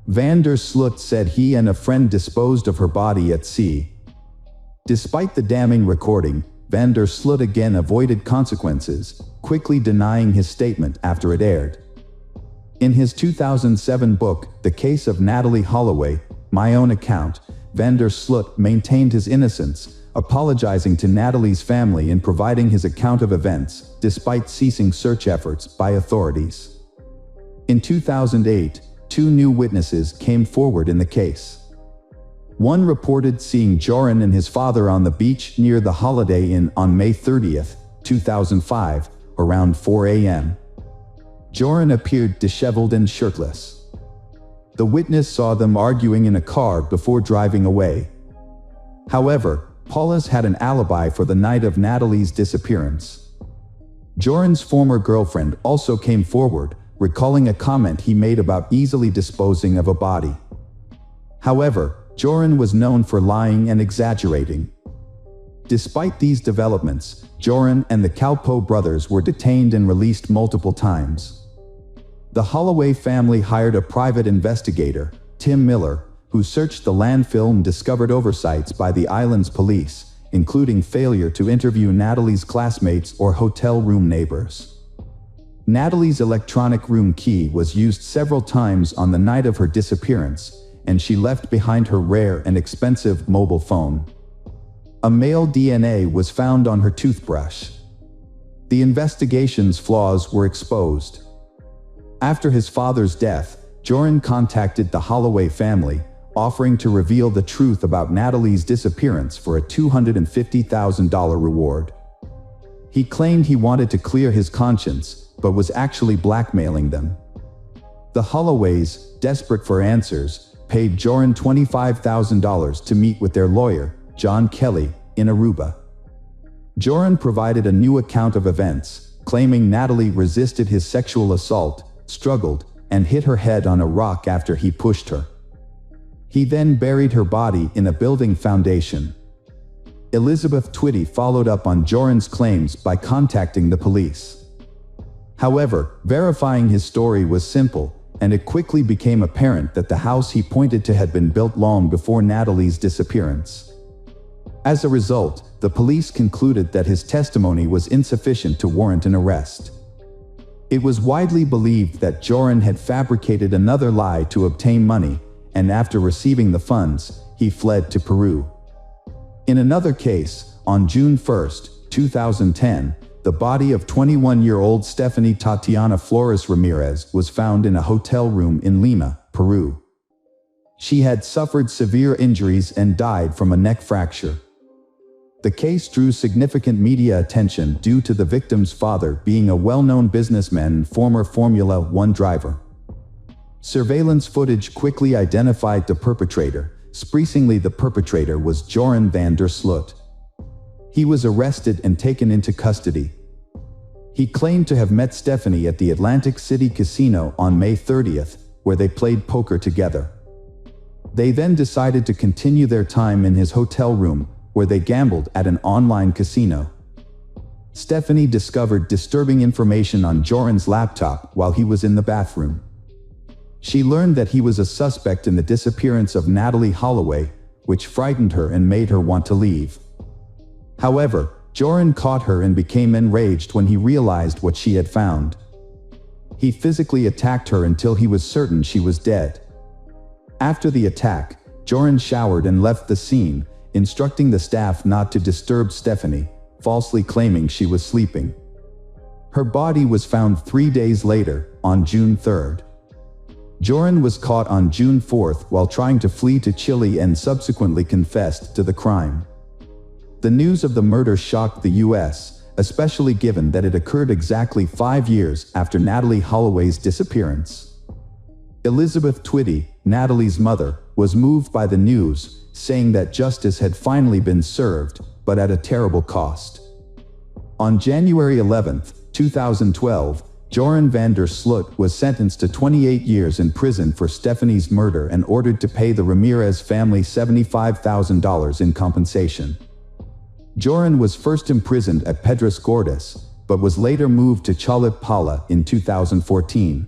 Van der Sloot said he and a friend disposed of her body at sea. Despite the damning recording, Van der Sloot again avoided consequences, quickly denying his statement after it aired. In his 2007 book, The Case of Natalee Holloway, My Own Account, Van der Sloot maintained his innocence, apologizing to Natalee's family and providing his account of events, despite ceasing search efforts by authorities. In 2008, 2 new witnesses came forward in the case. One reported seeing Joran and his father on the beach near the Holiday Inn on May 30, 2005, around 4 a.m. Joran appeared disheveled and shirtless. The witness saw them arguing in a car before driving away. However, Paula's had an alibi for the night of Natalee's disappearance. Joran's former girlfriend also came forward, recalling a comment he made about easily disposing of a body. However, Joran was known for lying and exaggerating. Despite these developments, Joran and the Calpo brothers were detained and released multiple times. The Holloway family hired a private investigator, Tim Miller, who searched the landfill and discovered oversights by the island's police, including failure to interview Natalee's classmates or hotel room neighbors. Natalee's electronic room key was used several times on the night of her disappearance, and she left behind her rare and expensive mobile phone. A male DNA was found on her toothbrush. The investigation's flaws were exposed. After his father's death, Joran contacted the Holloway family, offering to reveal the truth about Natalee's disappearance for a $250,000 reward. He claimed he wanted to clear his conscience, but was actually blackmailing them. The Holloways, desperate for answers, paid Joran $25,000 to meet with their lawyer, John Kelly, in Aruba. Joran provided a new account of events, claiming Natalee resisted his sexual assault, struggled, and hit her head on a rock after he pushed her. He then buried her body in a building foundation. Elizabeth Twitty followed up on Joran's claims by contacting the police. However, verifying his story was simple, and it quickly became apparent that the house he pointed to had been built long before Natalie's disappearance. As a result, the police concluded that his testimony was insufficient to warrant an arrest. It was widely believed that Joran had fabricated another lie to obtain money, and after receiving the funds, he fled to Peru. In another case, on June 1, 2010, the body of 21-year-old Stephanie Tatiana Flores Ramirez was found in a hotel room in Lima, Peru. She had suffered severe injuries and died from a neck fracture. The case drew significant media attention due to the victim's father being a well-known businessman and former Formula One driver. Surveillance footage quickly identified the perpetrator. Surprisingly, the perpetrator was Joran van der Sloot. He was arrested and taken into custody. He claimed to have met Stephanie at the Atlantic City Casino on May 30th, where they played poker together. They then decided to continue their time in his hotel room, where they gambled at an online casino. Stephanie discovered disturbing information on Joran's laptop while he was in the bathroom. She learned that he was a suspect in the disappearance of Natalie Holloway, which frightened her and made her want to leave. However, Joran caught her and became enraged when he realized what she had found. He physically attacked her until he was certain she was dead. After the attack, Joran showered and left the scene, instructing the staff not to disturb Stephanie, falsely claiming she was sleeping. Her body was found 3 days later, on June 3rd. Joran was caught on June 4th while trying to flee to Chile and subsequently confessed to the crime. The news of the murder shocked the U.S., especially given that it occurred exactly 5 years after Natalie Holloway's disappearance. Elizabeth Twitty, Natalie's mother, was moved by the news, saying that justice had finally been served, but at a terrible cost. On January 11, 2012, Joran van der Sloot was sentenced to 28 years in prison for Stephanie's murder and ordered to pay the Ramirez family $75,000 in compensation. Joran was first imprisoned at Pedras Gordas, but was later moved to Chalipala in 2014.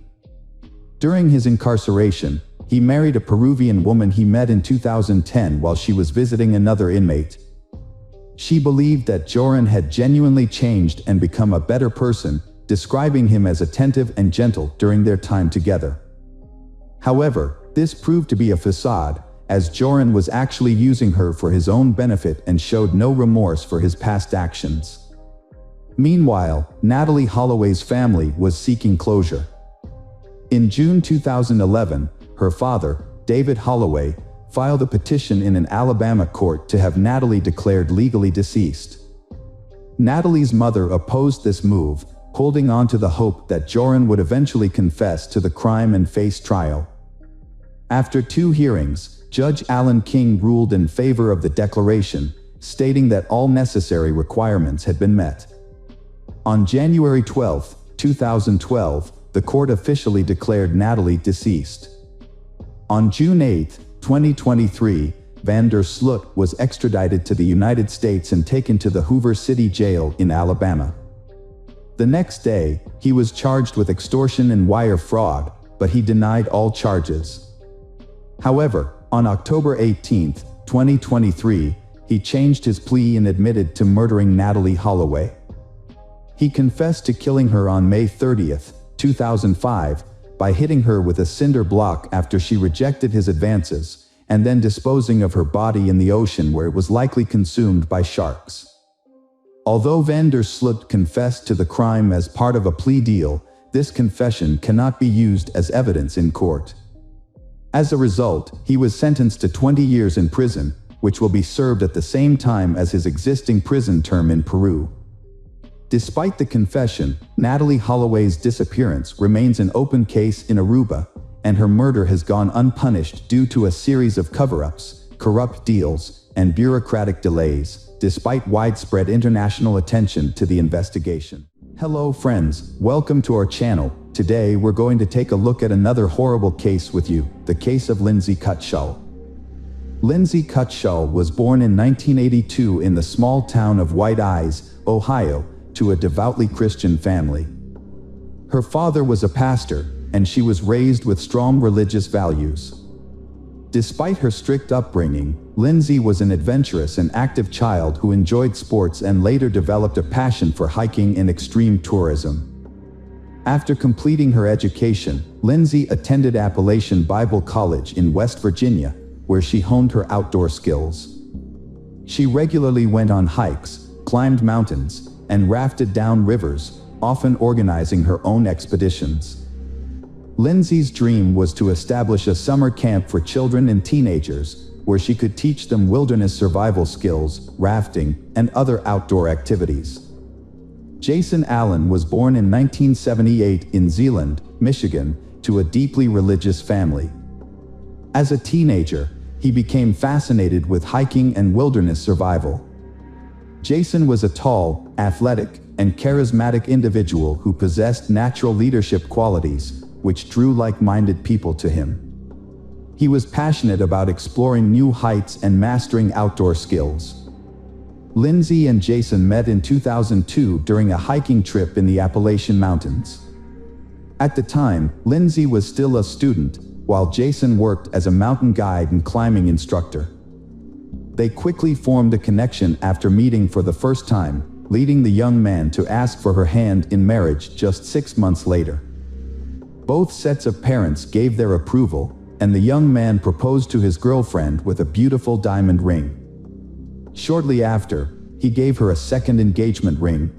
During his incarceration, he married a Peruvian woman he met in 2010 while she was visiting another inmate. She believed that Joran had genuinely changed and become a better person, describing him as attentive and gentle during their time together. However, this proved to be a facade, as Joran was actually using her for his own benefit and showed no remorse for his past actions. Meanwhile, Natalie Holloway's family was seeking closure. In June 2011, her father, David Holloway, filed a petition in an Alabama court to have Natalie declared legally deceased. Natalie's mother opposed this move, holding on to the hope that Joran would eventually confess to the crime and face trial. After 2 hearings, Judge Alan King ruled in favor of the declaration, stating that all necessary requirements had been met. On January 12, 2012, the court officially declared Natalie deceased. On June 8, 2023, van der Sloot was extradited to the United States and taken to the Hoover City Jail in Alabama. The next day, he was charged with extortion and wire fraud, but he denied all charges. However, on October 18, 2023, he changed his plea and admitted to murdering Natalie Holloway. He confessed to killing her on May 30, 2005, by hitting her with a cinder block after she rejected his advances, and then disposing of her body in the ocean where it was likely consumed by sharks. Although van der Sloot confessed to the crime as part of a plea deal, this confession cannot be used as evidence in court. As a result, he was sentenced to 20 years in prison, which will be served at the same time as his existing prison term in Peru. Despite the confession, Natalie Holloway's disappearance remains an open case in Aruba, and her murder has gone unpunished due to a series of cover-ups, corrupt deals, and bureaucratic delays, despite widespread international attention to the investigation. Hello friends, welcome to our channel. Today we're going to take a look at another horrible case with you, the case of Lindsay Cutshall. Lindsay Cutshall was born in 1982 in the small town of White Eyes, Ohio, to a devoutly Christian family. Her father was a pastor, and she was raised with strong religious values. Despite her strict upbringing, Lindsay was an adventurous and active child who enjoyed sports and later developed a passion for hiking and extreme tourism. After completing her education, Lindsay attended Appalachian Bible College in West Virginia, where she honed her outdoor skills. She regularly went on hikes, climbed mountains, and rafted down rivers, often organizing her own expeditions. Lindsay's dream was to establish a summer camp for children and teenagers, where she could teach them wilderness survival skills, rafting, and other outdoor activities. Jason Allen was born in 1978 in Zeeland, Michigan, to a deeply religious family. As a teenager, he became fascinated with hiking and wilderness survival. Jason was a tall, athletic, and charismatic individual who possessed natural leadership qualities, which drew like-minded people to him. He was passionate about exploring new heights and mastering outdoor skills. Lindsay and Jason met in 2002 during a hiking trip in the Appalachian Mountains. At the time, Lindsay was still a student, while Jason worked as a mountain guide and climbing instructor. They quickly formed a connection after meeting for the first time, leading the young man to ask for her hand in marriage just 6 months later. Both sets of parents gave their approval, and the young man proposed to his girlfriend with a beautiful diamond ring. Shortly after, he gave her a second engagement ring.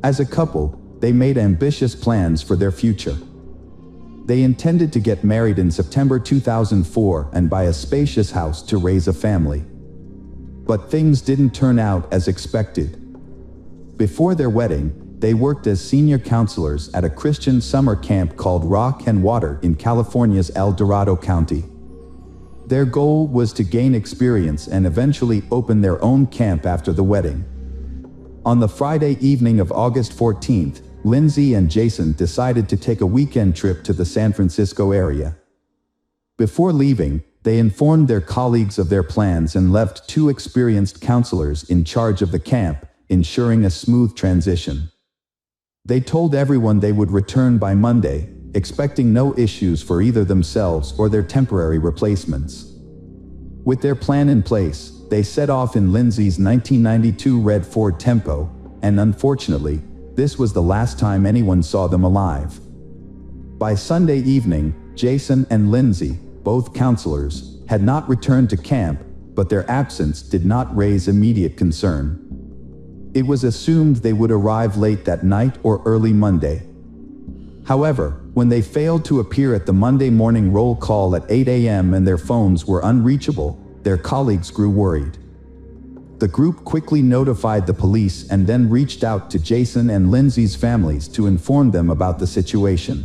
As a couple, they made ambitious plans for their future. They intended to get married in September 2004 and buy a spacious house to raise a family. But things didn't turn out as expected. Before their wedding, they worked as senior counselors at a Christian summer camp called Rock and Water in California's El Dorado County. Their goal was to gain experience and eventually open their own camp after the wedding. On the Friday evening of August 14th, Lindsay and Jason decided to take a weekend trip to the San Francisco area. Before leaving, they informed their colleagues of their plans and left 2 experienced counselors in charge of the camp, ensuring a smooth transition. They told everyone they would return by Monday, expecting no issues for either themselves or their temporary replacements. With their plan in place, they set off in Lindsay's 1992 red Ford Tempo, and unfortunately, this was the last time anyone saw them alive. By Sunday evening, Jason and Lindsay, both counselors, had not returned to camp, but their absence did not raise immediate concern. It was assumed they would arrive late that night or early Monday. However, when they failed to appear at the Monday morning roll call at 8 a.m. and their phones were unreachable, their colleagues grew worried. The group quickly notified the police and then reached out to Jason and Lindsay's families to inform them about the situation.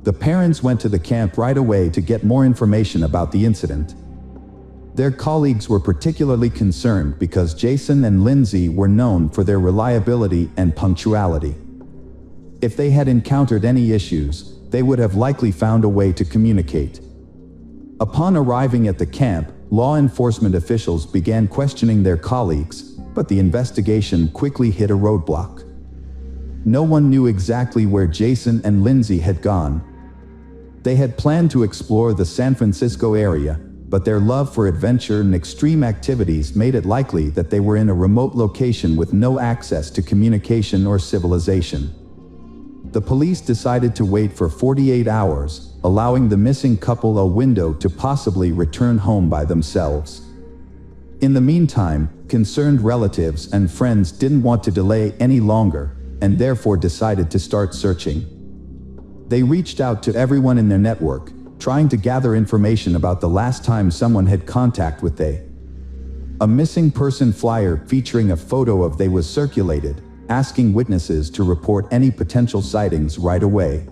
The parents went to the camp right away to get more information about the incident. Their colleagues were particularly concerned because Jason and Lindsay were known for their reliability and punctuality. If they had encountered any issues, they would have likely found a way to communicate. Upon arriving at the camp, law enforcement officials began questioning their colleagues, but the investigation quickly hit a roadblock. No one knew exactly where Jason and Lindsay had gone. They had planned to explore the San Francisco area, but their love for adventure and extreme activities made it likely that they were in a remote location with no access to communication or civilization. The police decided to wait for 48 hours, allowing the missing couple a window to possibly return home by themselves. In the meantime, concerned relatives and friends didn't want to delay any longer, and therefore decided to start searching. They reached out to everyone in their network, trying to gather information about the last time someone had contact with they. A missing person flyer featuring a photo of they was circulated, asking witnesses to report any potential sightings right away.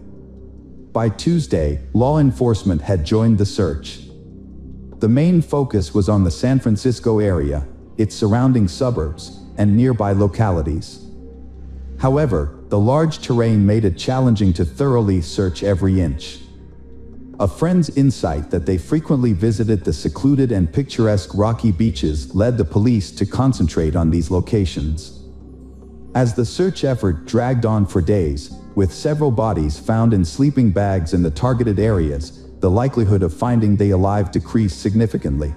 By Tuesday, law enforcement had joined the search. The main focus was on the San Francisco area, its surrounding suburbs, and nearby localities. However, the large terrain made it challenging to thoroughly search every inch. A friend's insight that they frequently visited the secluded and picturesque rocky beaches led the police to concentrate on these locations. As the search effort dragged on for days, with several bodies found in sleeping bags in the targeted areas, the likelihood of finding them alive decreased significantly.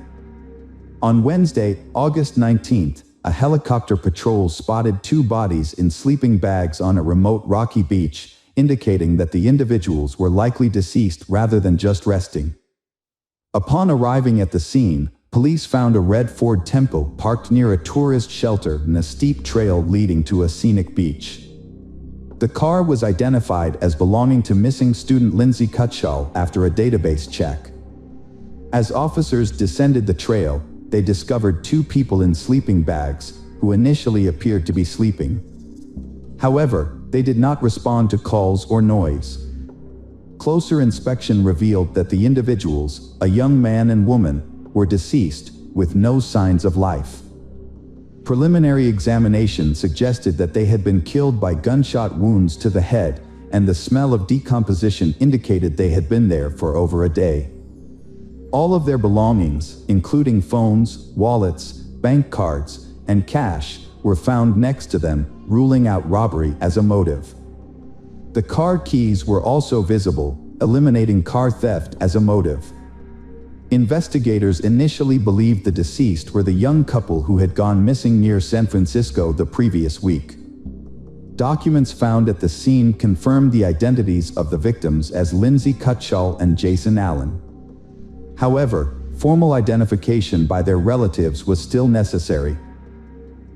On Wednesday, August 19th, a helicopter patrol spotted 2 bodies in sleeping bags on a remote rocky beach, indicating that the individuals were likely deceased rather than just resting. Upon arriving at the scene, police found a red Ford Tempo parked near a tourist shelter in a steep trail leading to a scenic beach. The car was identified as belonging to missing student Lindsay Cutshall after a database check. As officers descended the trail, they discovered 2 people in sleeping bags, who initially appeared to be sleeping. However, they did not respond to calls or noise. Closer inspection revealed that the individuals, a young man and woman, were deceased, with no signs of life. Preliminary examination suggested that they had been killed by gunshot wounds to the head, and the smell of decomposition indicated they had been there for over a day. All of their belongings, including phones, wallets, bank cards, and cash, were found next to them, ruling out robbery as a motive. The car keys were also visible, eliminating car theft as a motive. Investigators initially believed the deceased were the young couple who had gone missing near San Francisco the previous week. Documents found at the scene confirmed the identities of the victims as Lindsay Cutshall and Jason Allen. However, formal identification by their relatives was still necessary.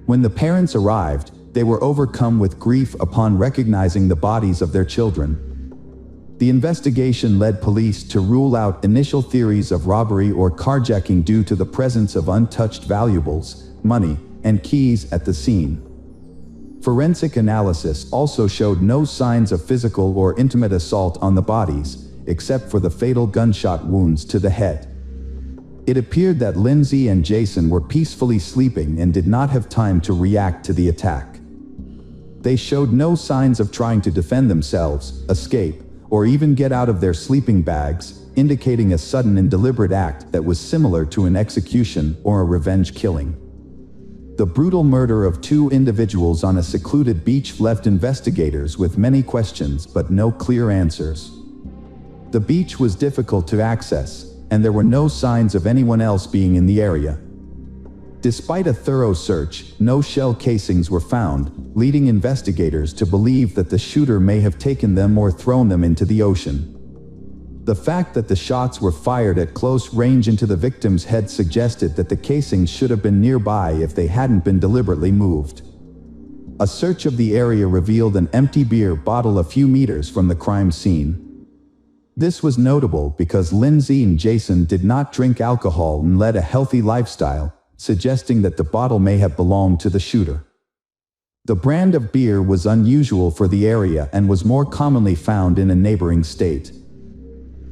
When the parents arrived, they were overcome with grief upon recognizing the bodies of their children. The investigation led police to rule out initial theories of robbery or carjacking due to the presence of untouched valuables, money, and keys at the scene. Forensic analysis also showed no signs of physical or intimate assault on the bodies, except for the fatal gunshot wounds to the head. It appeared that Lindsay and Jason were peacefully sleeping and did not have time to react to the attack. They showed no signs of trying to defend themselves, escape, or even get out of their sleeping bags, indicating a sudden and deliberate act that was similar to an execution or a revenge killing. The brutal murder of 2 individuals on a secluded beach left investigators with many questions but no clear answers. The beach was difficult to access, and there were no signs of anyone else being in the area. Despite a thorough search, no shell casings were found, leading investigators to believe that the shooter may have taken them or thrown them into the ocean. The fact that the shots were fired at close range into the victim's head suggested that the casings should have been nearby if they hadn't been deliberately moved. A search of the area revealed an empty beer bottle a few meters from the crime scene. This was notable because Lindsay and Jason did not drink alcohol and led a healthy lifestyle, suggesting that the bottle may have belonged to the shooter. The brand of beer was unusual for the area and was more commonly found in a neighboring state.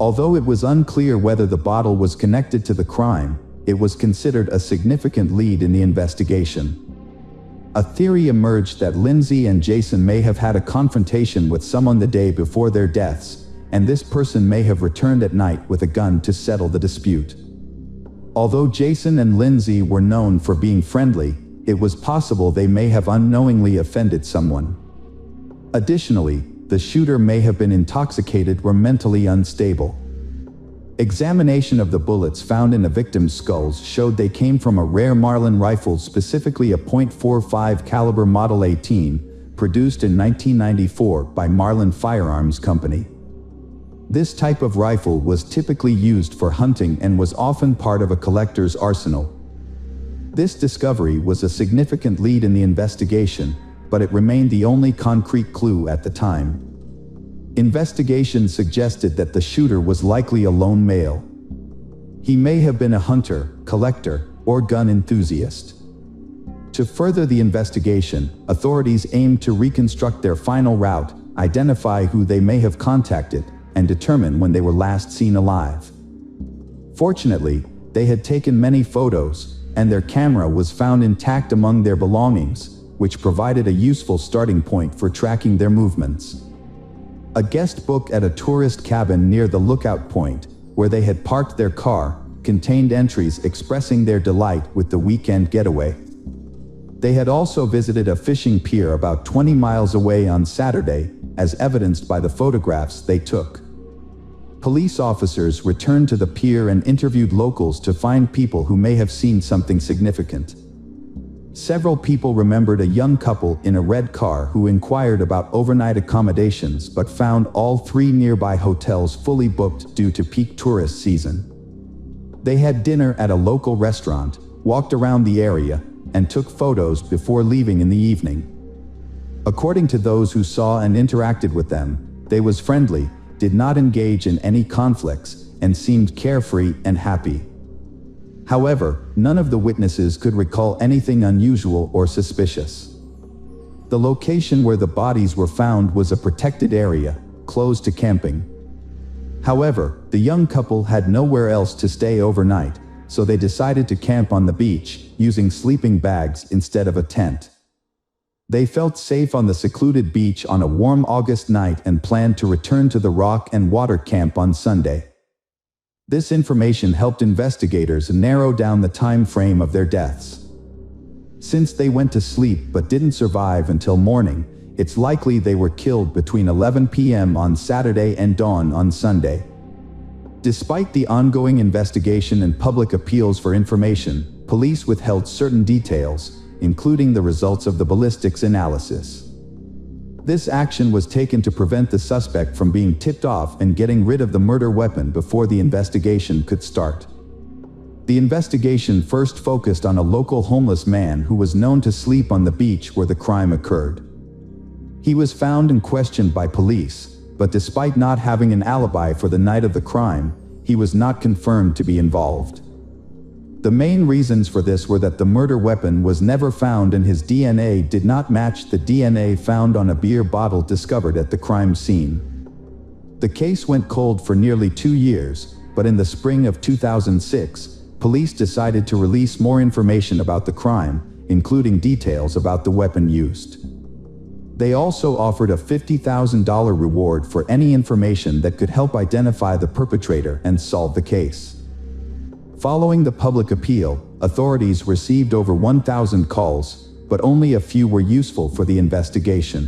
Although it was unclear whether the bottle was connected to the crime, it was considered a significant lead in the investigation. A theory emerged that Lindsay and Jason may have had a confrontation with someone the day before their deaths, and this person may have returned at night with a gun to settle the dispute. Although Jason and Lindsay were known for being friendly, it was possible they may have unknowingly offended someone. Additionally, the shooter may have been intoxicated or mentally unstable. Examination of the bullets found in the victim's skulls showed they came from a rare Marlin rifle, specifically a .45 caliber Model 18, produced in 1994 by Marlin Firearms Company. This type of rifle was typically used for hunting and was often part of a collector's arsenal. This discovery was a significant lead in the investigation, but it remained the only concrete clue at the time. Investigation suggested that the shooter was likely a lone male. He may have been a hunter, collector, or gun enthusiast. To further the investigation, authorities aimed to reconstruct their final route, identify who they may have contacted, and determine when they were last seen alive. Fortunately, they had taken many photos, and their camera was found intact among their belongings, which provided a useful starting point for tracking their movements. A guest book at a tourist cabin near the lookout point, where they had parked their car, contained entries expressing their delight with the weekend getaway. They had also visited a fishing pier about 20 miles away on Saturday, as evidenced by the photographs they took. Police officers returned to the pier and interviewed locals to find people who may have seen something significant. Several people remembered a young couple in a red car who inquired about overnight accommodations but found all 3 nearby hotels fully booked due to peak tourist season. They had dinner at a local restaurant, walked around the area, and took photos before leaving in the evening. According to those who saw and interacted with them, they was friendly, did not engage in any conflicts, and seemed carefree and happy. However, none of the witnesses could recall anything unusual or suspicious. The location where the bodies were found was a protected area, closed to camping. However, the young couple had nowhere else to stay overnight, so they decided to camp on the beach, using sleeping bags instead of a tent. They felt safe on the secluded beach on a warm August night and planned to return to the rock and water camp on Sunday. This information helped investigators narrow down the time frame of their deaths. Since they went to sleep but didn't survive until morning, it's likely they were killed between 11 p.m. on Saturday and dawn on Sunday. Despite the ongoing investigation and public appeals for information, police withheld certain details, including the results of the ballistics analysis. This action was taken to prevent the suspect from being tipped off and getting rid of the murder weapon before the investigation could start. The investigation first focused on a local homeless man who was known to sleep on the beach where the crime occurred. He was found and questioned by police, but despite not having an alibi for the night of the crime, he was not confirmed to be involved. The main reasons for this were that the murder weapon was never found and his DNA did not match the DNA found on a beer bottle discovered at the crime scene. The case went cold for nearly 2 years, but in the spring of 2006, police decided to release more information about the crime, including details about the weapon used. They also offered a $50,000 reward for any information that could help identify the perpetrator and solve the case. Following the public appeal, authorities received over 1,000 calls, but only a few were useful for the investigation.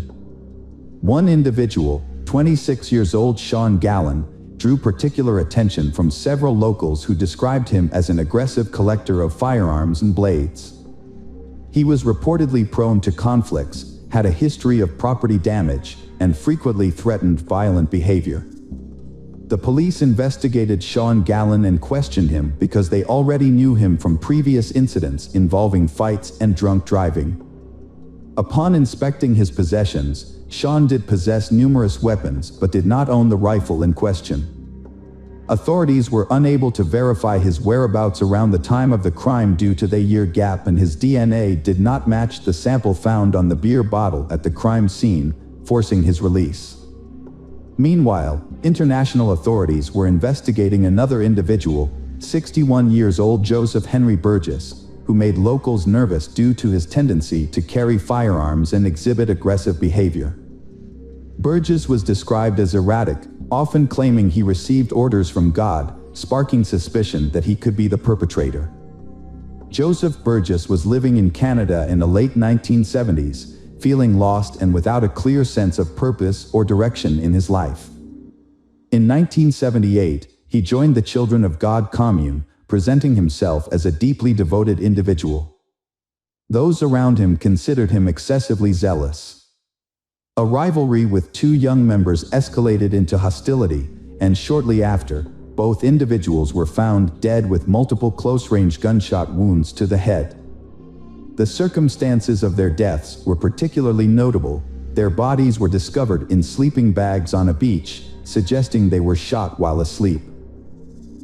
One individual, 26 years old Sean Gallen, drew particular attention from several locals who described him as an aggressive collector of firearms and blades. He was reportedly prone to conflicts, had a history of property damage, and frequently threatened violent behavior. The police investigated Sean Gallen and questioned him because they already knew him from previous incidents involving fights and drunk driving. Upon inspecting his possessions, Sean did possess numerous weapons but did not own the rifle in question. Authorities were unable to verify his whereabouts around the time of the crime due to the year gap, and his DNA did not match the sample found on the beer bottle at the crime scene, forcing his release. Meanwhile, international authorities were investigating another individual, 61 years old Joseph Henry Burgess, who made locals nervous due to his tendency to carry firearms and exhibit aggressive behavior. Burgess was described as erratic, often claiming he received orders from God, sparking suspicion that he could be the perpetrator. Joseph Burgess was living in Canada in the late 1970s, feeling lost and without a clear sense of purpose or direction in his life. In 1978, he joined the Children of God commune, presenting himself as a deeply devoted individual. Those around him considered him excessively zealous. A rivalry with 2 young members escalated into hostility, and shortly after, both individuals were found dead with multiple close-range gunshot wounds to the head. The circumstances of their deaths were particularly notable. Their bodies were discovered in sleeping bags on a beach, suggesting they were shot while asleep.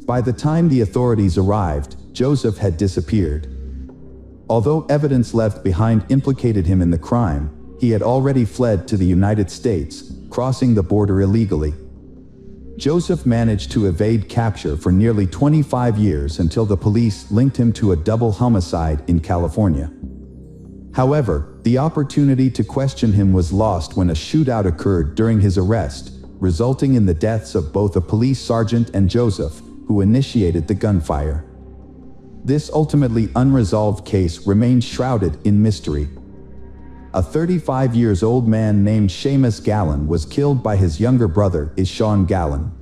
By the time the authorities arrived, Joseph had disappeared. Although evidence left behind implicated him in the crime, he had already fled to the United States, crossing the border illegally. Joseph managed to evade capture for nearly 25 years until the police linked him to a double homicide in California. However, the opportunity to question him was lost when a shootout occurred during his arrest, resulting in the deaths of both a police sergeant and Joseph, who initiated the gunfire. This ultimately unresolved case remains shrouded in mystery. a 35-year-old man named Seamus Gallen was killed by his younger brother, Sean Gallen.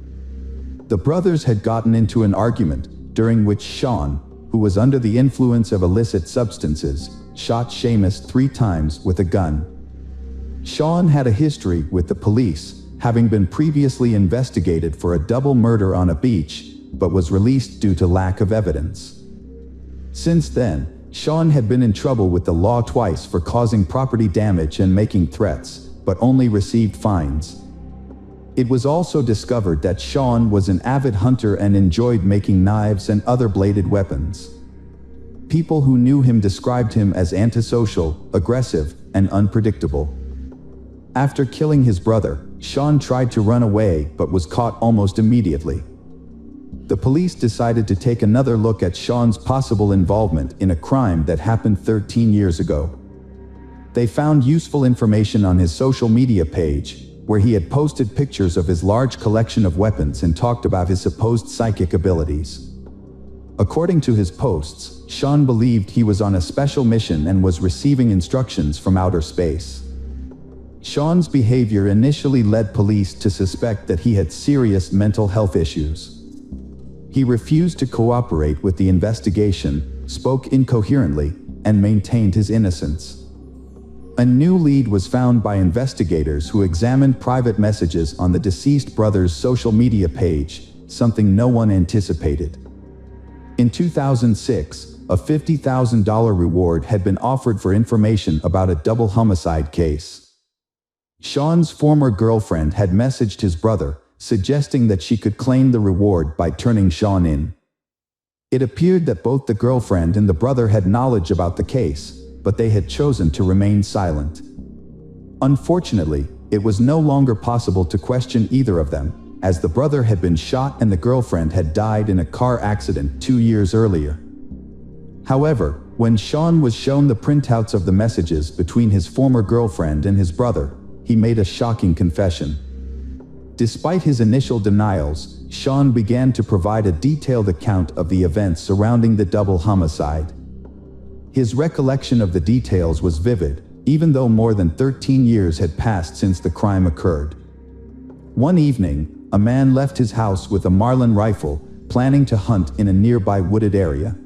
The brothers had gotten into an argument, during which Sean, who was under the influence of illicit substances, shot Seamus 3 times with a gun. Sean had a history with the police, having been previously investigated for a double murder on a beach, but was released due to lack of evidence. Since then, Sean had been in trouble with the law twice for causing property damage and making threats, but only received fines. It was also discovered that Sean was an avid hunter and enjoyed making knives and other bladed weapons. People who knew him described him as antisocial, aggressive, and unpredictable. After killing his brother, Sean tried to run away but was caught almost immediately. The police decided to take another look at Sean's possible involvement in a crime that happened 13 years ago. They found useful information on his social media page, where he had posted pictures of his large collection of weapons and talked about his supposed psychic abilities. According to his posts, Sean believed he was on a special mission and was receiving instructions from outer space. Sean's behavior initially led police to suspect that he had serious mental health issues. He refused to cooperate with the investigation, spoke incoherently, and maintained his innocence. A new lead was found by investigators who examined private messages on the deceased brother's social media page, something no one anticipated. In 2006, a $50,000 reward had been offered for information about a double homicide case. Sean's former girlfriend had messaged his brother, suggesting that she could claim the reward by turning Sean in. It appeared that both the girlfriend and the brother had knowledge about the case, but they had chosen to remain silent. Unfortunately, it was no longer possible to question either of them, as the brother had been shot and the girlfriend had died in a car accident 2 years earlier. However, when Sean was shown the printouts of the messages between his former girlfriend and his brother, he made a shocking confession. Despite his initial denials, Sean began to provide a detailed account of the events surrounding the double homicide. His recollection of the details was vivid, even though more than 13 years had passed since the crime occurred. One evening, a man left his house with a Marlin rifle, planning to hunt in a nearby wooded area.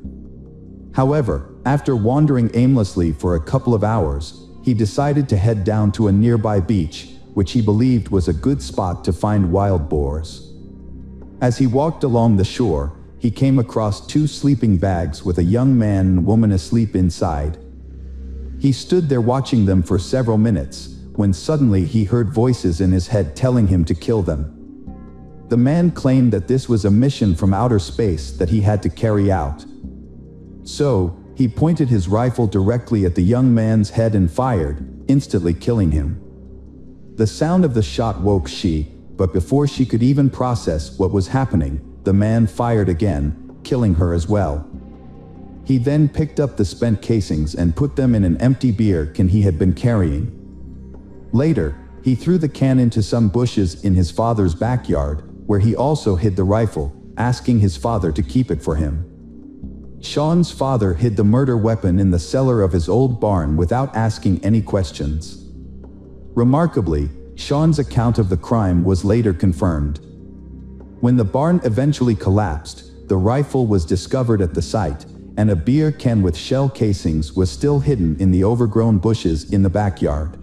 However, after wandering aimlessly for a couple of hours, he decided to head down to a nearby beach, which he believed was a good spot to find wild boars. As he walked along the shore, he came across 2 sleeping bags with a young man and woman asleep inside. He stood there watching them for several minutes, when suddenly he heard voices in his head telling him to kill them. The man claimed that this was a mission from outer space that he had to carry out. So, he pointed his rifle directly at the young man's head and fired, instantly killing him. The sound of the shot woke she, but before she could even process what was happening, the man fired again, killing her as well. He then picked up the spent casings and put them in an empty beer can he had been carrying. Later, he threw the can into some bushes in his father's backyard, where he also hid the rifle, asking his father to keep it for him. Sean's father hid the murder weapon in the cellar of his old barn without asking any questions. Remarkably, Sean's account of the crime was later confirmed. When the barn eventually collapsed, the rifle was discovered at the site, and a beer can with shell casings was still hidden in the overgrown bushes in the backyard.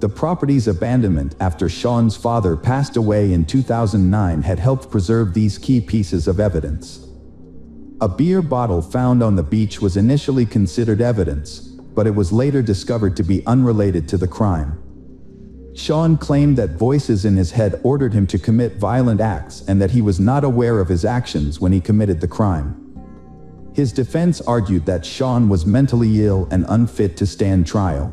The property's abandonment after Sean's father passed away in 2009 had helped preserve these key pieces of evidence. A beer bottle found on the beach was initially considered evidence, but it was later discovered to be unrelated to the crime. Sean claimed that voices in his head ordered him to commit violent acts and that he was not aware of his actions when he committed the crime. His defense argued that Sean was mentally ill and unfit to stand trial.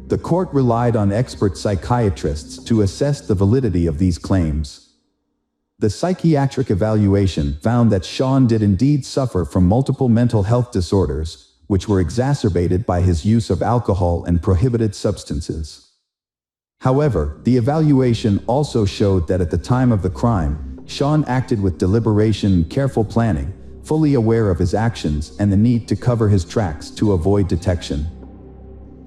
The court relied on expert psychiatrists to assess the validity of these claims. The psychiatric evaluation found that Sean did indeed suffer from multiple mental health disorders, which were exacerbated by his use of alcohol and prohibited substances. However, the evaluation also showed that at the time of the crime, Sean acted with deliberation and careful planning, fully aware of his actions and the need to cover his tracks to avoid detection.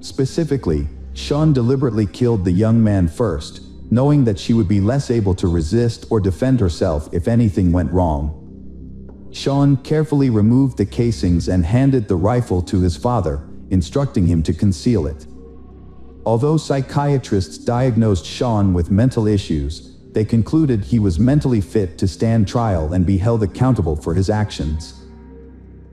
Specifically, Sean deliberately killed the young man first, knowing that she would be less able to resist or defend herself if anything went wrong. Sean carefully removed the casings and handed the rifle to his father, instructing him to conceal it. Although psychiatrists diagnosed Sean with mental issues, they concluded he was mentally fit to stand trial and be held accountable for his actions.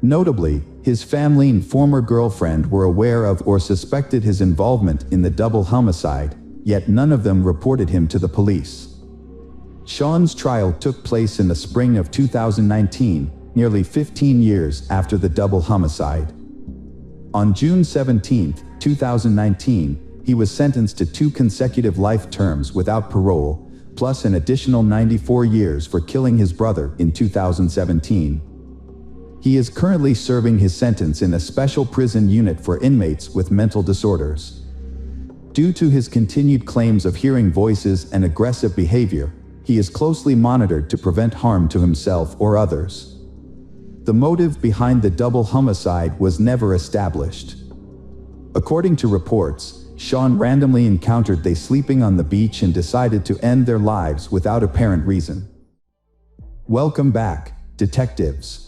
Notably, his family and former girlfriend were aware of or suspected his involvement in the double homicide, yet none of them reported him to the police. Sean's trial took place in the spring of 2019, nearly 15 years after the double homicide. On June 17, 2019, he was sentenced to 2 consecutive life terms without parole, plus an additional 94 years for killing his brother in 2017. He is currently serving his sentence in a special prison unit for inmates with mental disorders. Due to his continued claims of hearing voices and aggressive behavior, he is closely monitored to prevent harm to himself or others. The motive behind the double homicide was never established. According to reports, Sean randomly encountered they sleeping on the beach and decided to end their lives without apparent reason. Welcome back, detectives.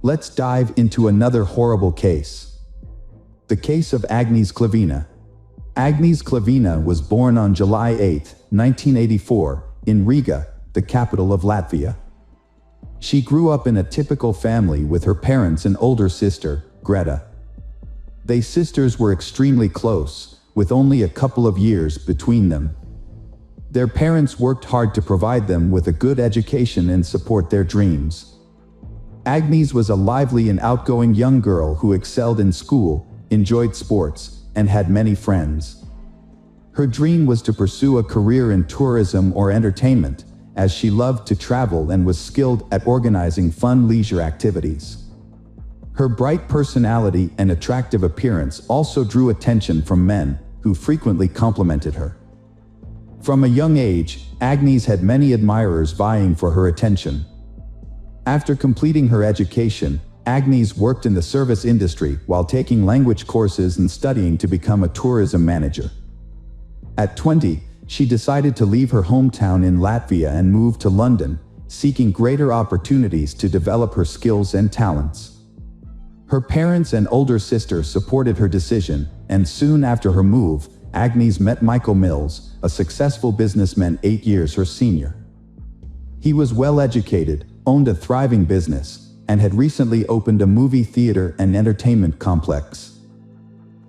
Let's dive into another horrible case. The case of Agnes Klavina. Agnes Klavina was born on July 8, 1984, in Riga, the capital of Latvia. She grew up in a typical family with her parents and older sister, Greta. They sisters were extremely close, with only a couple of years between them. Their parents worked hard to provide them with a good education and support their dreams. Agnes was a lively and outgoing young girl who excelled in school, enjoyed sports, and had many friends. Her dream was to pursue a career in tourism or entertainment, as she loved to travel and was skilled at organizing fun leisure activities. Her bright personality and attractive appearance also drew attention from men, who frequently complimented her. From a young age, Agnes had many admirers vying for her attention. After completing her education, Agnes worked in the service industry while taking language courses and studying to become a tourism manager. At 20, she decided to leave her hometown in Latvia and move to London, seeking greater opportunities to develop her skills and talents. Her parents and older sister supported her decision, and soon after her move, Agnes met Michael Mills, a successful businessman 8 years her senior. He was well educated, owned a thriving business, and had recently opened a movie theater and entertainment complex.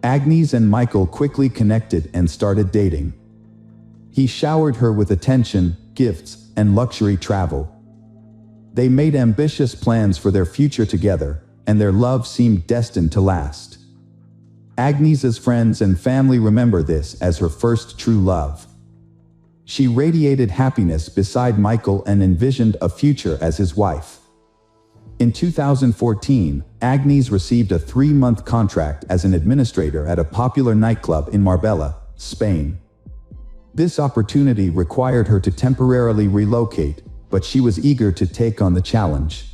Agnes and Michael quickly connected and started dating. He showered her with attention, gifts, and luxury travel. They made ambitious plans for their future together, and their love seemed destined to last. Agnes's friends and family remember this as her first true love. She radiated happiness beside Michael and envisioned a future as his wife. In 2014, Agnes received a 3-month contract as an administrator at a popular nightclub in Marbella, Spain. This opportunity required her to temporarily relocate, but she was eager to take on the challenge.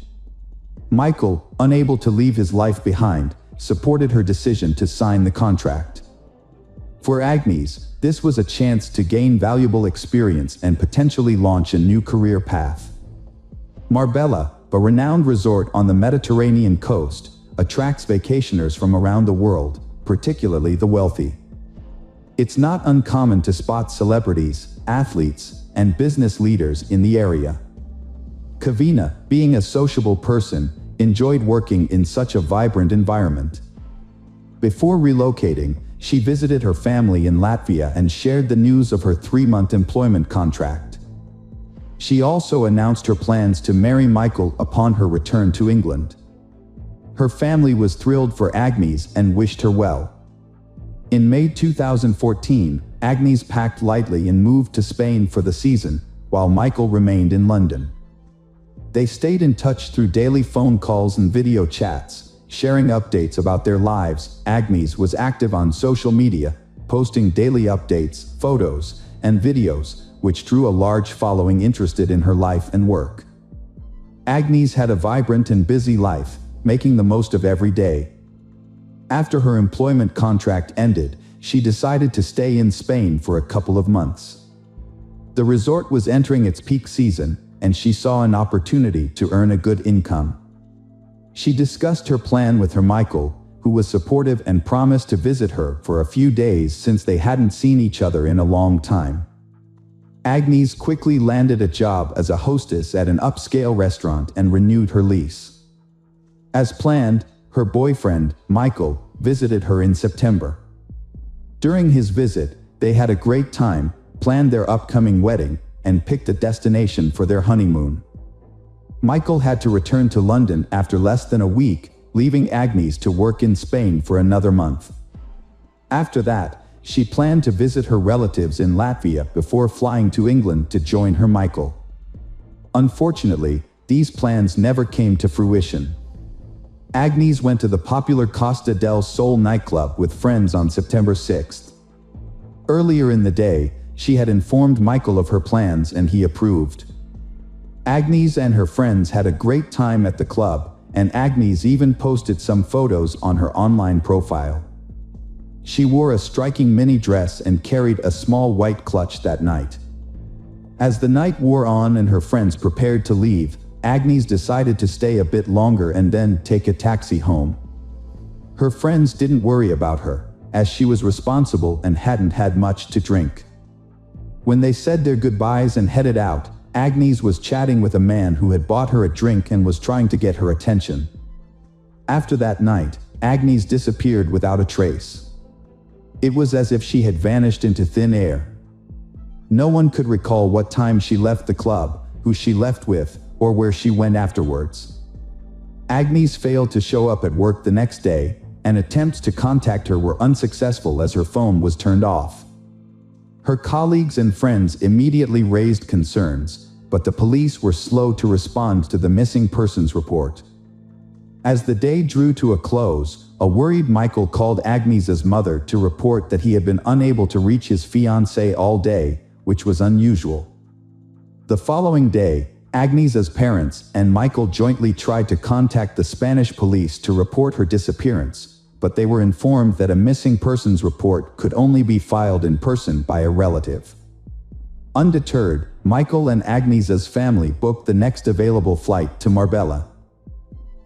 Michael, unable to leave his life behind, supported her decision to sign the contract. For Agnes, this was a chance to gain valuable experience and potentially launch a new career path. Marbella, a renowned resort on the Mediterranean coast, attracts vacationers from around the world, particularly the wealthy. It's not uncommon to spot celebrities, athletes, and business leaders in the area. Klavina, being a sociable person, enjoyed working in such a vibrant environment. Before relocating, she visited her family in Latvia and shared the news of her 3-month employment contract. She also announced her plans to marry Michael upon her return to England. Her family was thrilled for Agnes and wished her well. In May 2014, Agnes packed lightly and moved to Spain for the season, while Michael remained in London. They stayed in touch through daily phone calls and video chats, sharing updates about their lives. Agnes was active on social media, posting daily updates, photos, and videos, which drew a large following interested in her life and work. Agnes had a vibrant and busy life, making the most of every day. After her employment contract ended, she decided to stay in Spain for a couple of months. The resort was entering its peak season, and she saw an opportunity to earn a good income. She discussed her plan with her Michael, who was supportive and promised to visit her for a few days since they hadn't seen each other in a long time. Agnes quickly landed a job as a hostess at an upscale restaurant and renewed her lease. As planned, her boyfriend, Michael, visited her in September. During his visit, they had a great time, planned their upcoming wedding, and picked a destination for their honeymoon. Michael had to return to London after less than a week, leaving Agnes to work in Spain for another month. After that, she planned to visit her relatives in Latvia before flying to England to join her Michael. Unfortunately, these plans never came to fruition. Agnes went to the popular Costa del Sol nightclub with friends on September 6th. Earlier in the day, she had informed Michael of her plans and he approved. Agnes and her friends had a great time at the club, and Agnes even posted some photos on her online profile. She wore a striking mini dress and carried a small white clutch that night. As the night wore on and her friends prepared to leave, Agnes decided to stay a bit longer and then take a taxi home. Her friends didn't worry about her, as she was responsible and hadn't had much to drink. When they said their goodbyes and headed out, Agnes was chatting with a man who had bought her a drink and was trying to get her attention. After that night, Agnes disappeared without a trace. It was as if she had vanished into thin air. No one could recall what time she left the club, who she left with, or where she went afterwards. Agnes failed to show up at work the next day, and attempts to contact her were unsuccessful as her phone was turned off. Her colleagues and friends immediately raised concerns, but the police were slow to respond to the missing persons report. As the day drew to a close, a worried Michael called Agnes's mother to report that he had been unable to reach his fiancée all day, which was unusual. The following day, Agnes's parents and Michael jointly tried to contact the Spanish police to report her disappearance, but they were informed that a missing persons report could only be filed in person by a relative. Undeterred, Michael and Agnes's family booked the next available flight to Marbella.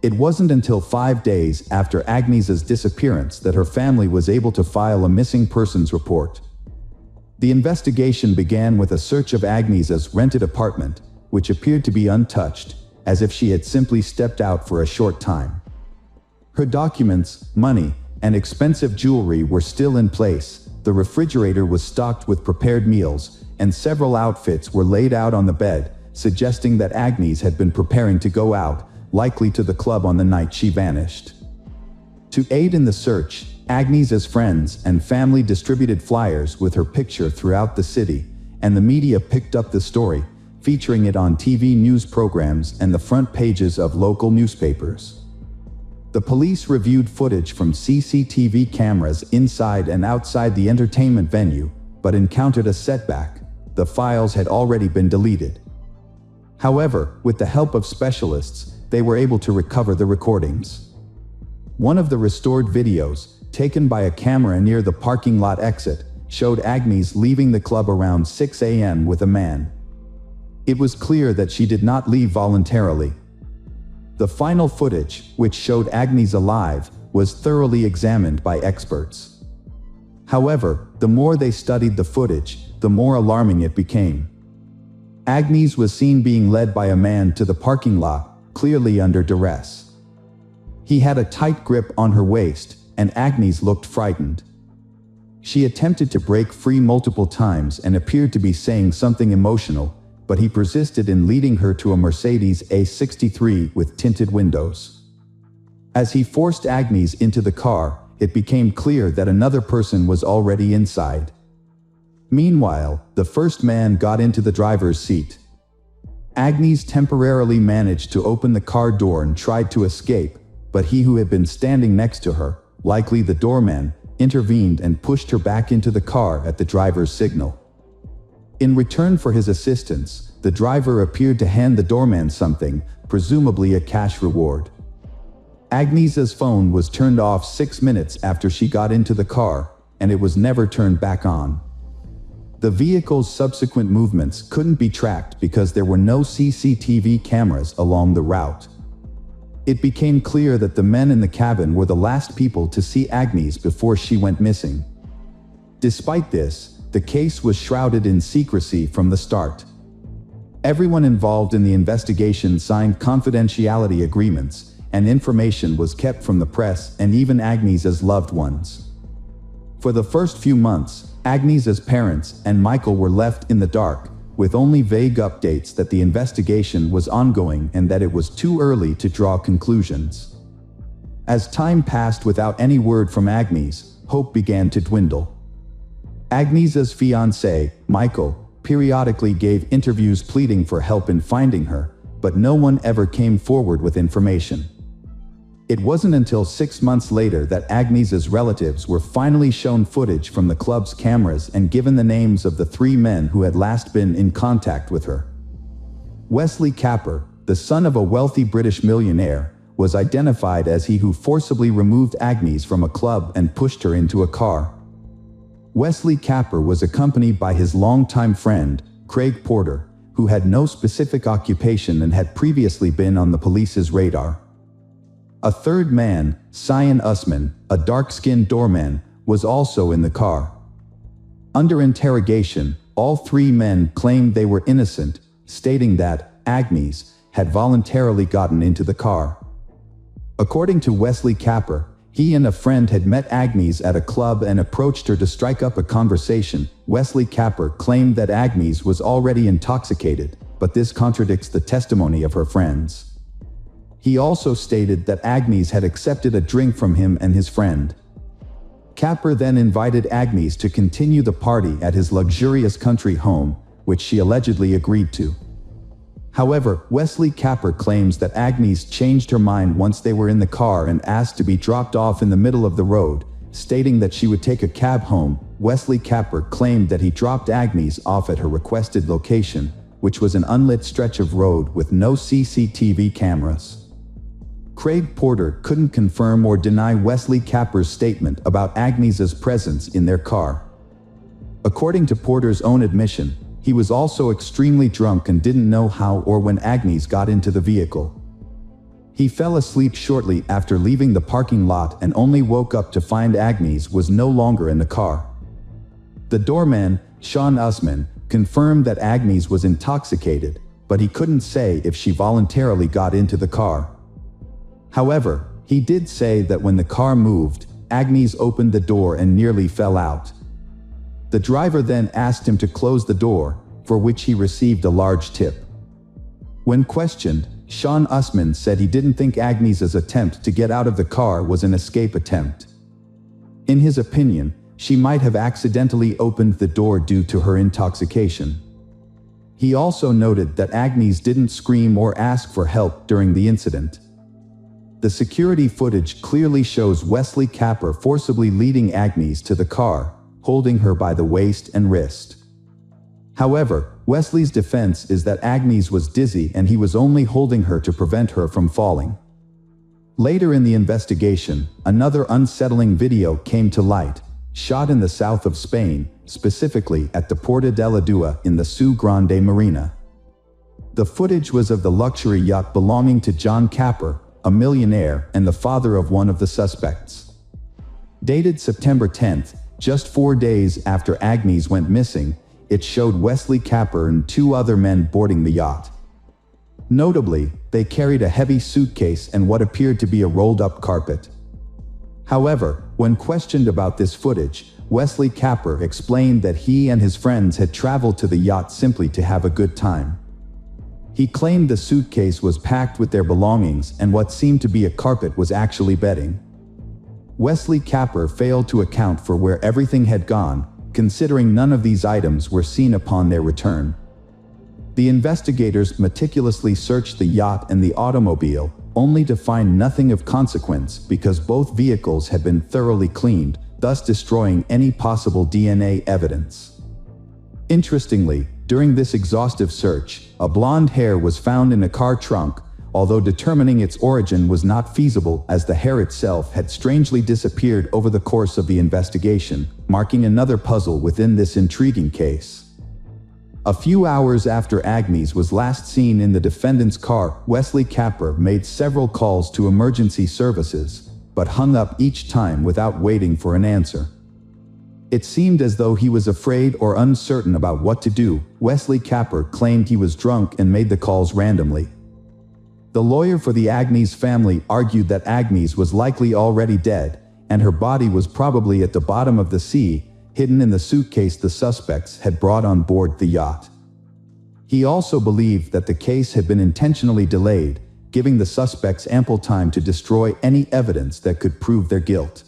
It wasn't until 5 days after Agnes's disappearance that her family was able to file a missing persons report. The investigation began with a search of Agnes's rented apartment, which appeared to be untouched, as if she had simply stepped out for a short time. Her documents, money, and expensive jewelry were still in place, the refrigerator was stocked with prepared meals, and several outfits were laid out on the bed, suggesting that Agnes had been preparing to go out, likely to the club on the night she vanished. To aid in the search, Agnes's friends and family distributed flyers with her picture throughout the city, and the media picked up the story, featuring it on TV news programs and the front pages of local newspapers. The police reviewed footage from CCTV cameras inside and outside the entertainment venue, but encountered a setback. The files had already been deleted. However, with the help of specialists, they were able to recover the recordings. One of the restored videos, taken by a camera near the parking lot exit, showed Agnes leaving the club around 6 a.m. with a man. It was clear that she did not leave voluntarily. The final footage, which showed Agnes alive, was thoroughly examined by experts. However, the more they studied the footage, the more alarming it became. Agnes was seen being led by a man to the parking lot, clearly under duress. He had a tight grip on her waist, and Agnes looked frightened. She attempted to break free multiple times and appeared to be saying something emotional, but he persisted in leading her to a Mercedes A63 with tinted windows. As he forced Agnes into the car, it became clear that another person was already inside. Meanwhile, the first man got into the driver's seat. Agnes temporarily managed to open the car door and tried to escape, but he who had been standing next to her, likely the doorman, intervened and pushed her back into the car at the driver's signal. In return for his assistance, the driver appeared to hand the doorman something, presumably a cash reward. Agnieszka's phone was turned off 6 minutes after she got into the car, and it was never turned back on. The vehicle's subsequent movements couldn't be tracked because there were no CCTV cameras along the route. It became clear that the men in the cabin were the last people to see Agnieszka before she went missing. Despite this, the case was shrouded in secrecy from the start. Everyone involved in the investigation signed confidentiality agreements, and information was kept from the press and even Agnieszka's loved ones. For the first few months, Agnieszka's parents and Michael were left in the dark, with only vague updates that the investigation was ongoing and that it was too early to draw conclusions. As time passed without any word from Agnieszka, hope began to dwindle. Agnieszka's fiancé, Michael, periodically gave interviews pleading for help in finding her, but no one ever came forward with information. It wasn't until 6 months later that Agnieszka's relatives were finally shown footage from the club's cameras and given the names of the 3 men who had last been in contact with her. Wesley Capper, the son of a wealthy British millionaire, was identified as he who forcibly removed Agnieszka from a club and pushed her into a car. Wesley Capper was accompanied by his longtime friend, Craig Porter, who had no specific occupation and had previously been on the police's radar. A third man, Cyan Usman, a dark-skinned doorman, was also in the car. Under interrogation, all 3 men claimed they were innocent, stating that Agnieszka had voluntarily gotten into the car. According to Wesley Capper, he and a friend had met Agnieszka at a club and approached her to strike up a conversation. Wesley Capper claimed that Agnieszka was already intoxicated, but this contradicts the testimony of her friends. He also stated that Agnieszka had accepted a drink from him and his friend. Capper then invited Agnieszka to continue the party at his luxurious country home, which she allegedly agreed to. However, Wesley Capper claims that Agnieszka changed her mind once they were in the car and asked to be dropped off in the middle of the road, stating that she would take a cab home. Wesley Capper claimed that he dropped Agnieszka off at her requested location, which was an unlit stretch of road with no CCTV cameras. Craig Porter couldn't confirm or deny Wesley Capper's statement about Agnieszka's presence in their car. According to Porter's own admission, he was also extremely drunk and didn't know how or when Agnieszka got into the vehicle. He fell asleep shortly after leaving the parking lot and only woke up to find Agnieszka was no longer in the car. The doorman, Cyan Usman, confirmed that Agnieszka was intoxicated, but he couldn't say if she voluntarily got into the car. However, he did say that when the car moved, Agnieszka opened the door and nearly fell out. The driver then asked him to close the door, for which he received a large tip. When questioned, Cyan Usman said he didn't think Agnieszka's attempt to get out of the car was an escape attempt. In his opinion, she might have accidentally opened the door due to her intoxication. He also noted that Agnieszka didn't scream or ask for help during the incident. The security footage clearly shows Wesley Capper forcibly leading Agnieszka to the car, holding her by the waist and wrist. However, Wesley's defense is that Agnieszka was dizzy and he was only holding her to prevent her from falling. Later in the investigation, another unsettling video came to light, shot in the south of Spain, specifically at the Puerta de la Dua in the Seu Grande Marina. The footage was of the luxury yacht belonging to John Capper, a millionaire and the father of one of the suspects. Dated September 10th, just 4 days after Agnieszka went missing, it showed Wesley Capper and 2 other men boarding the yacht. Notably, they carried a heavy suitcase and what appeared to be a rolled-up carpet. However, when questioned about this footage, Wesley Capper explained that he and his friends had traveled to the yacht simply to have a good time. He claimed the suitcase was packed with their belongings and what seemed to be a carpet was actually bedding. Wesley Capper failed to account for where everything had gone, considering none of these items were seen upon their return. The investigators meticulously searched the yacht and the automobile, only to find nothing of consequence because both vehicles had been thoroughly cleaned, thus destroying any possible DNA evidence. Interestingly, during this exhaustive search, a blonde hair was found in a car trunk, although determining its origin was not feasible as the hair itself had strangely disappeared over the course of the investigation, marking another puzzle within this intriguing case. A few hours after Agnes was last seen in the defendant's car, Wesley Capper made several calls to emergency services, but hung up each time without waiting for an answer. It seemed as though he was afraid or uncertain about what to do. Wesley Capper claimed he was drunk and made the calls randomly. The lawyer for the Agnes family argued that Agnes was likely already dead, and her body was probably at the bottom of the sea, hidden in the suitcase the suspects had brought on board the yacht. He also believed that the case had been intentionally delayed, giving the suspects ample time to destroy any evidence that could prove their guilt.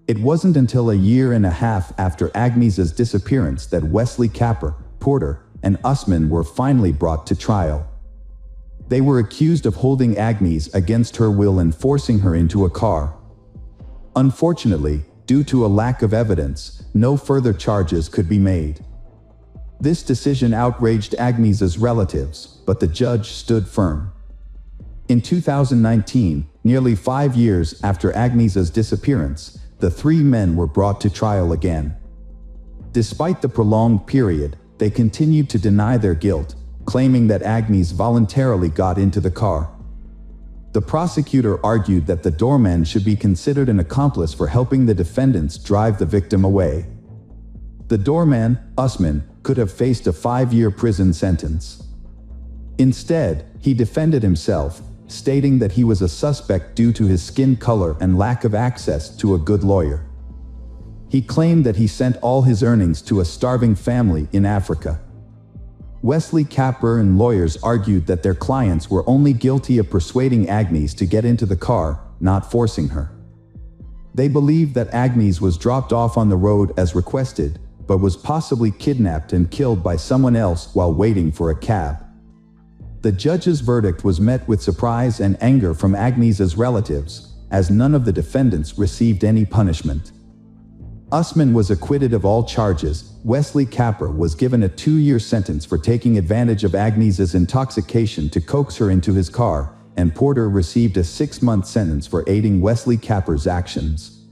It wasn't until a year and a half after Agnes's disappearance that Wesley Capper, Porter, and Usman were finally brought to trial. They were accused of holding Agnes against her will and forcing her into a car. Unfortunately, due to a lack of evidence, no further charges could be made. This decision outraged Agnes's relatives, but the judge stood firm. In 2019, nearly 5 years after Agnes's disappearance, the three men were brought to trial again. Despite the prolonged period, they continued to deny their guilt, claiming that Agnes voluntarily got into the car. The prosecutor argued that the doorman should be considered an accomplice for helping the defendants drive the victim away. The doorman, Usman, could have faced a 5-year prison sentence. Instead, he defended himself, stating that he was a suspect due to his skin color and lack of access to a good lawyer. He claimed that he sent all his earnings to a starving family in Africa. Wesley Capper and lawyers argued that their clients were only guilty of persuading Agnes to get into the car, not forcing her. They believed that Agnes was dropped off on the road as requested, but was possibly kidnapped and killed by someone else while waiting for a cab. The judge's verdict was met with surprise and anger from Agnes's relatives, as none of the defendants received any punishment. Usman was acquitted of all charges. Wesley Capper was given a 2-year sentence for taking advantage of Agnes's intoxication to coax her into his car, and Porter received a 6-month sentence for aiding Wesley Capper's actions.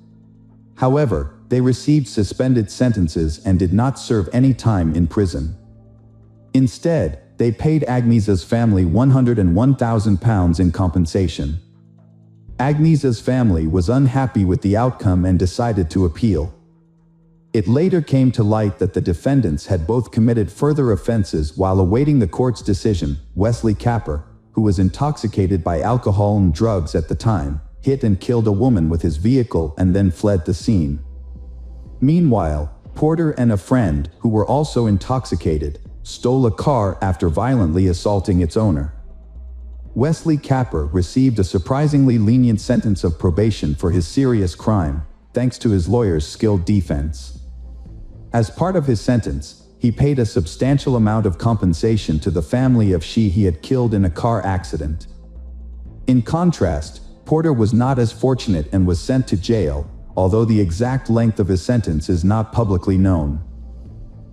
However, they received suspended sentences and did not serve any time in prison. Instead, they paid Agnes's family £101,000 in compensation. Agnes's family was unhappy with the outcome and decided to appeal. It later came to light that the defendants had both committed further offenses while awaiting the court's decision. Wesley Capper, who was intoxicated by alcohol and drugs at the time, hit and killed a woman with his vehicle and then fled the scene. Meanwhile, Porter and a friend, who were also intoxicated, stole a car after violently assaulting its owner. Wesley Capper received a surprisingly lenient sentence of probation for his serious crime, thanks to his lawyer's skilled defense. As part of his sentence, he paid a substantial amount of compensation to the family of she he had killed in a car accident. In contrast, Porter was not as fortunate and was sent to jail, although the exact length of his sentence is not publicly known.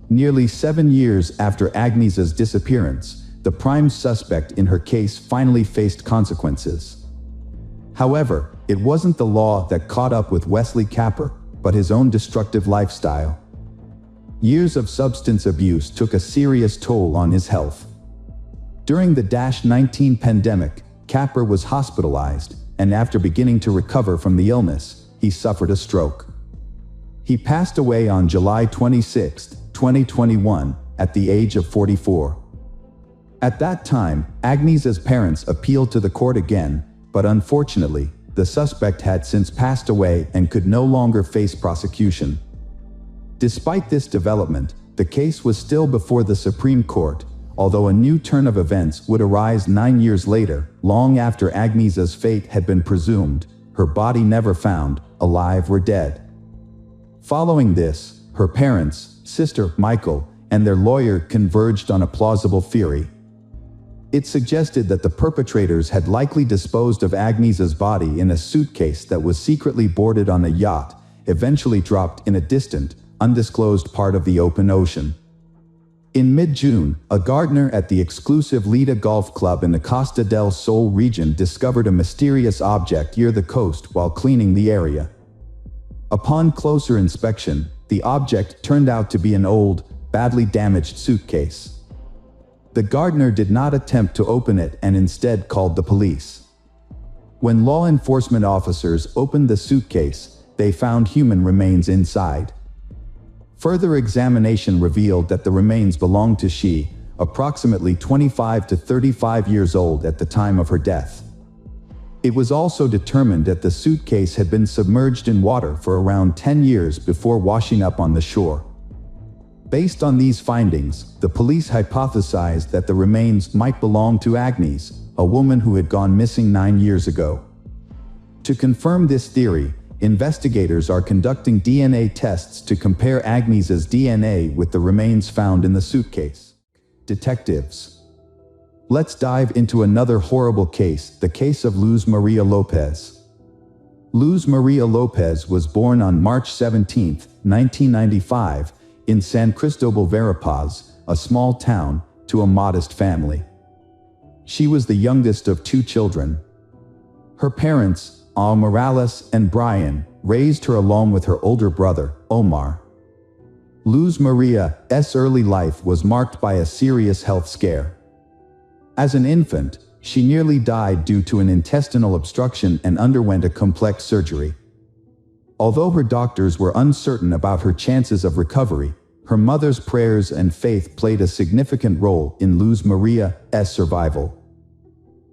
Nearly 7 years after Agnes's disappearance, the prime suspect in her case finally faced consequences. However, it wasn't the law that caught up with Wesley Capper, but his own destructive lifestyle. Years of substance abuse took a serious toll on his health. During the -19 pandemic, Capper was hospitalized, and after beginning to recover from the illness, he suffered a stroke. He passed away on July 26, 2021, at the age of 44. At that time, Agnes's parents appealed to the court again, but unfortunately, the suspect had since passed away and could no longer face prosecution. Despite this development, the case was still before the Supreme Court, although a new turn of events would arise 9 years later, long after Agnes's fate had been presumed, her body never found, alive or dead. Following this, her parents, sister, Michael, and their lawyer converged on a plausible theory. It suggested that the perpetrators had likely disposed of Agnes's body in a suitcase that was secretly boarded on a yacht, eventually dropped in a distant, undisclosed part of the open ocean. In mid-June, a gardener at the exclusive Lida Golf Club in the Costa del Sol region discovered a mysterious object near the coast while cleaning the area. Upon closer inspection, the object turned out to be an old, badly damaged suitcase. The gardener did not attempt to open it and instead called the police. When law enforcement officers opened the suitcase, they found human remains inside. Further examination revealed that the remains belonged to she, approximately 25 to 35 years old at the time of her death. It was also determined that the suitcase had been submerged in water for around 10 years before washing up on the shore. Based on these findings, the police hypothesized that the remains might belong to Agnes, a woman who had gone missing 9 years ago. To confirm this theory, investigators are conducting DNA tests to compare Agnes's DNA with the remains found in the suitcase. Detectives. Let's dive into another horrible case, the case of Luz Maria Lopez. Luz Maria Lopez was born on March 17, 1995, in San Cristobal Verapaz, a small town, to a modest family. She was the youngest of 2 children. Her parents, Morales and Brian, raised her along with her older brother, Omar. Luz Maria's early life was marked by a serious health scare. As an infant, she nearly died due to an intestinal obstruction and underwent a complex surgery. Although her doctors were uncertain about her chances of recovery, her mother's prayers and faith played a significant role in Luz Maria's survival.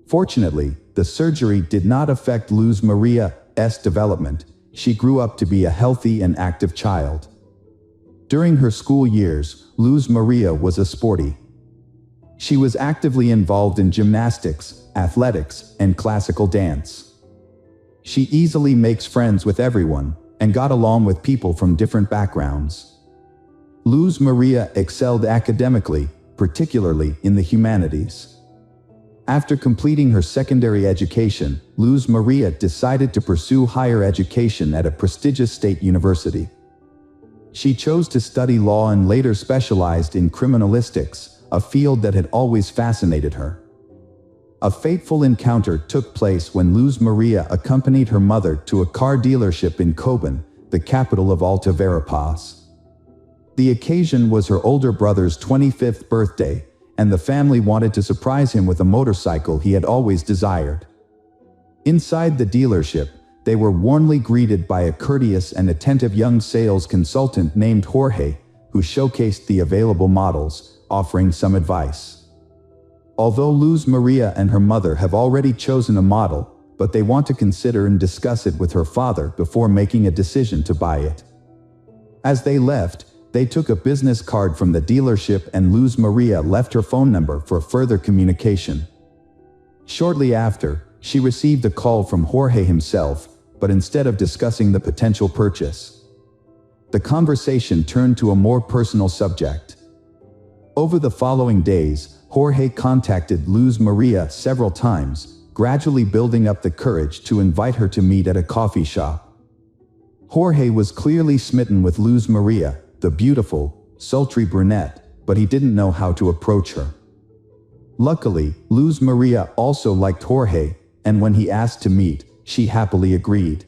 Fortunately, the surgery did not affect Luz Maria's development. She grew up to be a healthy and active child. During her school years, Luz Maria was a sporty. She was actively involved in gymnastics, athletics, and classical dance. She easily makes friends with everyone, and got along with people from different backgrounds. Luz Maria excelled academically, particularly in the humanities. After completing her secondary education, Luz Maria decided to pursue higher education at a prestigious state university. She chose to study law and later specialized in criminalistics, a field that had always fascinated her. A fateful encounter took place when Luz Maria accompanied her mother to a car dealership in Coban, the capital of Alta Verapaz. The occasion was her older brother's 25th birthday, and the family wanted to surprise him with a motorcycle he had always desired. Inside the dealership, they were warmly greeted by a courteous and attentive young sales consultant named Jorge, who showcased the available models, offering some advice. Although Luz Maria and her mother have already chosen a model, but they want to consider and discuss it with her father before making a decision to buy it. As they left, they took a business card from the dealership and Luz Maria left her phone number for further communication. Shortly after, she received a call from Jorge himself, but instead of discussing the potential purchase, the conversation turned to a more personal subject. Over the following days, Jorge contacted Luz Maria several times, gradually building up the courage to invite her to meet at a coffee shop. Jorge was clearly smitten with Luz Maria, the beautiful, sultry brunette, but he didn't know how to approach her. Luckily, Luz Maria also liked Jorge, and when he asked to meet, she happily agreed.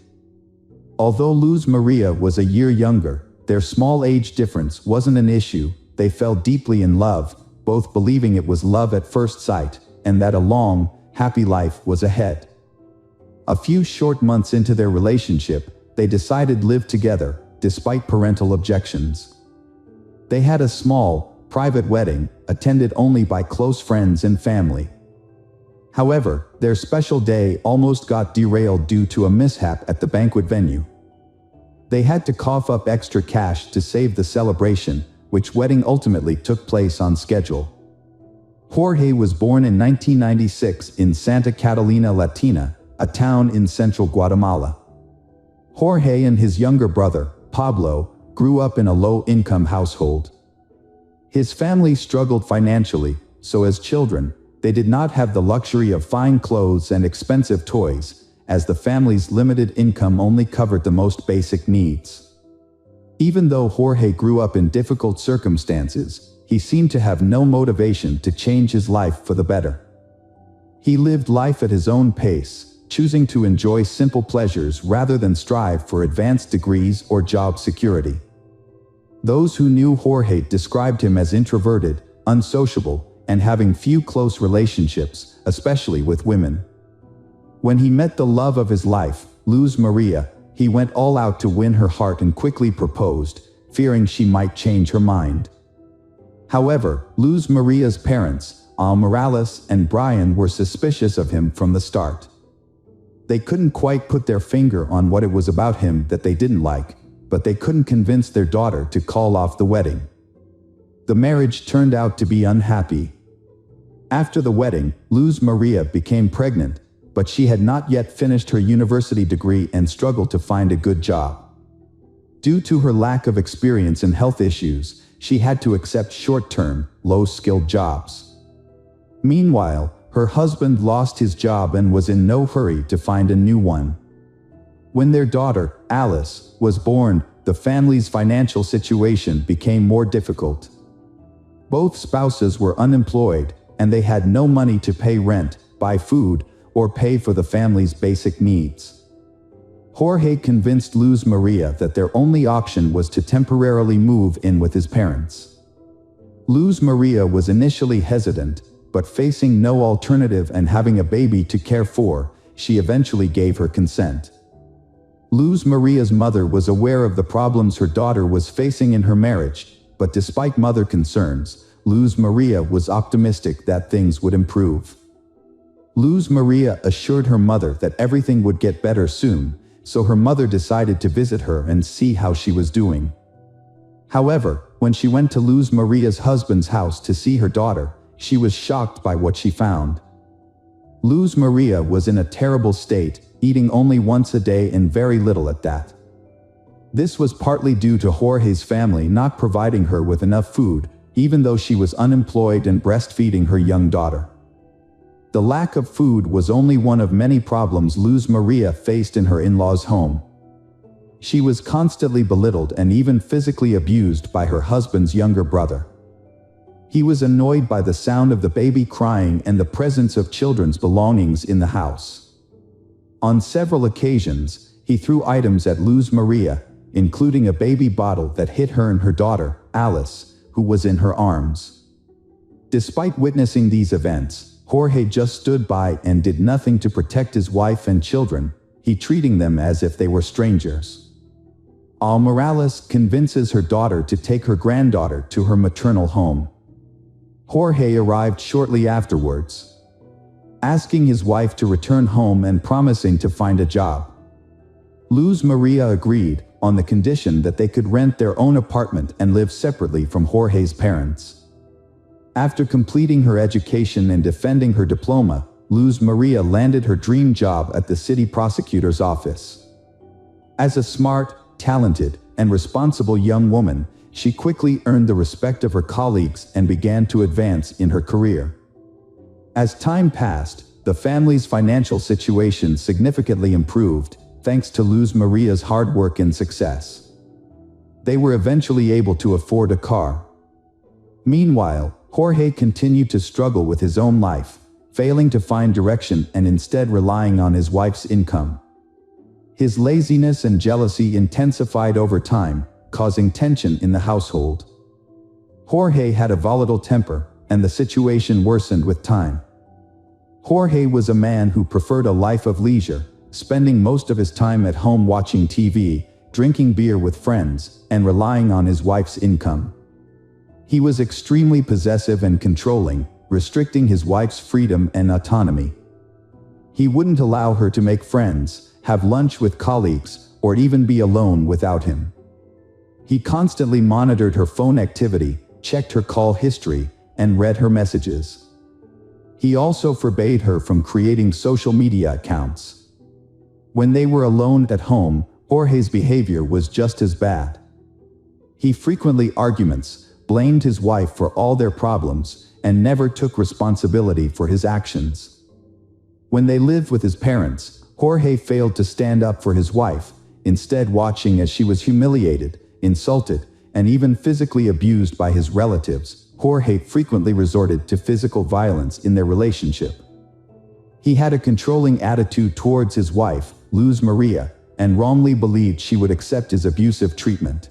Although Luz Maria was a year younger, their small age difference wasn't an issue. They fell deeply in love, both believing it was love at first sight, and that a long, happy life was ahead. A few short months into their relationship, they decided to live together, despite parental objections. They had a small, private wedding, attended only by close friends and family. However, their special day almost got derailed due to a mishap at the banquet venue. They had to cough up extra cash to save the celebration, which wedding ultimately took place on schedule. Jorge was born in 1996 in Santa Catalina Latina, a town in central Guatemala. Jorge and his younger brother, Pablo, grew up in a low-income household. His family struggled financially, so as children, they did not have the luxury of fine clothes and expensive toys, as the family's limited income only covered the most basic needs. Even though Jorge grew up in difficult circumstances, he seemed to have no motivation to change his life for the better. He lived life at his own pace, choosing to enjoy simple pleasures rather than strive for advanced degrees or job security. Those who knew Jorge described him as introverted, unsociable, and having few close relationships, especially with women. When he met the love of his life, Luz Maria, he went all out to win her heart and quickly proposed, fearing she might change her mind. However, Luz Maria's parents, Al Morales and Brian, were suspicious of him from the start. They couldn't quite put their finger on what it was about him that they didn't like, but they couldn't convince their daughter to call off the wedding. The marriage turned out to be unhappy. After the wedding, Luz Maria became pregnant, but she had not yet finished her university degree and struggled to find a good job. Due to her lack of experience and health issues, she had to accept short-term, low-skilled jobs. Meanwhile, her husband lost his job and was in no hurry to find a new one. When their daughter, Alice, was born, the family's financial situation became more difficult. Both spouses were unemployed, and they had no money to pay rent, buy food, or pay for the family's basic needs. Jorge convinced Luz Maria that their only option was to temporarily move in with his parents. Luz Maria was initially hesitant, but facing no alternative and having a baby to care for, she eventually gave her consent. Luz Maria's mother was aware of the problems her daughter was facing in her marriage, but despite mother concerns, Luz Maria was optimistic that things would improve. Luz Maria assured her mother that everything would get better soon, so her mother decided to visit her and see how she was doing. However, when she went to Luz Maria's husband's house to see her daughter, she was shocked by what she found. Luz Maria was in a terrible state, eating only once a day and very little at that. This was partly due to Jorge's family not providing her with enough food, even though she was unemployed and breastfeeding her young daughter. The lack of food was only one of many problems Luz Maria faced in her in-laws' home. She was constantly belittled and even physically abused by her husband's younger brother. He was annoyed by the sound of the baby crying and the presence of children's belongings in the house. On several occasions, he threw items at Luz Maria, including a baby bottle that hit her and her daughter, Alice, who was in her arms. Despite witnessing these events, Jorge just stood by and did nothing to protect his wife and children, he treating them as if they were strangers. Al Morales convinces her daughter to take her granddaughter to her maternal home. Jorge arrived shortly afterwards, asking his wife to return home and promising to find a job. Luz Maria agreed, on the condition that they could rent their own apartment and live separately from Jorge's parents. After completing her education and defending her diploma, Luz Maria landed her dream job at the city prosecutor's office. As a smart, talented, and responsible young woman, she quickly earned the respect of her colleagues and began to advance in her career. As time passed, the family's financial situation significantly improved, thanks to Luz Maria's hard work and success. They were eventually able to afford a car. Meanwhile, Jorge continued to struggle with his own life, failing to find direction and instead relying on his wife's income. His laziness and jealousy intensified over time, causing tension in the household. Jorge had a volatile temper, and the situation worsened with time. Jorge was a man who preferred a life of leisure, spending most of his time at home watching TV, drinking beer with friends, and relying on his wife's income. He was extremely possessive and controlling, restricting his wife's freedom and autonomy. He wouldn't allow her to make friends, have lunch with colleagues, or even be alone without him. He constantly monitored her phone activity, checked her call history, and read her messages. He also forbade her from creating social media accounts. When they were alone at home, Jorge's behavior was just as bad. He frequently arguments, blamed his wife for all their problems, and never took responsibility for his actions. When they lived with his parents, Jorge failed to stand up for his wife, instead watching as she was humiliated, insulted, and even physically abused by his relatives, Jorge frequently resorted to physical violence in their relationship. He had a controlling attitude towards his wife, Luz Maria, and wrongly believed she would accept his abusive treatment.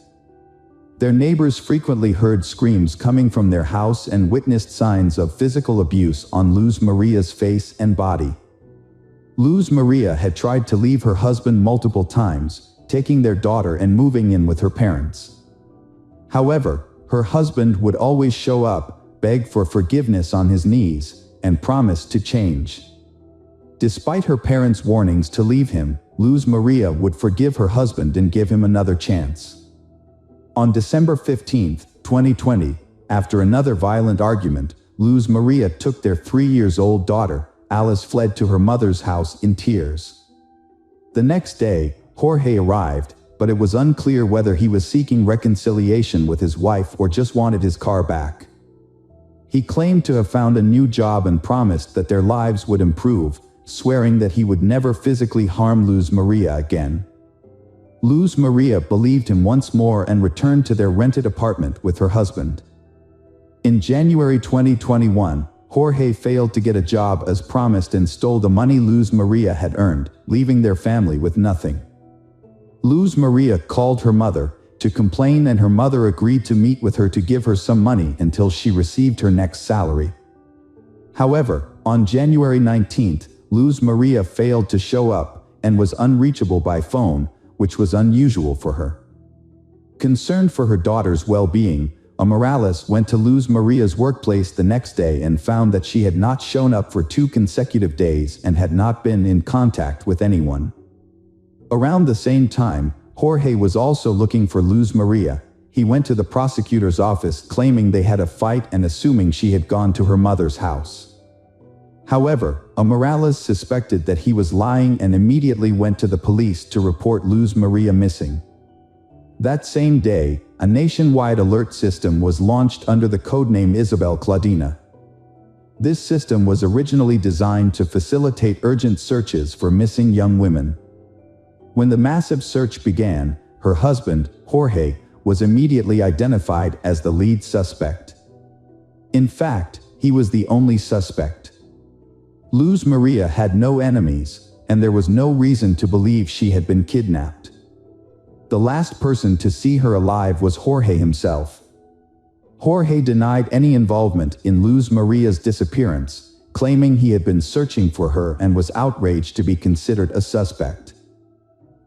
Their neighbors frequently heard screams coming from their house and witnessed signs of physical abuse on Luz Maria's face and body. Luz Maria had tried to leave her husband multiple times, taking their daughter and moving in with her parents. However, her husband would always show up, beg for forgiveness on his knees, and promise to change. Despite her parents' warnings to leave him, Luz Maria would forgive her husband and give him another chance. On December 15, 2020, after another violent argument, Luz Maria took their 3-year-old daughter, Alice, fled to her mother's house in tears. The next day, Jorge arrived, but it was unclear whether he was seeking reconciliation with his wife or just wanted his car back. He claimed to have found a new job and promised that their lives would improve, swearing that he would never physically harm Luz Maria again. Luz Maria believed him once more and returned to their rented apartment with her husband. In January 2021, Jorge failed to get a job as promised and stole the money Luz Maria had earned, leaving their family with nothing. Luz Maria called her mother to complain, and her mother agreed to meet with her to give her some money until she received her next salary. However, on January 19th, Luz Maria failed to show up and was unreachable by phone, which was unusual for her. Concerned for her daughter's well-being, Morales went to Luz Maria's workplace the next day and found that she had not shown up for 2 consecutive days and had not been in contact with anyone. Around the same time, Jorge was also looking for Luz Maria. He went to the prosecutor's office claiming they had a fight and assuming she had gone to her mother's house. However, Morales suspected that he was lying and immediately went to the police to report Luz Maria missing. That same day, a nationwide alert system was launched under the codename Isabel Claudina. This system was originally designed to facilitate urgent searches for missing young women. When the massive search began, her husband, Jorge, was immediately identified as the lead suspect. In fact, he was the only suspect. Luz Maria had no enemies, and there was no reason to believe she had been kidnapped. The last person to see her alive was Jorge himself. Jorge denied any involvement in Luz Maria's disappearance, claiming he had been searching for her and was outraged to be considered a suspect.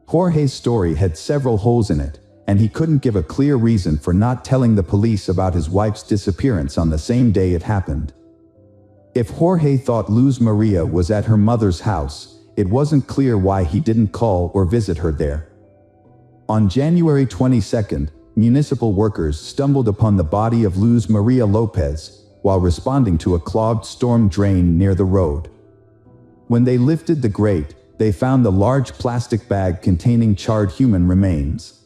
Jorge's story had several holes in it, and he couldn't give a clear reason for not telling the police about his wife's disappearance on the same day it happened. If Jorge thought Luz Maria was at her mother's house, it wasn't clear why he didn't call or visit her there. On January 22nd, municipal workers stumbled upon the body of Luz Maria Lopez while responding to a clogged storm drain near the road. When they lifted the grate, they found a large plastic bag containing charred human remains.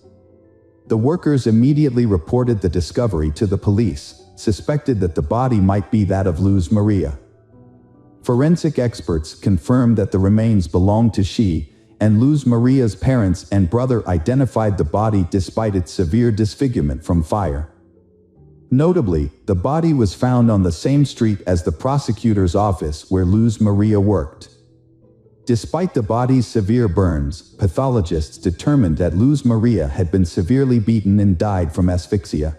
The workers immediately reported the discovery to the police, suspected that the body might be that of Luz Maria. Forensic experts confirmed that the remains belonged to she, and Luz Maria's parents and brother identified the body despite its severe disfigurement from fire. Notably, the body was found on the same street as the prosecutor's office where Luz Maria worked. Despite the body's severe burns, pathologists determined that Luz Maria had been severely beaten and died from asphyxia.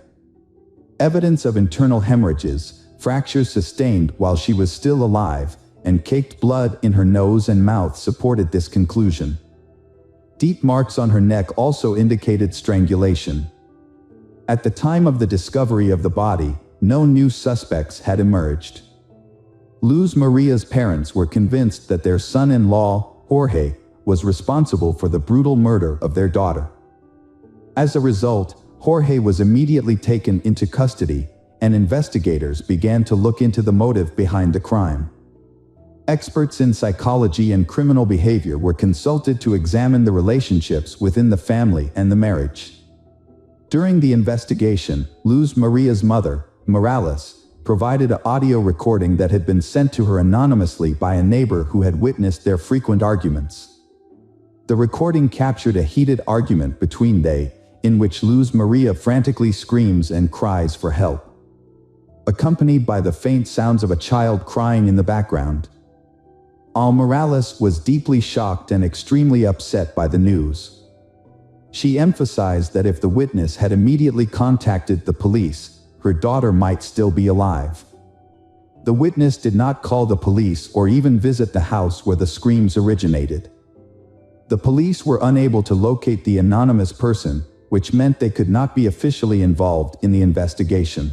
Evidence of internal hemorrhages, fractures sustained while she was still alive, and caked blood in her nose and mouth supported this conclusion. Deep marks on her neck also indicated strangulation. At the time of the discovery of the body, no new suspects had emerged. Luz Maria's parents were convinced that their son-in-law, Jorge, was responsible for the brutal murder of their daughter. As a result, Jorge was immediately taken into custody, and investigators began to look into the motive behind the crime. Experts in psychology and criminal behavior were consulted to examine the relationships within the family and the marriage. During the investigation, Luz Maria's mother, Morales, provided an audio recording that had been sent to her anonymously by a neighbor who had witnessed their frequent arguments. The recording captured a heated argument between they, in which Luz Maria frantically screams and cries for help. accompanied by the faint sounds of a child crying in the background. Morales was deeply shocked and extremely upset by the news. She emphasized that if the witness had immediately contacted the police, her daughter might still be alive. The witness did not call the police or even visit the house where the screams originated. The police were unable to locate the anonymous person, which meant they could not be officially involved in the investigation.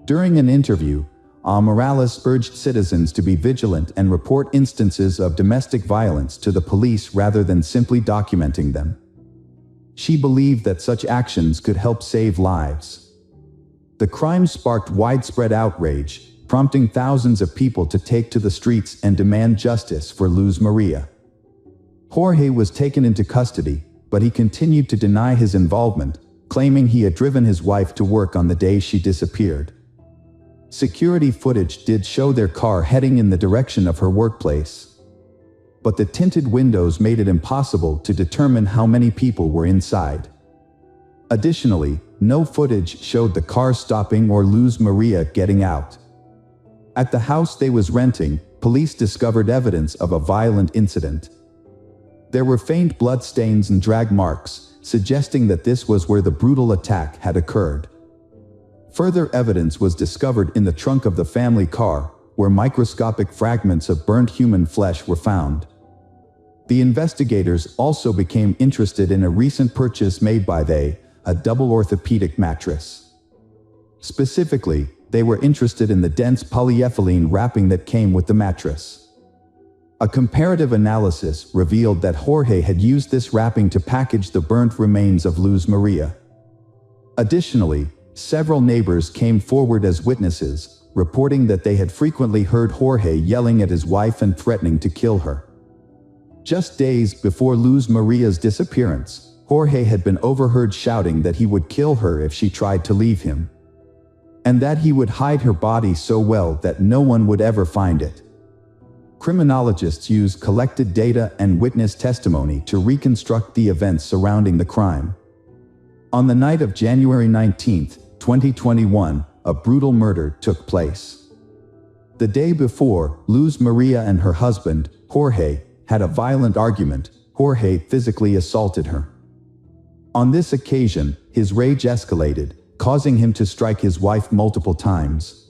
During an interview, Morales urged citizens to be vigilant and report instances of domestic violence to the police rather than simply documenting them. She believed that such actions could help save lives. The crime sparked widespread outrage, prompting thousands of people to take to the streets and demand justice for Luz Maria. Jorge was taken into custody, but he continued to deny his involvement, claiming he had driven his wife to work on the day she disappeared. Security footage did show their car heading in the direction of her workplace. But the tinted windows made it impossible to determine how many people were inside. Additionally, no footage showed the car stopping or Luz Maria getting out. At the house they was renting, police discovered evidence of a violent incident. There were faint blood stains and drag marks, suggesting that this was where the brutal attack had occurred. Further evidence was discovered in the trunk of the family car, where microscopic fragments of burnt human flesh were found. The investigators also became interested in a recent purchase made by a double orthopedic mattress. Specifically, they were interested in the dense polyethylene wrapping that came with the mattress. A comparative analysis revealed that Jorge had used this wrapping to package the burnt remains of Luz Maria. Additionally, several neighbors came forward as witnesses, reporting that they had frequently heard Jorge yelling at his wife and threatening to kill her. Just days before Luz Maria's disappearance, Jorge had been overheard shouting that he would kill her if she tried to leave him, and that he would hide her body so well that no one would ever find it. Criminologists used collected data and witness testimony to reconstruct the events surrounding the crime. On the night of January 19, 2021, a brutal murder took place. The day before, Luz Maria and her husband, Jorge, had a violent argument. Jorge physically assaulted her. On this occasion, his rage escalated, causing him to strike his wife multiple times.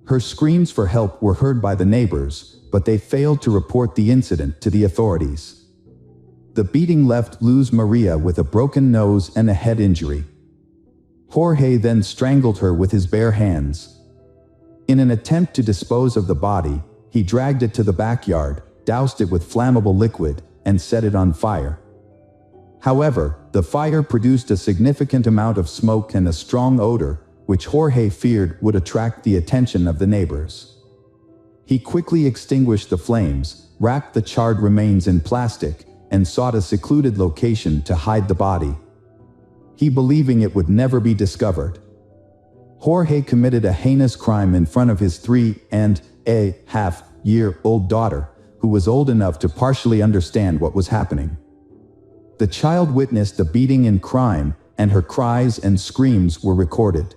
Her screams for help were heard by the neighbors, but they failed to report the incident to the authorities. The beating left Luz Maria with a broken nose and a head injury. Jorge then strangled her with his bare hands. In an attempt to dispose of the body, he dragged it to the backyard, doused it with flammable liquid, and set it on fire. However, the fire produced a significant amount of smoke and a strong odor, which Jorge feared would attract the attention of the neighbors. He quickly extinguished the flames, wrapped the charred remains in plastic, and sought a secluded location to hide the body. He believing it would never be discovered. Jorge committed a heinous crime in front of his 3.5-year-old daughter, who was old enough to partially understand what was happening. The child witnessed the beating and crime, and her cries and screams were recorded.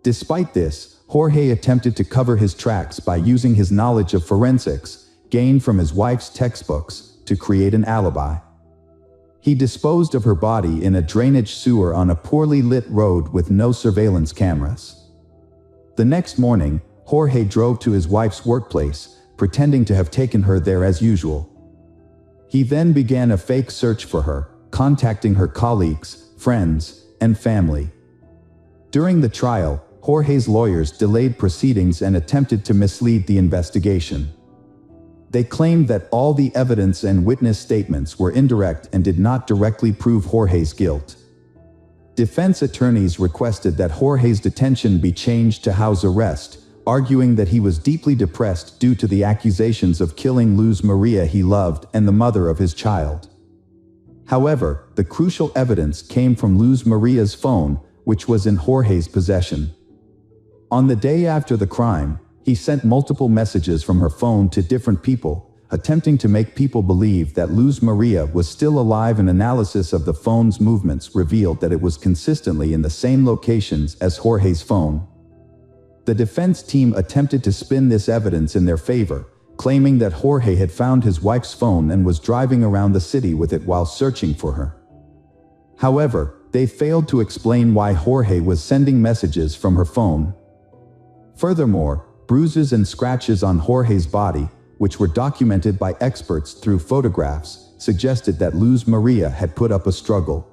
Despite this, Jorge attempted to cover his tracks by using his knowledge of forensics, gained from his wife's textbooks, to create an alibi. He disposed of her body in a drainage sewer on a poorly lit road with no surveillance cameras. The next morning, Jorge drove to his wife's workplace, pretending to have taken her there as usual. He then began a fake search for her, contacting her colleagues, friends, and family. During the trial, Jorge's lawyers delayed proceedings and attempted to mislead the investigation. They claimed that all the evidence and witness statements were indirect and did not directly prove Jorge's guilt. Defense attorneys requested that Jorge's detention be changed to house arrest, arguing that he was deeply depressed due to the accusations of killing Luz Maria he loved and the mother of his child. However, the crucial evidence came from Luz Maria's phone, which was in Jorge's possession. On the day after the crime, he sent multiple messages from her phone to different people, attempting to make people believe that Luz Maria was still alive. An analysis of the phone's movements revealed that it was consistently in the same locations as Jorge's phone. The defense team attempted to spin this evidence in their favor, claiming that Jorge had found his wife's phone and was driving around the city with it while searching for her. However, they failed to explain why Jorge was sending messages from her phone. Furthermore, bruises and scratches on Jorge's body, which were documented by experts through photographs, suggested that Luz Maria had put up a struggle.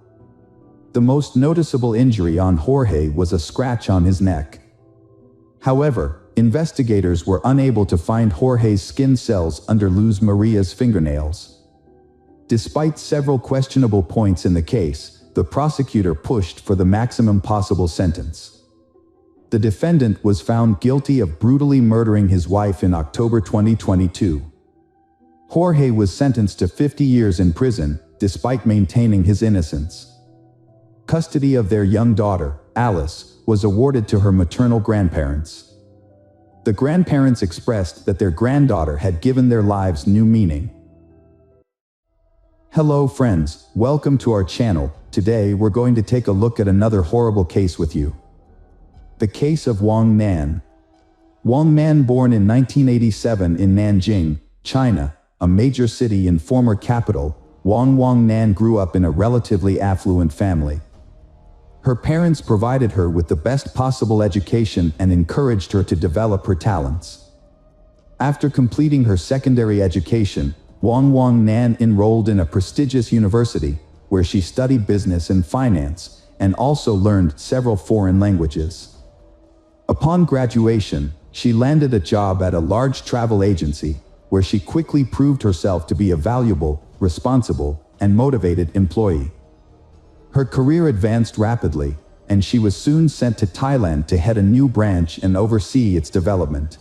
The most noticeable injury on Jorge was a scratch on his neck. However, investigators were unable to find Jorge's skin cells under Luz Maria's fingernails. Despite several questionable points in the case, the prosecutor pushed for the maximum possible sentence. The defendant was found guilty of brutally murdering his wife in October 2022. Jorge was sentenced to 50 years in prison, despite maintaining his innocence. Custody of their young daughter, Alice, was awarded to her maternal grandparents. The grandparents expressed that their granddaughter had given their lives new meaning. Hello friends, welcome to our channel. Today we're going to take a look at another horrible case with you. The case of Wang Nan. Wang Nan, born in 1987 in Nanjing, China, a major city and former capital, Wang Nan grew up in a relatively affluent family. Her parents provided her with the best possible education and encouraged her to develop her talents. After completing her secondary education, Wang Nan enrolled in a prestigious university, where she studied business and finance, and also learned several foreign languages. Upon graduation, she landed a job at a large travel agency, where she quickly proved herself to be a valuable, responsible, and motivated employee. Her career advanced rapidly, and she was soon sent to Thailand to head a new branch and oversee its development.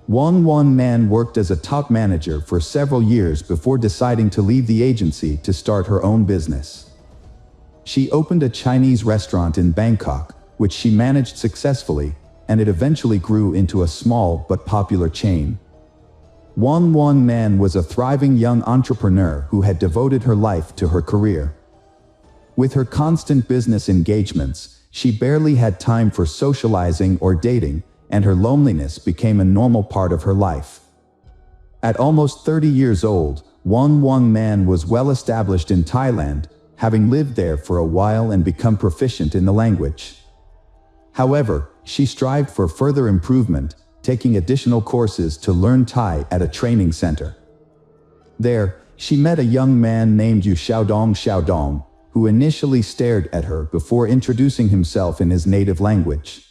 Wang Nan worked as a top manager for several years before deciding to leave the agency to start her own business. She opened a Chinese restaurant in Bangkok, which she managed successfully, and it eventually grew into a small but popular chain. Wang Nan was a thriving young entrepreneur who had devoted her life to her career. With her constant business engagements, she barely had time for socializing or dating, and her loneliness became a normal part of her life. At almost 30 years old, Wang Nan was well established in Thailand, having lived there for a while and become proficient in the language. However, she strived for further improvement, taking additional courses to learn Thai at a training center. There, she met a young man named Yu Xiaodong, who initially stared at her before introducing himself in his native language.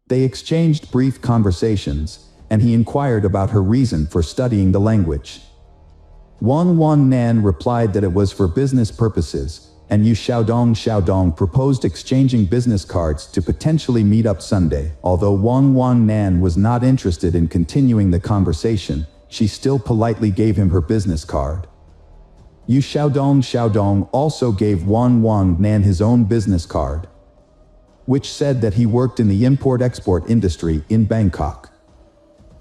They exchanged brief conversations, and he inquired about her reason for studying the language. Wang Nan replied that it was for business purposes, and Yu Xiaodong proposed exchanging business cards to potentially meet up Sunday. Although Wang Nan was not interested in continuing the conversation, she still politely gave him her business card. Yu Xiaodong also gave Wang Nan his own business card, which said that he worked in the import-export industry in Bangkok.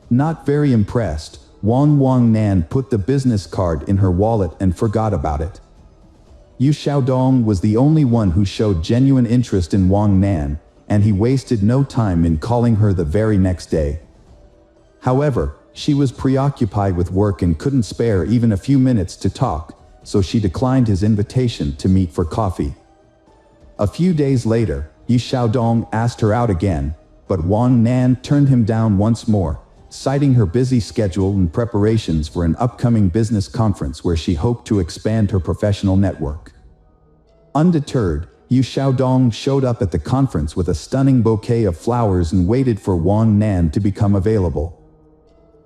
Not very impressed, Wang Nan put the business card in her wallet and forgot about it. Yu Xiaodong was the only one who showed genuine interest in Wang Nan, and he wasted no time in calling her the very next day. However, she was preoccupied with work and couldn't spare even a few minutes to talk, so she declined his invitation to meet for coffee. A few days later, Yu Xiaodong asked her out again, but Wang Nan turned him down once more, citing her busy schedule and preparations for an upcoming business conference where she hoped to expand her professional network. Undeterred, Yu Xiaodong showed up at the conference with a stunning bouquet of flowers and waited for Wang Nan to become available.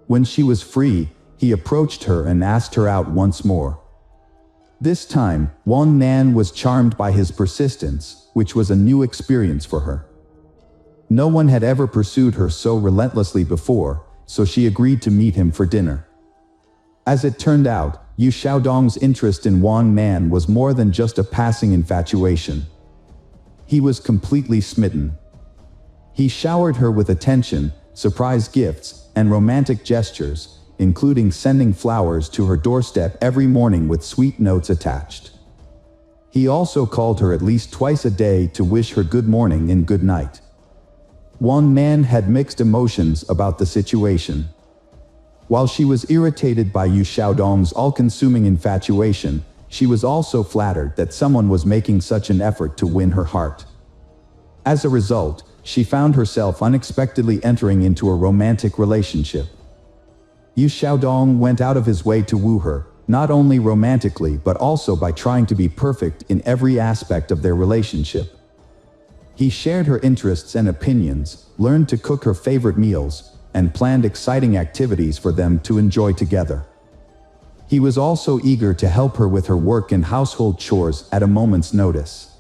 When she was free, he approached her and asked her out once more. This time, Wang Nan was charmed by his persistence, which was a new experience for her. No one had ever pursued her so relentlessly before, so she agreed to meet him for dinner. As it turned out, Yu Xiaodong's interest in Wang Nan was more than just a passing infatuation. He was completely smitten. He showered her with attention, surprise gifts, and romantic gestures, including sending flowers to her doorstep every morning with sweet notes attached. He also called her at least twice a day to wish her good morning and good night. Wang Nan had mixed emotions about the situation. While she was irritated by Yu Xiaodong's all-consuming infatuation, she was also flattered that someone was making such an effort to win her heart. As a result, she found herself unexpectedly entering into a romantic relationship. Yu Xiaodong went out of his way to woo her, not only romantically but also by trying to be perfect in every aspect of their relationship. He shared her interests and opinions, learned to cook her favorite meals, and planned exciting activities for them to enjoy together. He was also eager to help her with her work and household chores at a moment's notice.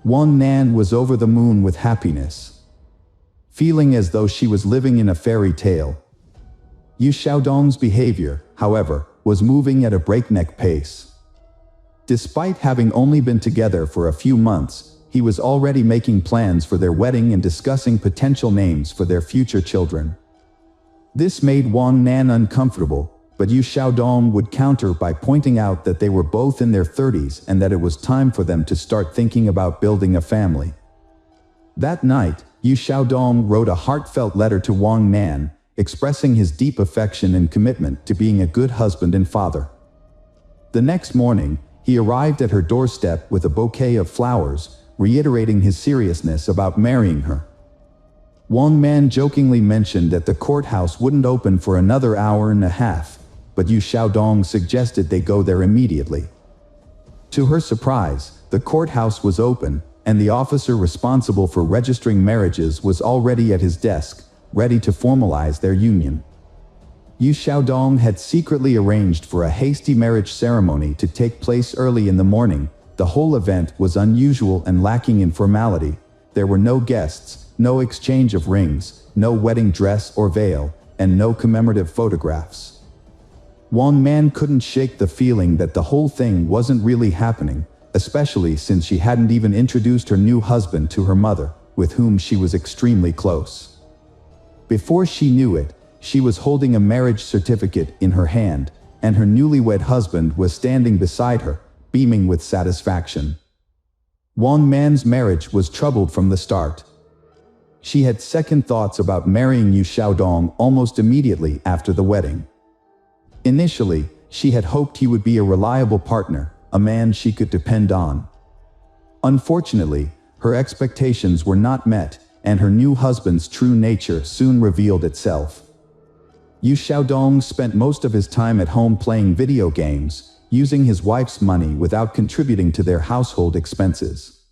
Wang Nan was over the moon with happiness, feeling as though she was living in a fairy tale. Yu Xiaodong's behavior, however, was moving at a breakneck pace. Despite having only been together for a few months, he was already making plans for their wedding and discussing potential names for their future children. This made Wang Nan uncomfortable, but Yu Xiaodong would counter by pointing out that they were both in their 30s and that it was time for them to start thinking about building a family. That night, Yu Xiaodong wrote a heartfelt letter to Wang Nan, expressing his deep affection and commitment to being a good husband and father. The next morning, he arrived at her doorstep with a bouquet of flowers, reiterating his seriousness about marrying her. Wang Nan jokingly mentioned that the courthouse wouldn't open for another hour and a half, but Yu Xiaodong suggested they go there immediately. To her surprise, the courthouse was open, and the officer responsible for registering marriages was already at his desk, ready to formalize their union. Yu Xiaodong had secretly arranged for a hasty marriage ceremony to take place early in the morning. The whole event was unusual and lacking in formality. There were no guests, no exchange of rings, no wedding dress or veil, and no commemorative photographs. Wang Nan couldn't shake the feeling that the whole thing wasn't really happening, especially since she hadn't even introduced her new husband to her mother, with whom she was extremely close. Before she knew it, she was holding a marriage certificate in her hand, and her newlywed husband was standing beside her, beaming with satisfaction. Wang Nan's marriage was troubled from the start. She had second thoughts about marrying Yu Xiaodong almost immediately after the wedding. Initially, she had hoped he would be a reliable partner, a man she could depend on. Unfortunately, her expectations were not met, and her new husband's true nature soon revealed itself. Yu Xiaodong spent most of his time at home playing video games, using his wife's money without contributing to their household expenses.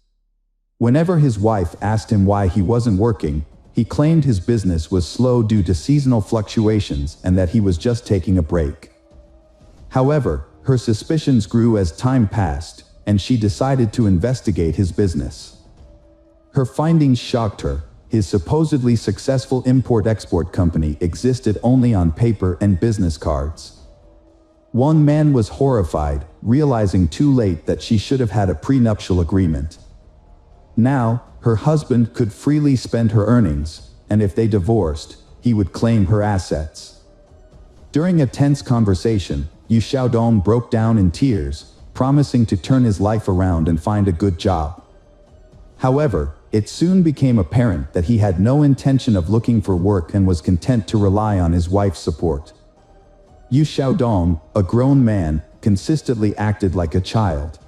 Whenever his wife asked him why he wasn't working, he claimed his business was slow due to seasonal fluctuations and that he was just taking a break. However, her suspicions grew as time passed, and she decided to investigate his business. Her findings shocked her. His supposedly successful import-export company existed only on paper and business cards. Wang Nan was horrified, realizing too late that she should have had a prenuptial agreement. Now, her husband could freely spend her earnings, and if they divorced, he would claim her assets. During a tense conversation, Yu Xiaodong broke down in tears, promising to turn his life around and find a good job. However, it soon became apparent that he had no intention of looking for work and was content to rely on his wife's support. Yu Xiaodong, a grown man, consistently acted like a child.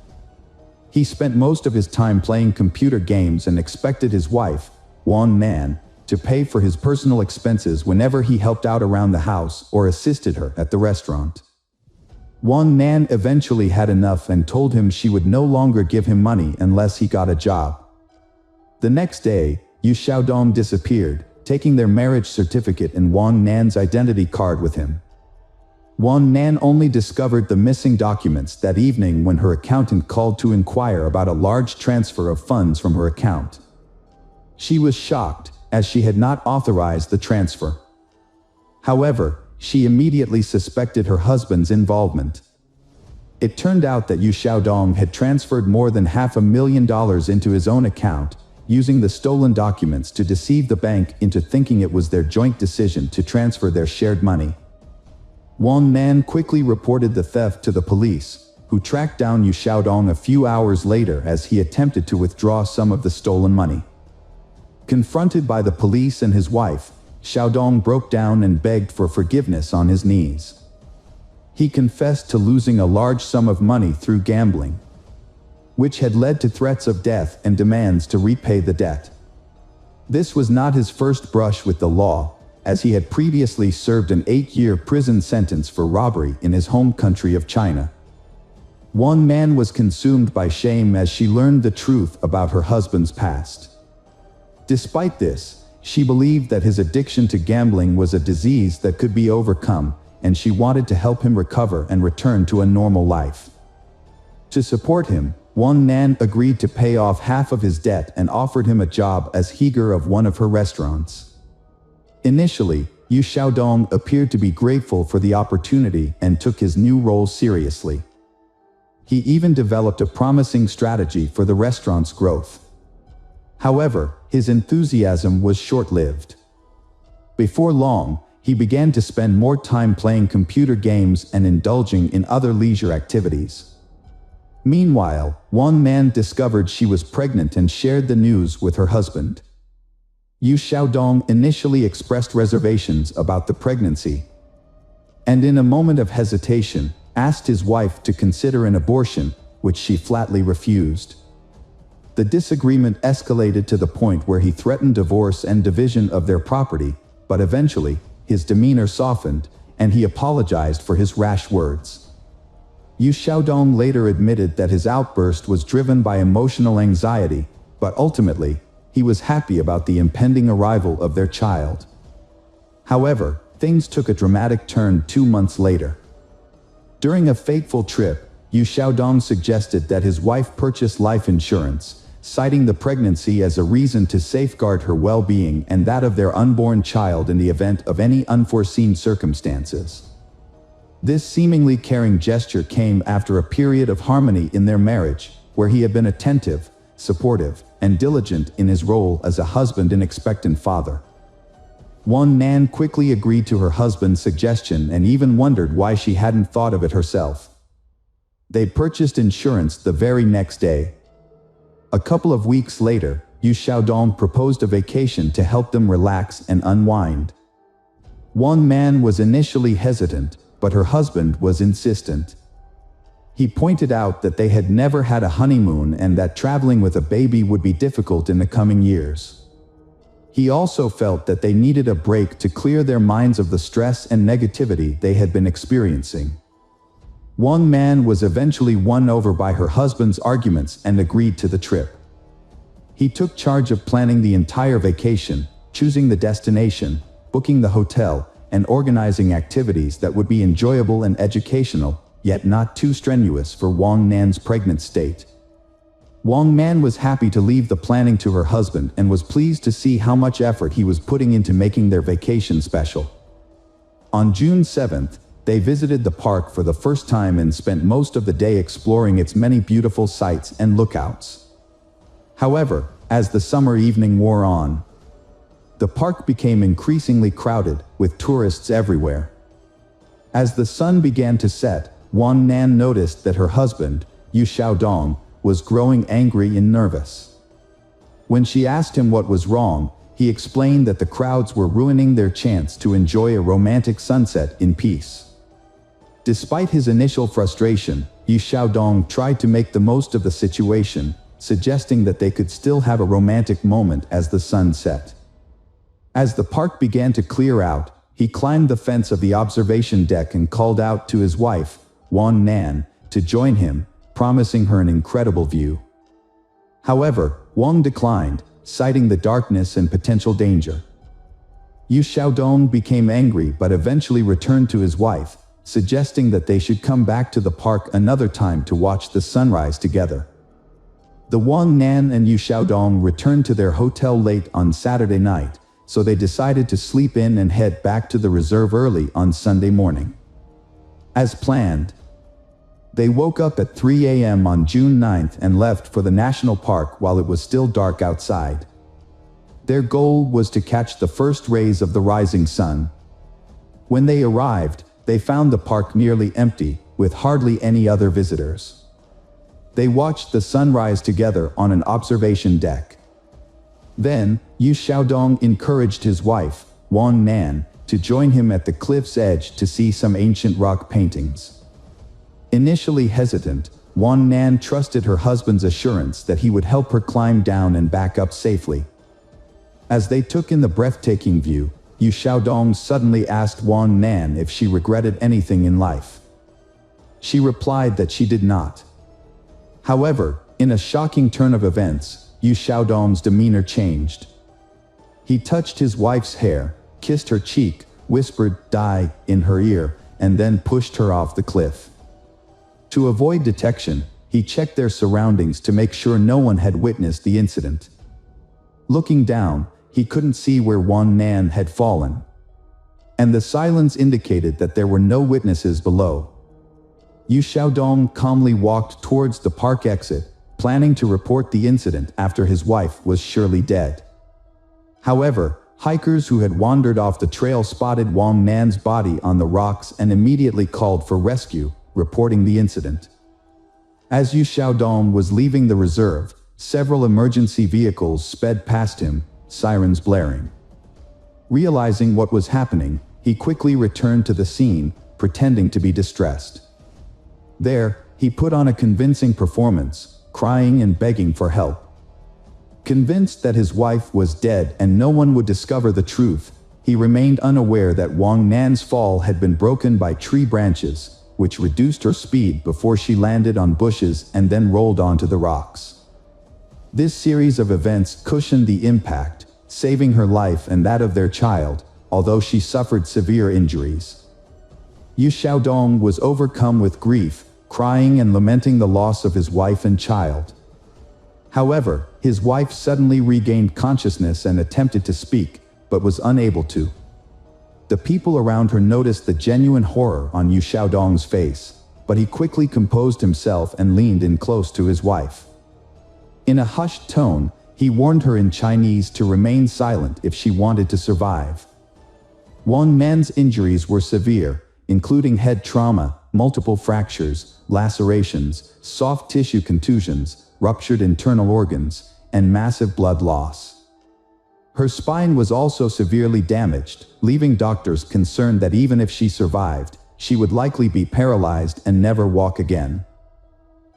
He spent most of his time playing computer games and expected his wife, Wang Nan, to pay for his personal expenses whenever he helped out around the house or assisted her at the restaurant. Wang Nan eventually had enough and told him she would no longer give him money unless he got a job. The next day, Yu Xiaodong disappeared, taking their marriage certificate and Wang Nan's identity card with him. Wang Nan only discovered the missing documents that evening when her accountant called to inquire about a large transfer of funds from her account. She was shocked, as she had not authorized the transfer. However, she immediately suspected her husband's involvement. It turned out that Yu Xiaodong had transferred more than $500,000 into his own account, using the stolen documents to deceive the bank into thinking it was their joint decision to transfer their shared money. Wang Nan quickly reported the theft to the police, who tracked down Yu Xiaodong a few hours later as he attempted to withdraw some of the stolen money. Confronted by the police and his wife, Xiaodong broke down and begged for forgiveness on his knees. He confessed to losing a large sum of money through gambling, which had led to threats of death and demands to repay the debt. This was not his first brush with the law, as he had previously served an 8-year prison sentence for robbery in his home country of China. One man was consumed by shame as she learned the truth about her husband's past. Despite this, she believed that his addiction to gambling was a disease that could be overcome, and she wanted to help him recover and return to a normal life. To support him, Wang Nan agreed to pay off half of his debt and offered him a job as heater of one of her restaurants. Initially, Yu Xiaodong appeared to be grateful for the opportunity and took his new role seriously. He even developed a promising strategy for the restaurant's growth. However, his enthusiasm was short-lived. Before long, he began to spend more time playing computer games and indulging in other leisure activities. Meanwhile, Wang Nan discovered she was pregnant and shared the news with her husband. Yu Xiaodong initially expressed reservations about the pregnancy, and in a moment of hesitation, asked his wife to consider an abortion, which she flatly refused. The disagreement escalated to the point where he threatened divorce and division of their property, but eventually, his demeanor softened, and he apologized for his rash words. Yu Xiaodong later admitted that his outburst was driven by emotional anxiety, but ultimately, he was happy about the impending arrival of their child. However, things took a dramatic turn 2 months later. During a fateful trip, Yu Xiaodong suggested that his wife purchase life insurance, citing the pregnancy as a reason to safeguard her well-being and that of their unborn child in the event of any unforeseen circumstances. This seemingly caring gesture came after a period of harmony in their marriage, where he had been attentive, supportive, and diligent in his role as a husband and expectant father. Wang Nan quickly agreed to her husband's suggestion and even wondered why she hadn't thought of it herself. They purchased insurance the very next day. A couple of weeks later, Yu Xiaodong proposed a vacation to help them relax and unwind. Wang Nan was initially hesitant, but her husband was insistent. He pointed out that they had never had a honeymoon and that traveling with a baby would be difficult in the coming years. He also felt that they needed a break to clear their minds of the stress and negativity they had been experiencing. Wang Nan was eventually won over by her husband's arguments and agreed to the trip. He took charge of planning the entire vacation, choosing the destination, booking the hotel, and organizing activities that would be enjoyable and educational, yet not too strenuous for Wang Nan's pregnant state. Wang Nan was happy to leave the planning to her husband and was pleased to see how much effort he was putting into making their vacation special. On June 7th, they visited the park for the first time and spent most of the day exploring its many beautiful sights and lookouts. However, as the summer evening wore on, the park became increasingly crowded, with tourists everywhere. As the sun began to set, Wang Nan noticed that her husband, Yu Xiaodong, was growing angry and nervous. When she asked him what was wrong, he explained that the crowds were ruining their chance to enjoy a romantic sunset in peace. Despite his initial frustration, Yu Xiaodong tried to make the most of the situation, suggesting that they could still have a romantic moment as the sun set. As the park began to clear out, he climbed the fence of the observation deck and called out to his wife, Wang Nan, to join him, promising her an incredible view. However, Wang declined, citing the darkness and potential danger. Yu Xiaodong became angry but eventually returned to his wife, suggesting that they should come back to the park another time to watch the sunrise together. The Wang Nan and Yu Xiaodong returned to their hotel late on Saturday night, so they decided to sleep in and head back to the reserve early on Sunday morning. As planned, they woke up at 3 a.m. on June 9th and left for the national park while it was still dark outside. Their goal was to catch the first rays of the rising sun. When they arrived, they found the park nearly empty, with hardly any other visitors. They watched the sunrise together on an observation deck. Then, Yu Xiaodong encouraged his wife, Wang Nan, to join him at the cliff's edge to see some ancient rock paintings. Initially hesitant, Wang Nan trusted her husband's assurance that he would help her climb down and back up safely. As they took in the breathtaking view, Yu Xiaodong suddenly asked Wang Nan if she regretted anything in life. She replied that she did not. However, in a shocking turn of events, Yu Xiaodong's demeanor changed. He touched his wife's hair, kissed her cheek, whispered "die" in her ear, and then pushed her off the cliff. To avoid detection, he checked their surroundings to make sure no one had witnessed the incident. Looking down, he couldn't see where Wang Nan had fallen, and the silence indicated that there were no witnesses below. Yu Xiaodong calmly walked towards the park exit, planning to report the incident after his wife was surely dead. However, hikers who had wandered off the trail spotted Wang Nan's body on the rocks and immediately called for rescue, reporting the incident. As Yu Xiaodong was leaving the reserve, several emergency vehicles sped past him, sirens blaring. Realizing what was happening, he quickly returned to the scene, pretending to be distressed. There, he put on a convincing performance, crying and begging for help. Convinced that his wife was dead and no one would discover the truth, he remained unaware that Wang Nan's fall had been broken by tree branches, which reduced her speed before she landed on bushes and then rolled onto the rocks. This series of events cushioned the impact, saving her life and that of their child, although she suffered severe injuries. Yu Xiaodong was overcome with grief, crying and lamenting the loss of his wife and child. However, his wife suddenly regained consciousness and attempted to speak, but was unable to. The people around her noticed the genuine horror on Yu Xiaodong's face, but he quickly composed himself and leaned in close to his wife. In a hushed tone, he warned her in Chinese to remain silent if she wanted to survive. Wang Nan's injuries were severe, including head trauma, multiple fractures, lacerations, soft tissue contusions, ruptured internal organs, and massive blood loss. Her spine was also severely damaged, leaving doctors concerned that even if she survived, she would likely be paralyzed and never walk again.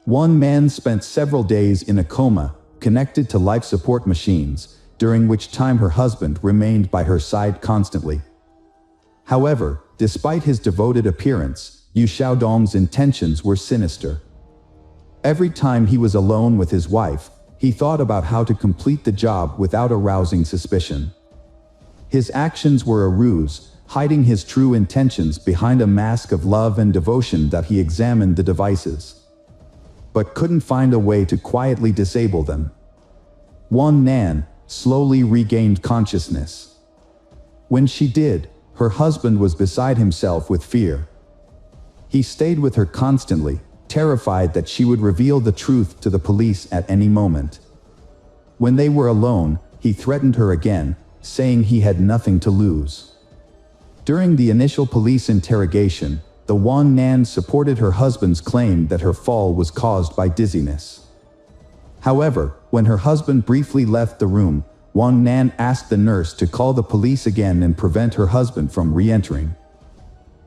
One man spent several days in a coma, connected to life support machines, during which time her husband remained by her side constantly. However, despite his devoted appearance, Yu Xiaodong's intentions were sinister. Every time he was alone with his wife, he thought about how to complete the job without arousing suspicion. His actions were a ruse, hiding his true intentions behind a mask of love and devotion that he examined the devices, but couldn't find a way to quietly disable them. Wang Nan slowly regained consciousness. When she did, her husband was beside himself with fear. He stayed with her constantly, terrified that she would reveal the truth to the police at any moment. When they were alone, he threatened her again, saying he had nothing to lose. During the initial police interrogation, the Wang Nan supported her husband's claim that her fall was caused by dizziness. However, when her husband briefly left the room, Wang Nan asked the nurse to call the police again and prevent her husband from re-entering.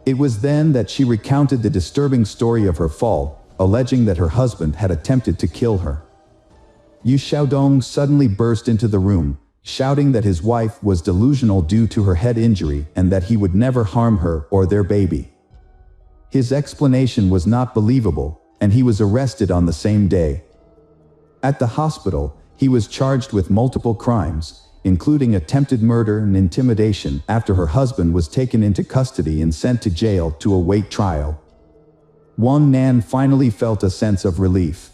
It was then that she recounted the disturbing story of her fall, alleging that her husband had attempted to kill her. Yu Xiaodong suddenly burst into the room, shouting that his wife was delusional due to her head injury and that he would never harm her or their baby. His explanation was not believable, and he was arrested on the same day. At the hospital, he was charged with multiple crimes, including attempted murder and intimidation, after her husband was taken into custody and sent to jail to await trial. Wang Nan finally felt a sense of relief.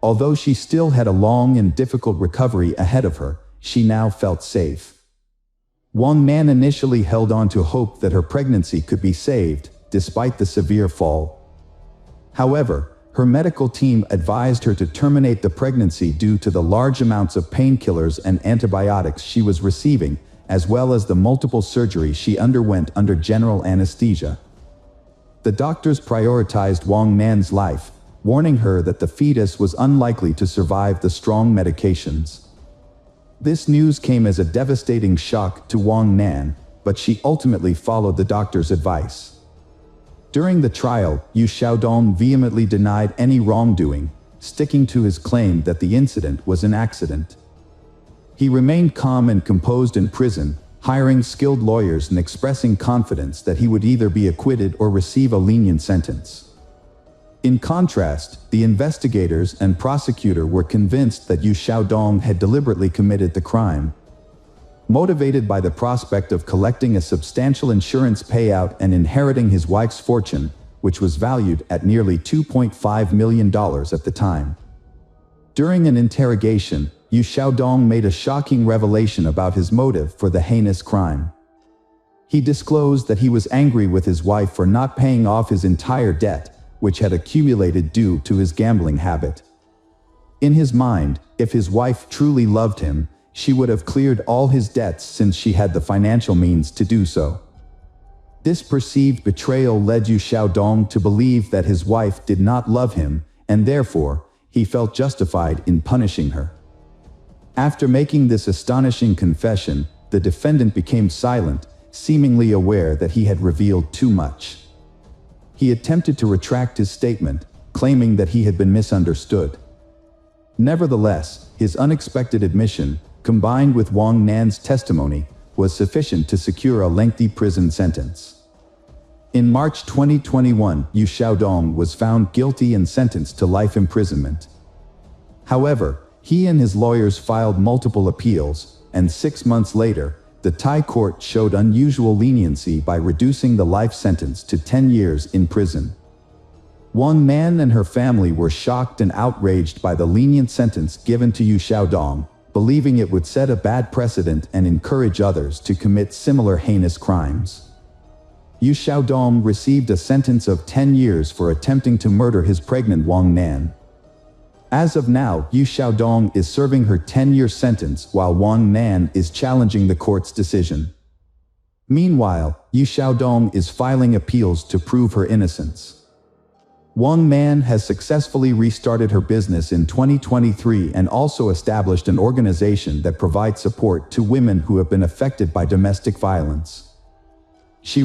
Although she still had a long and difficult recovery ahead of her, she now felt safe. Wang Nan initially held on to hope that her pregnancy could be saved, despite the severe fall. However, her medical team advised her to terminate the pregnancy due to the large amounts of painkillers and antibiotics she was receiving, as well as the multiple surgeries she underwent under general anesthesia. The doctors prioritized Wang Nan's life, warning her that the fetus was unlikely to survive the strong medications. This news came as a devastating shock to Wang Nan, but she ultimately followed the doctor's advice. During the trial, Yu Xiaodong vehemently denied any wrongdoing, sticking to his claim that the incident was an accident. He remained calm and composed in prison, hiring skilled lawyers and expressing confidence that he would either be acquitted or receive a lenient sentence. In contrast, the investigators and prosecutor were convinced that Yu Xiaodong had deliberately committed the crime. Motivated by the prospect of collecting a substantial insurance payout and inheriting his wife's fortune, which was valued at nearly $2.5 million at the time. During an interrogation, Yu Xiaodong made a shocking revelation about his motive for the heinous crime. He disclosed that he was angry with his wife for not paying off his entire debt, which had accumulated due to his gambling habit. In his mind, if his wife truly loved him, she would have cleared all his debts since she had the financial means to do so. This perceived betrayal led Yu Xiaodong to believe that his wife did not love him, and therefore, he felt justified in punishing her. After making this astonishing confession, the defendant became silent, seemingly aware that he had revealed too much. He attempted to retract his statement, claiming that he had been misunderstood. Nevertheless, his unexpected admission, combined with Wang Nan's testimony, was sufficient to secure a lengthy prison sentence. In March 2021, Yu Xiaodong was found guilty and sentenced to life imprisonment. However, he and his lawyers filed multiple appeals, and 6 months later, the Thai court showed unusual leniency by reducing the life sentence to 10 years in prison. Wang Nan and her family were shocked and outraged by the lenient sentence given to Yu Xiaodong, believing it would set a bad precedent and encourage others to commit similar heinous crimes. Yu Xiaodong received a sentence of 10 years for attempting to murder his pregnant Wang Nan. As of now, Yu Xiaodong is serving her 10-year sentence while Wang Nan is challenging the court's decision. Meanwhile, Yu Xiaodong is filing appeals to prove her innocence. Wang Nan has successfully restarted her business in 2023 and also established an organization that provides support to women who have been affected by domestic violence. She